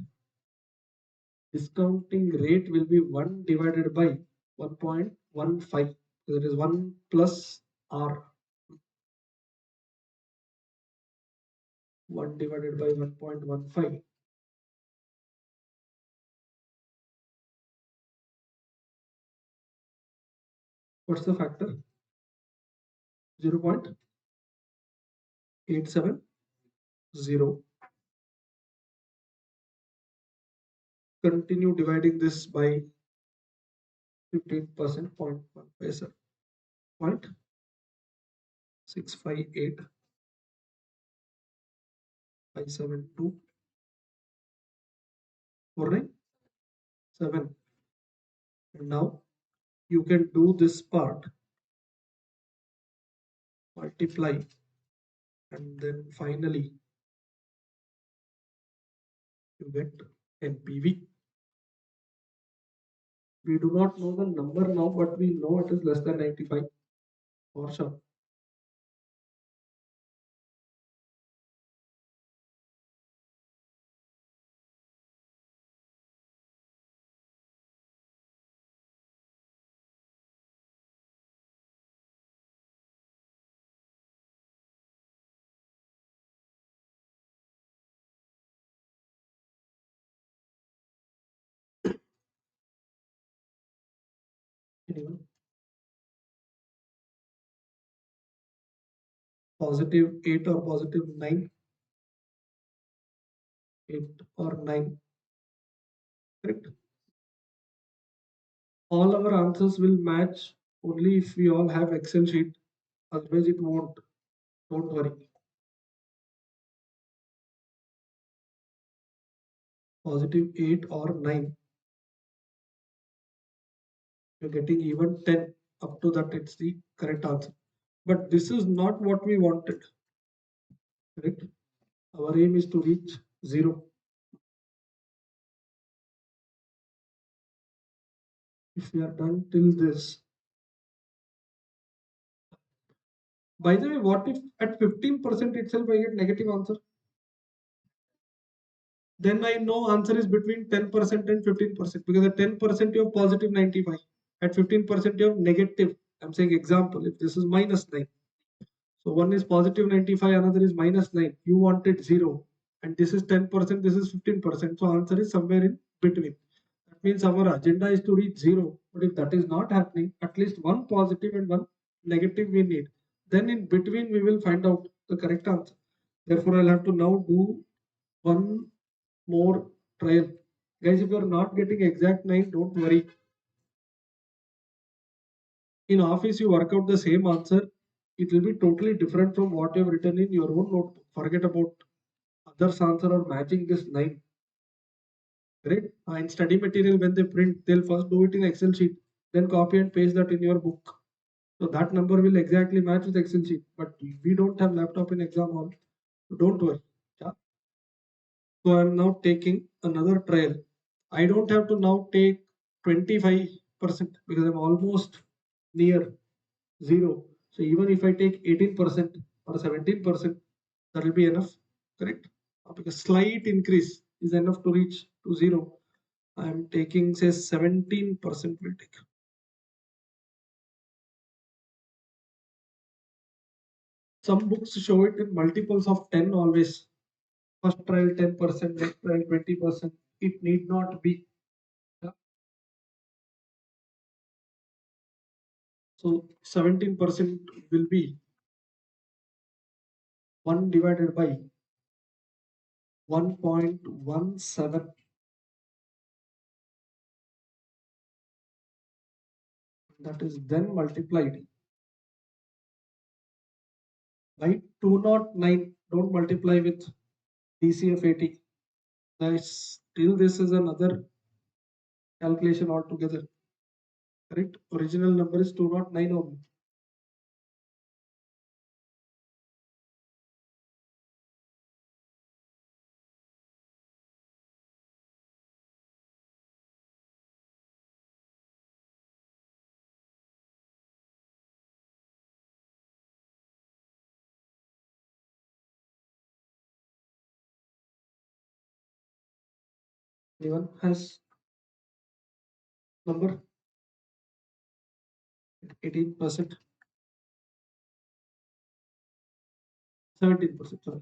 S1: discounting rate will be 1 divided by 1.15. That is 1 plus R. 1 divided by 1.15. What's the factor? 0.870. Continue dividing this by 15%, 0.1 0.658 572 497. And now you can do this part, multiply, and then finally you get NPV. We do not know the number now, but we know it is less than 95 for sure. Anyone? Positive 8 or positive 9? 8 or 9. Correct. All our answers will match only if we all have Excel sheet. Otherwise, it won't. Don't worry. Positive 8 or 9. You're getting even 10. Up to that, it's the correct answer. But this is not what we wanted. Correct? Our aim is to reach 0. If we are done till this. By the way, what if at 15% itself I get negative answer? Then I know answer is between 10% and 15% because at 10% you have positive 95. At 15% you have negative. I'm saying example, if this is minus 9. So one is positive 95, another is minus 9. You wanted 0. And this is 10%, this is 15%. So answer is somewhere in between. That means our agenda is to reach 0. But if that is not happening, at least one positive and one negative we need. Then in between we will find out the correct answer. Therefore, I'll have to now do one more trial. Guys, if you're not getting exact 9, don't worry. In office, you work out the same answer. It will be totally different from what you have written in your own notebook. Forget about others' answer or matching this 9. Right? In study material, when they print, they'll first do it in Excel sheet, then copy and paste that in your book. So that number will exactly match with Excel sheet. But we don't have laptop in exam hall. So don't worry. Yeah? So I'm now taking another trial. I don't have to now take 25% because I'm almost near 0. So even if I take 18% or 17%, that will be enough, correct? Because slight increase is enough to reach to 0. I'm taking say 17% will take. Some books show it in multiples of 10 always. First trial 10%, next trial 20%. It need not be. Yeah. So 17% will be 1 divided by 1.17, that is then multiplied by 209. Don't multiply with DCF 80. Still this is another calculation altogether. Correct? Original number is 209 only. Anyone has number 18%, 17%, sorry.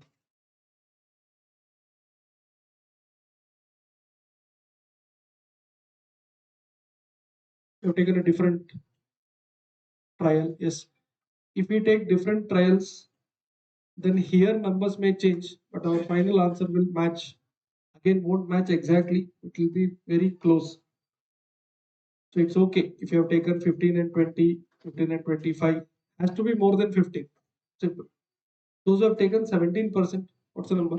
S1: You have taken a different trial. Yes. If we take different trials, then here numbers may change, but our final answer will match. Again, won't match exactly. It will be very close. So it's okay if you have taken 15 and 20, 15 and 25, has to be more than 15. Simple. Those who have taken 17%, what's the number?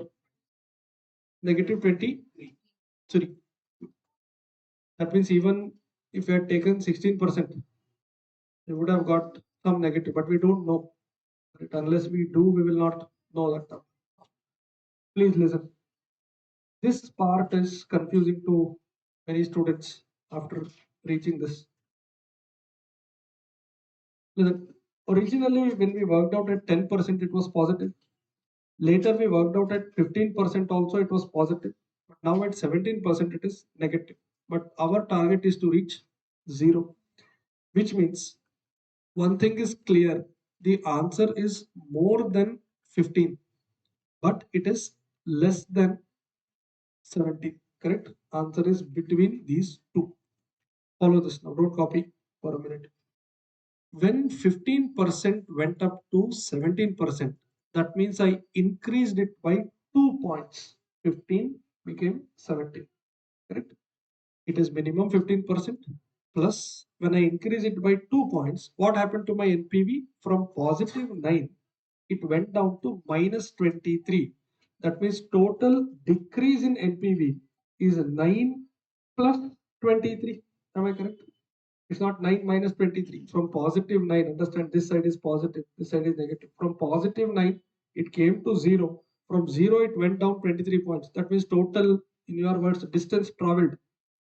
S1: Negative 23. That means even if you had taken 16%, you would have got some negative, but we don't know. Right? Unless we do, we will not know that number. Please listen. This part is confusing to many students after reaching this. Listen, originally, when we worked out at 10%, it was positive. Later, we worked out at 15% also, it was positive. But now at 17%, it is negative. But our target is to reach 0, which means one thing is clear, the answer is more than 15, but it is less than 17. Correct? Answer is between these two. Follow this now, don't copy for a minute. When 15% went up to 17%, that means I increased it by 2 points. 15 became 17. Correct? It is minimum 15%. Plus, when I increase it by 2 points, what happened to my NPV? From positive 9, it went down to minus 23. That means total decrease in NPV is 9 plus 23. Am I correct? It's not 9 minus 23. From positive 9, understand this side is positive, this side is negative. From positive 9, it came to 0. From 0, it went down 23 points. That means total, in your words, distance traveled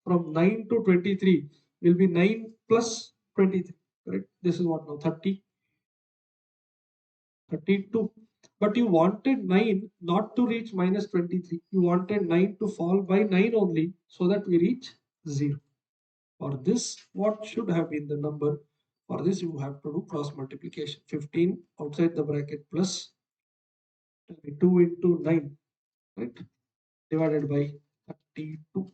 S1: from 9 to 23 will be 9 plus 23. Correct? This is what now? 30, 32. But you wanted 9 not to reach minus 23. You wanted 9 to fall by 9 only so that we reach 0. For this, what should have been the number? For this, you have to do cross multiplication. 15 outside the bracket plus 2 into 9, right? Divided by 32.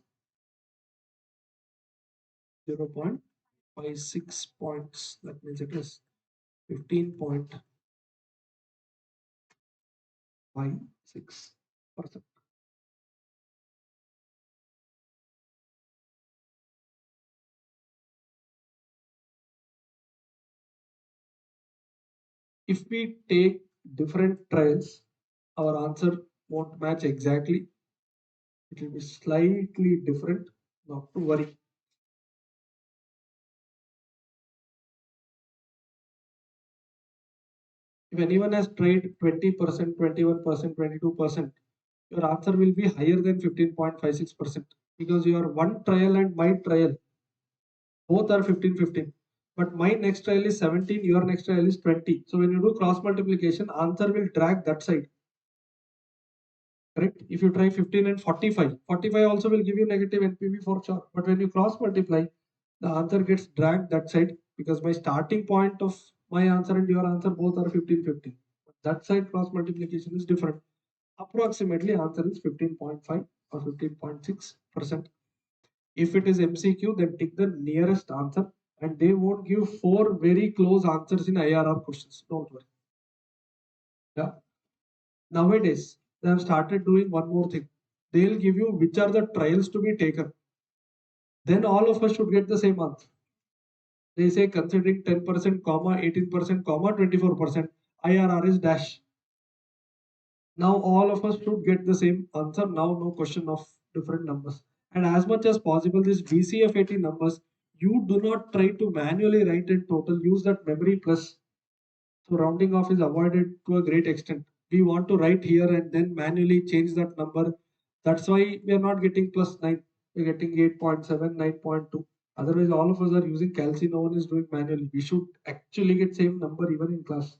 S1: 0.56 points. That means it is 15.56%. If we take different trials, our answer won't match exactly. It will be slightly different. Not to worry. If anyone has tried 20%, 21%, 22%, your answer will be higher than 15.56% because your one trial and my trial both are 15, 15. But my next trial is 17, your next trial is 20. So when you do cross multiplication, answer will drag that side. Correct? If you try 15 and 45, 45 also will give you negative NPV for sure. But when you cross multiply, the answer gets dragged that side because my starting point of my answer and your answer both are 15, 15. But that side cross multiplication is different. Approximately answer is 15.5 or 15.6%. If it is MCQ, then take the nearest answer and they won't give 4 very close answers in IRR questions. Don't worry. Yeah. Nowadays, they have started doing one more thing. They'll give you which are the trials to be taken. Then all of us should get the same answer. They say considering 10%, 18%, 24%, IRR is dash. Now all of us should get the same answer. Now no question of different numbers. And as much as possible, these BCF80 numbers, you do not try to manually write in total. Use that memory plus. So rounding off is avoided to a great extent. We want to write here and then manually change that number. That's why we are not getting +9. We're getting 8.7, 9.2. Otherwise, all of us are using calci. No one is doing manually. We should actually get same number even in class.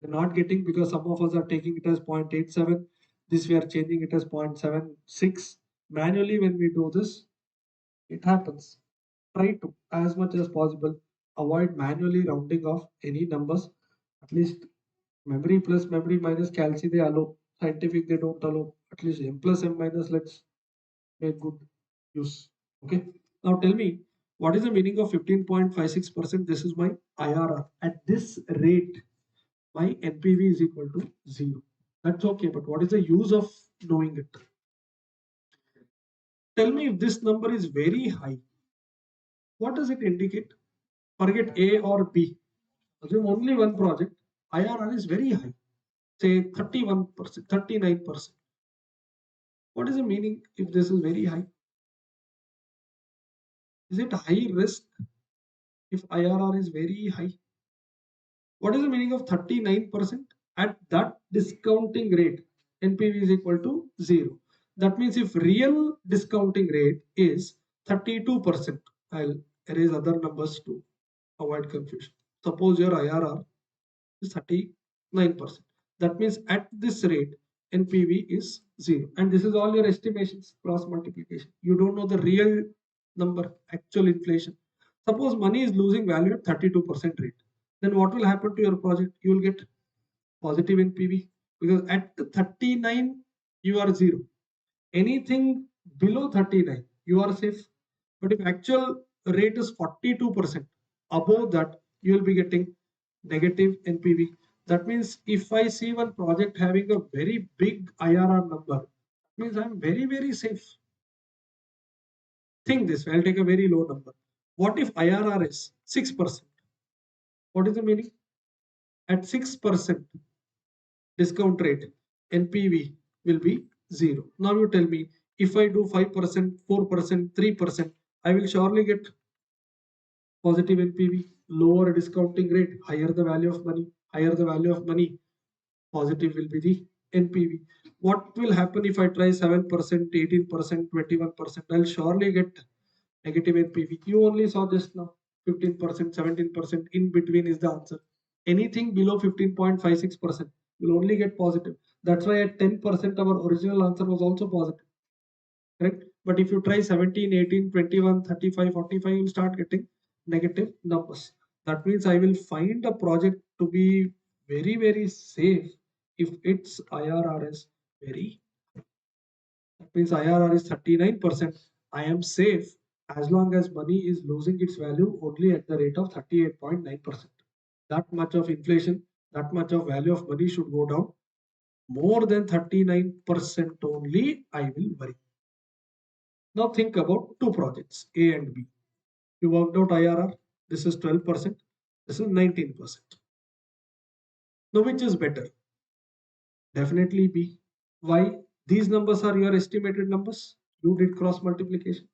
S1: We're not getting because some of us are taking it as 0.87. This we are changing it as 0.76. Manually, when we do this, it happens. Try to, as much as possible, avoid manually rounding off any numbers. At least memory plus memory minus calci they allow. Scientific they don't allow. At least m plus m minus let's make good use. Okay. Now tell me, what is the meaning of 15.56%? This is my IRR. At this rate, my NPV is equal to 0. That's okay, but what is the use of knowing it? Tell me if this number is very high. What does it indicate? Forget A or B. Assume only one project. IRR is very high. Say 31%, 39%. What is the meaning if this is very high? Is it high risk if IRR is very high? What is the meaning of 39%? At that discounting rate, NPV is equal to 0. That means if real discounting rate is 32%, I'll erase other numbers to avoid confusion. Suppose your IRR is 39%. That means at this rate, NPV is 0. And this is all your estimations, cross multiplication. You don't know the real number, actual inflation. Suppose money is losing value at 32% rate. Then what will happen to your project? You will get positive NPV because at 39 you are 0. Anything below 39 you are safe. But if actual rate is 42%, above that you will be getting negative NPV. That means if I see one project having a very big IRR number, means I'm very safe. Think this, I'll take a very low number. What if IRR is 6%? What is the meaning? At 6% discount rate, NPV will be 0. Now you tell me, if I do 5%, 4%, 3%, I will surely get positive NPV. Lower discounting rate, higher the value of money, higher the value of money, positive will be the NPV. What will happen if I try 7%, 18%, 21%? I'll surely get negative NPV. You only saw just now 15%, 17%. In between is the answer. Anything below 15.56%, will only get positive. That's why at 10% our original answer was also positive. Correct? But if you try 17, 18, 21, 35, 45, you'll start getting negative numbers. That means I will find a project to be very safe if its IRR is very high. That means IRR is 39%. I am safe as long as money is losing its value only at the rate of 38.9%. That much of inflation, that much of value of money should go down. More than 39% only I will worry. Now think about two projects, A and B. You worked out IRR. This is 12%. This is 19%. Now which is better? Definitely B. Why? These numbers are your estimated numbers. You did cross multiplication.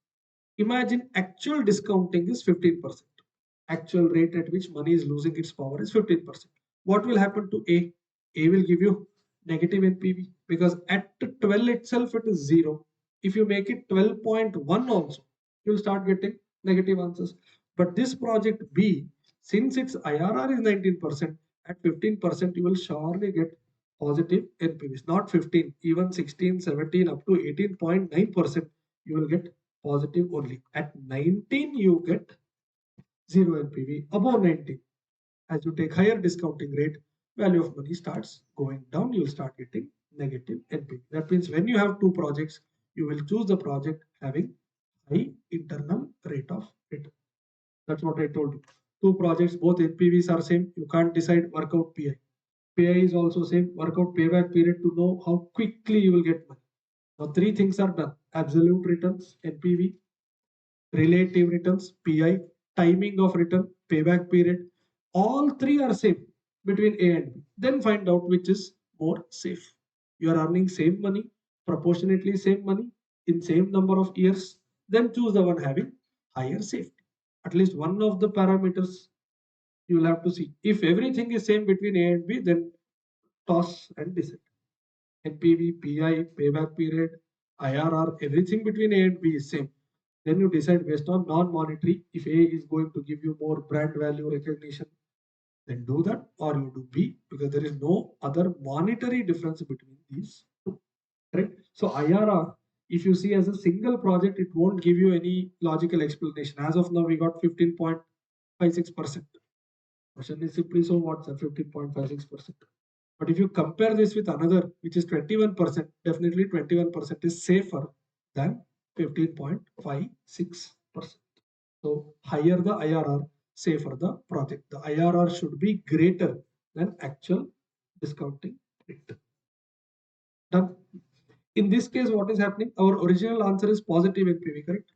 S1: Imagine actual discounting is 15%. Actual rate at which money is losing its power is 15%. What will happen to A? A will give you negative NPV because at 12 itself it is 0. If you make it 12.1 also, you'll start getting negative answers. But this project B, since its IRR is 19%, at 15% you will surely get positive NPVs. Not 15, even 16, 17, up to 18.9% you will get positive only. At 19 you get 0 NPV. Above 19, as you take higher discounting rate, value of money starts going down. You'll start getting negative NPV. That means when you have two projects, you will choose the project having high internal rate of return. That's what I told you. Two projects, both NPVs are same. You can't decide workout PI. PI is also same. Work out payback period to know how quickly you will get money. Now three things are done: absolute returns (NPV), relative returns (PI), timing of return (payback period). All three are same between A and B. Then find out which is more safe. You are earning same money, proportionately same money in same number of years. Then choose the one having higher safety. At least one of the parameters you will have to see. If everything is same between A and B, then toss and decide. NPV, PI, payback period, IRR, everything between A and B is same. Then you decide based on non-monetary. If A is going to give you more brand value recognition, then do that, or you do B, because there is no other monetary difference between these two. Right? So IRR, if you see as a single project, it won't give you any logical explanation. As of now, we got 15.56%. Question is simply, so what's a 15.56%? But if you compare this with another, which is 21%, definitely 21% is safer than 15.56%. So higher the IRR, safer the project. The IRR should be greater than actual discounting rate. Done. In this case, what is happening? Our original answer is positive NPV, correct?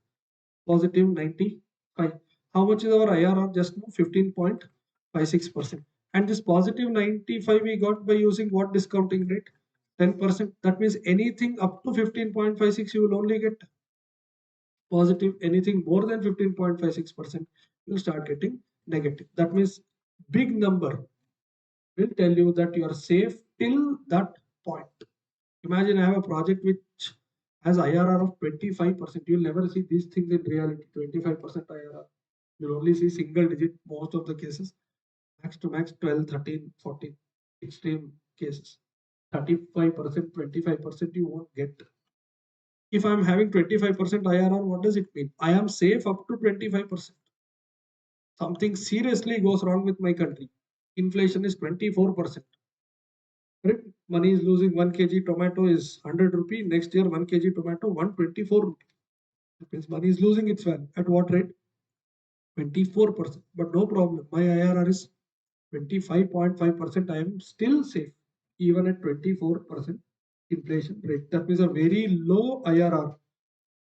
S1: Positive 95. How much is our IRR? Just 15.56%. And this positive 95 we got by using what discounting rate? 10%. That means anything up to 15.56 you will only get positive. Anything more than 15.56% you will start getting negative. That means big number will tell you that you are safe till that point. Imagine I have a project which has IRR of 25%. You'll never see these things in reality. 25% IRR. You'll only see single digit most of the cases. Max to max 12, 13, 14. Extreme cases. 35%, 25% you won't get. If I'm having 25% IRR, what does it mean? I am safe up to 25%. Something seriously goes wrong with my country. Inflation is 24%. Correct? Money is losing 1 kg tomato is 100 rupee. Next year, 1 kg tomato, 124 rupee. That means money is losing its value. At what rate? 24%. But no problem. My IRR is 25.5%. I am still safe, even at 24% inflation rate. That means a very low IRR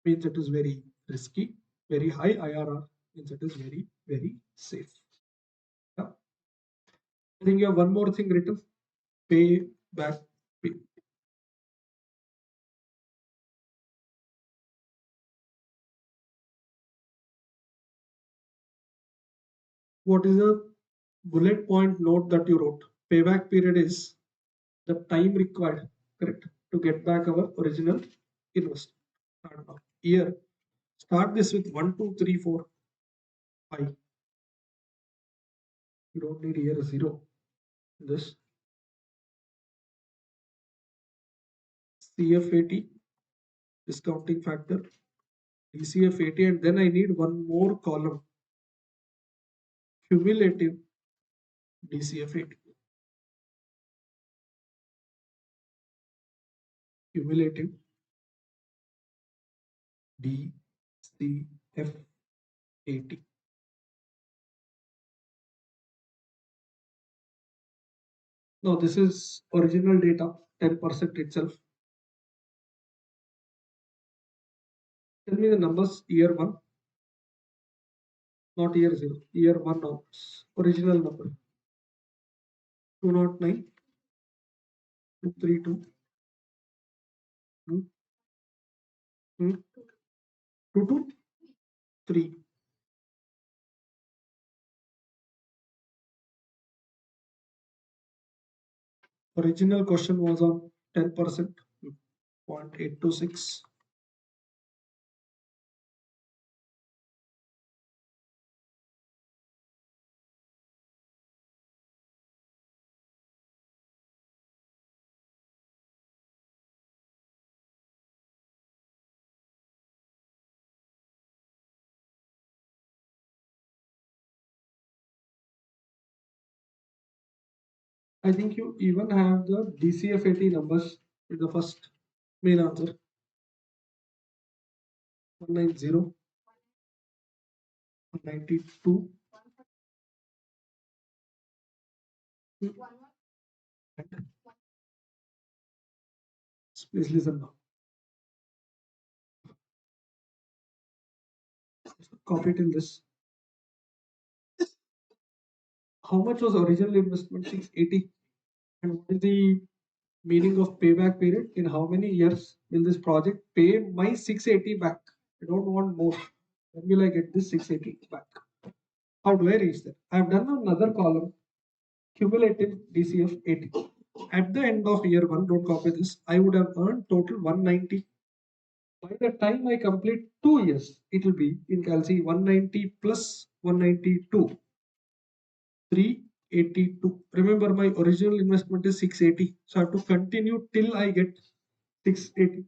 S1: means it is very risky. Very high IRR means it is very, very safe. Yeah. I think you have one more thing written. Pay back. Pay. What is the bullet point note that you wrote? Payback period is the time required, correct, to get back our original investment. Start now. Year. Start this with 1, 2, 3, 4, 5. You don't need year 0. This CF80, discounting factor, DCF80, and then I need one more column, cumulative DCF80. Cumulative DCF80. Now this is original data, 10% itself. Tell me the numbers year 1, not year 0, year 1 now. Original number 209, 232, 223. Original question was on 10%, 0.826. I think you even have the DCF80 numbers in the first main answer. 190, 192, Please listen now. Copy till this. How much was original investment? 680. And what is the meaning of payback period? In how many years will this project pay my 680 back? I don't want more. When will I get this 680 back? How do I reach that? I've done another column, cumulative DCF 80. At the end of year one, don't copy this, I would have earned total 190. By the time I complete 2 years, it will be in Calci 190 plus 192. 382. Remember, my original investment is 680. So I have to continue till I get 680.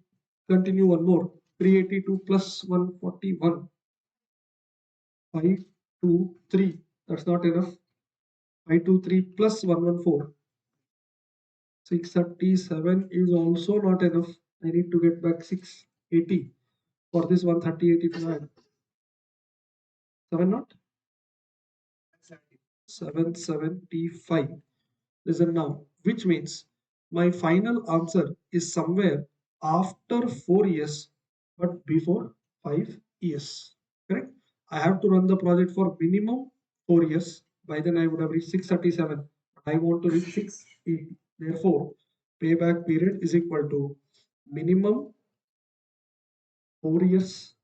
S1: Continue one more. 382 plus 141. 523. That's not enough. 523 plus 114. 637 is also not enough. I need to get back 680 for this 138 if you add. 7 not? 775. Listen now, which means my final answer is somewhere after 4 years but before 5 years. Correct? I have to run the project for minimum 4 years. By then I would have reached 637. I want to reach 680. Therefore, payback period is equal to minimum 4 years.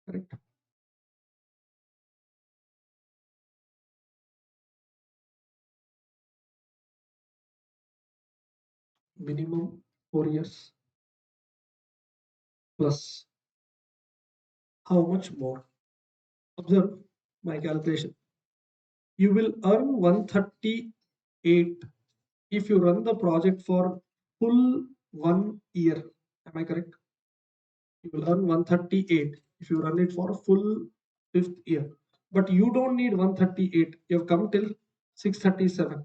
S1: Correct? Minimum 4 years plus how much more? Observe my calculation. You will earn 138 if you run the project for full 1 year. Am I correct? You will earn 138 if you run it for a full 5th year. But you don't need 138. You have come till 637.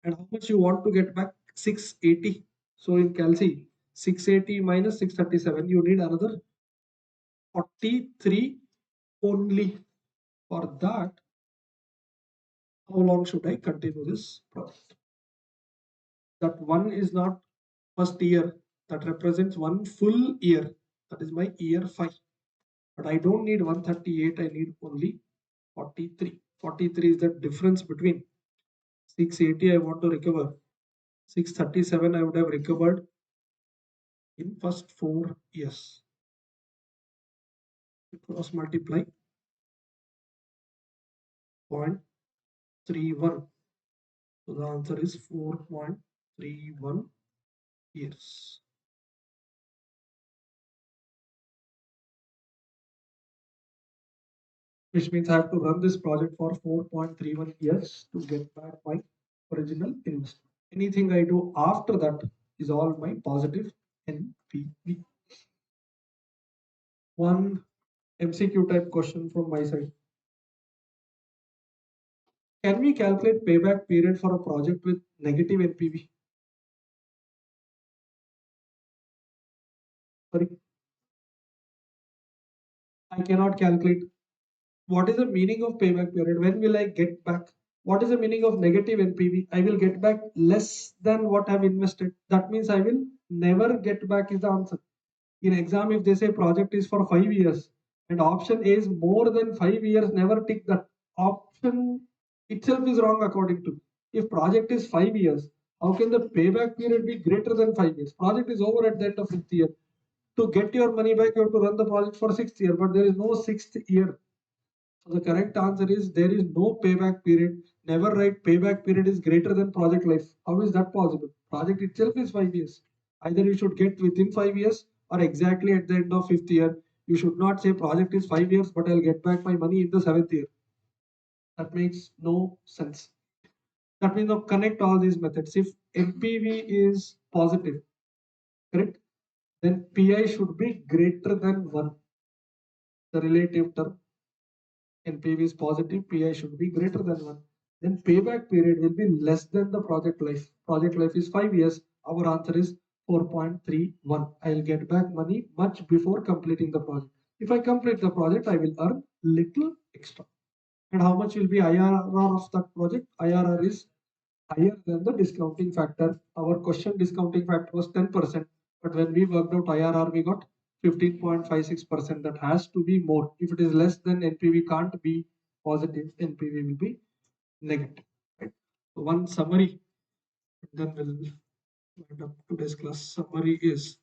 S1: And how much you want to get back? 680. So in Calci, 680 minus 637, you need another 43 only. For that, how long should I continue this project? That one is not first year, that represents one full year. That is my year 5. But I don't need 138, I need only 43. 43 is the difference between 680 I want to recover. 637 I would have recovered in first 4 years. Cross multiply 0.31. So the answer is 4.31 years. Which means I have to run this project for 4.31 years to get back my original investment. Anything I do after that is all my positive NPV. One MCQ type question from my side. Can we calculate payback period for a project with negative NPV? Sorry, I cannot calculate. What is the meaning of payback period? When will I get back? What is the meaning of negative NPV? I will get back less than what I've invested. That means I will never get back is the answer. In exam, if they say project is for 5 years and option A is more than 5 years, never tick that. Option itself is wrong according to. If project is 5 years, how can the payback period be greater than 5 years? Project is over at the end of 5th year. To get your money back, you have to run the project for 6th year, but there is no 6th year. So the correct answer is there is no payback period. Never write payback period is greater than project life. How is that possible? Project itself is 5 years. Either you should get within 5 years or exactly at the end of 5th year. You should not say project is 5 years, but I'll get back my money in the 7th year. That makes no sense. That means now connect all these methods. If NPV is positive, correct, then PI should be greater than 1. The relative term. NPV is positive, PI should be greater than 1. Then payback period will be less than the project life. Project life is 5 years. Our answer is 4.31. I'll get back money much before completing the project. If I complete the project, I will earn little extra. And how much will be IRR of that project? IRR is higher than the discounting factor. Our question discounting factor was 10%, but when we worked out IRR, we got 15.56%. That has to be more. If it is less, then NPV can't be positive. NPV will be negative. Right? So one summary, then we'll wind up today's class. Summary is,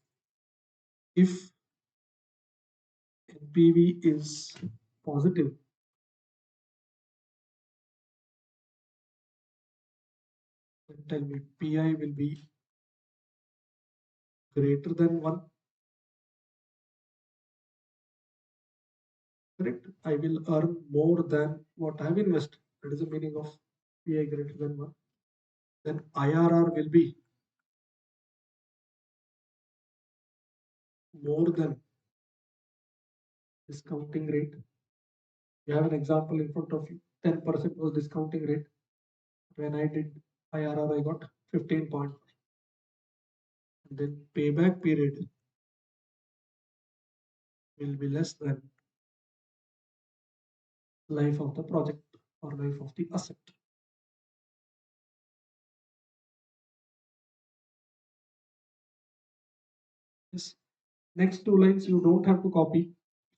S1: if NPV is positive, then tell me PI will be greater than 1. Correct? I will earn more than what I have invested. That is the meaning of PI greater than 1. Then IRR will be more than discounting rate. You have an example in front of you. 10% was discounting rate. When I did IRR, I got 15 point. And then payback period will be less than life of the project or life of the asset. Yes. Next 2 lines you don't have to copy.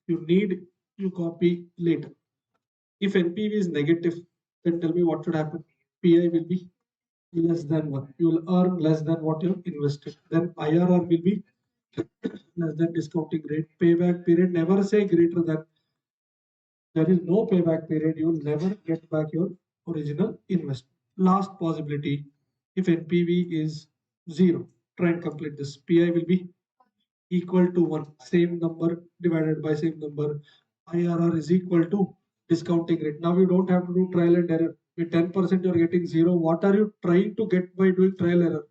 S1: If you need, you copy later. If NPV is negative, then tell me what should happen. PI will be less than 1. You will earn less than what you invested. Then IRR will be less than discounting rate. Payback period, never say greater than. There is no payback period. You will never get back your original investment. Last possibility, if NPV is 0, try and complete this. PI will be equal to 1. Same number divided by same number. IRR is equal to discounting rate. Now you don't have to do trial and error. With 10% you're getting 0. What are you trying to get by doing trial error?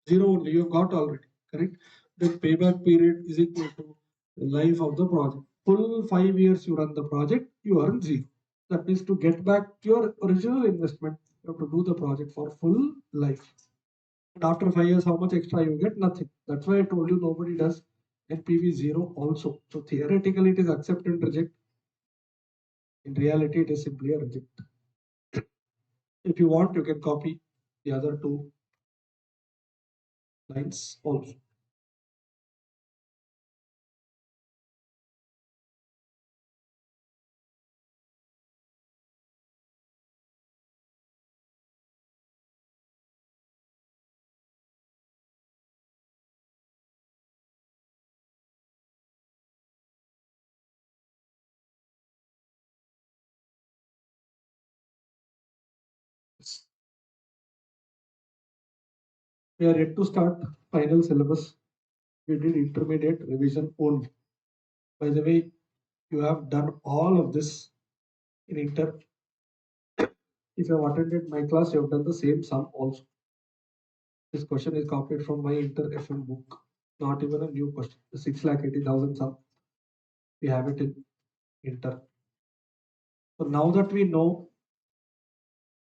S1: 0 only. You've got already. Correct? Then payback period is equal to the life of the project. Full 5 years you run the project, you earn 0. That means to get back your original investment, you have to do the project for full life. And after 5 years, how much extra you get? Nothing. That's why I told you nobody does NPV 0 also. So theoretically it is accept and reject. In reality, it is simply a reject. If you want, you can copy the other 2 lines also. We are yet to start final syllabus. We did intermediate revision only. By the way, you have done all of this in inter. If you have attended my class, you have done the same sum also. This question is copied from my inter FM book. Not even a new question. The 6,80,000 sum. We have it in inter. So now that we know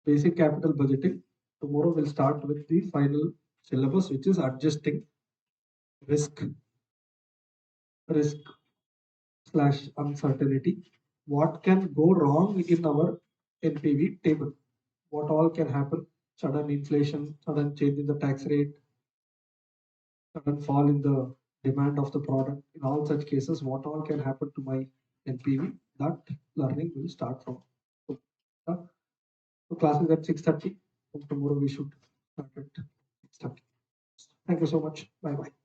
S1: basic capital budgeting, tomorrow we'll start with the final syllabus, which is adjusting risk slash uncertainty. What can go wrong in our NPV table? What all can happen? Sudden inflation, sudden change in the tax rate, sudden fall in the demand of the product. In all such cases, what all can happen to my NPV? That learning will start from. So class is at 6:30. Tomorrow we should start at 6:30. Thank you so much. Bye bye.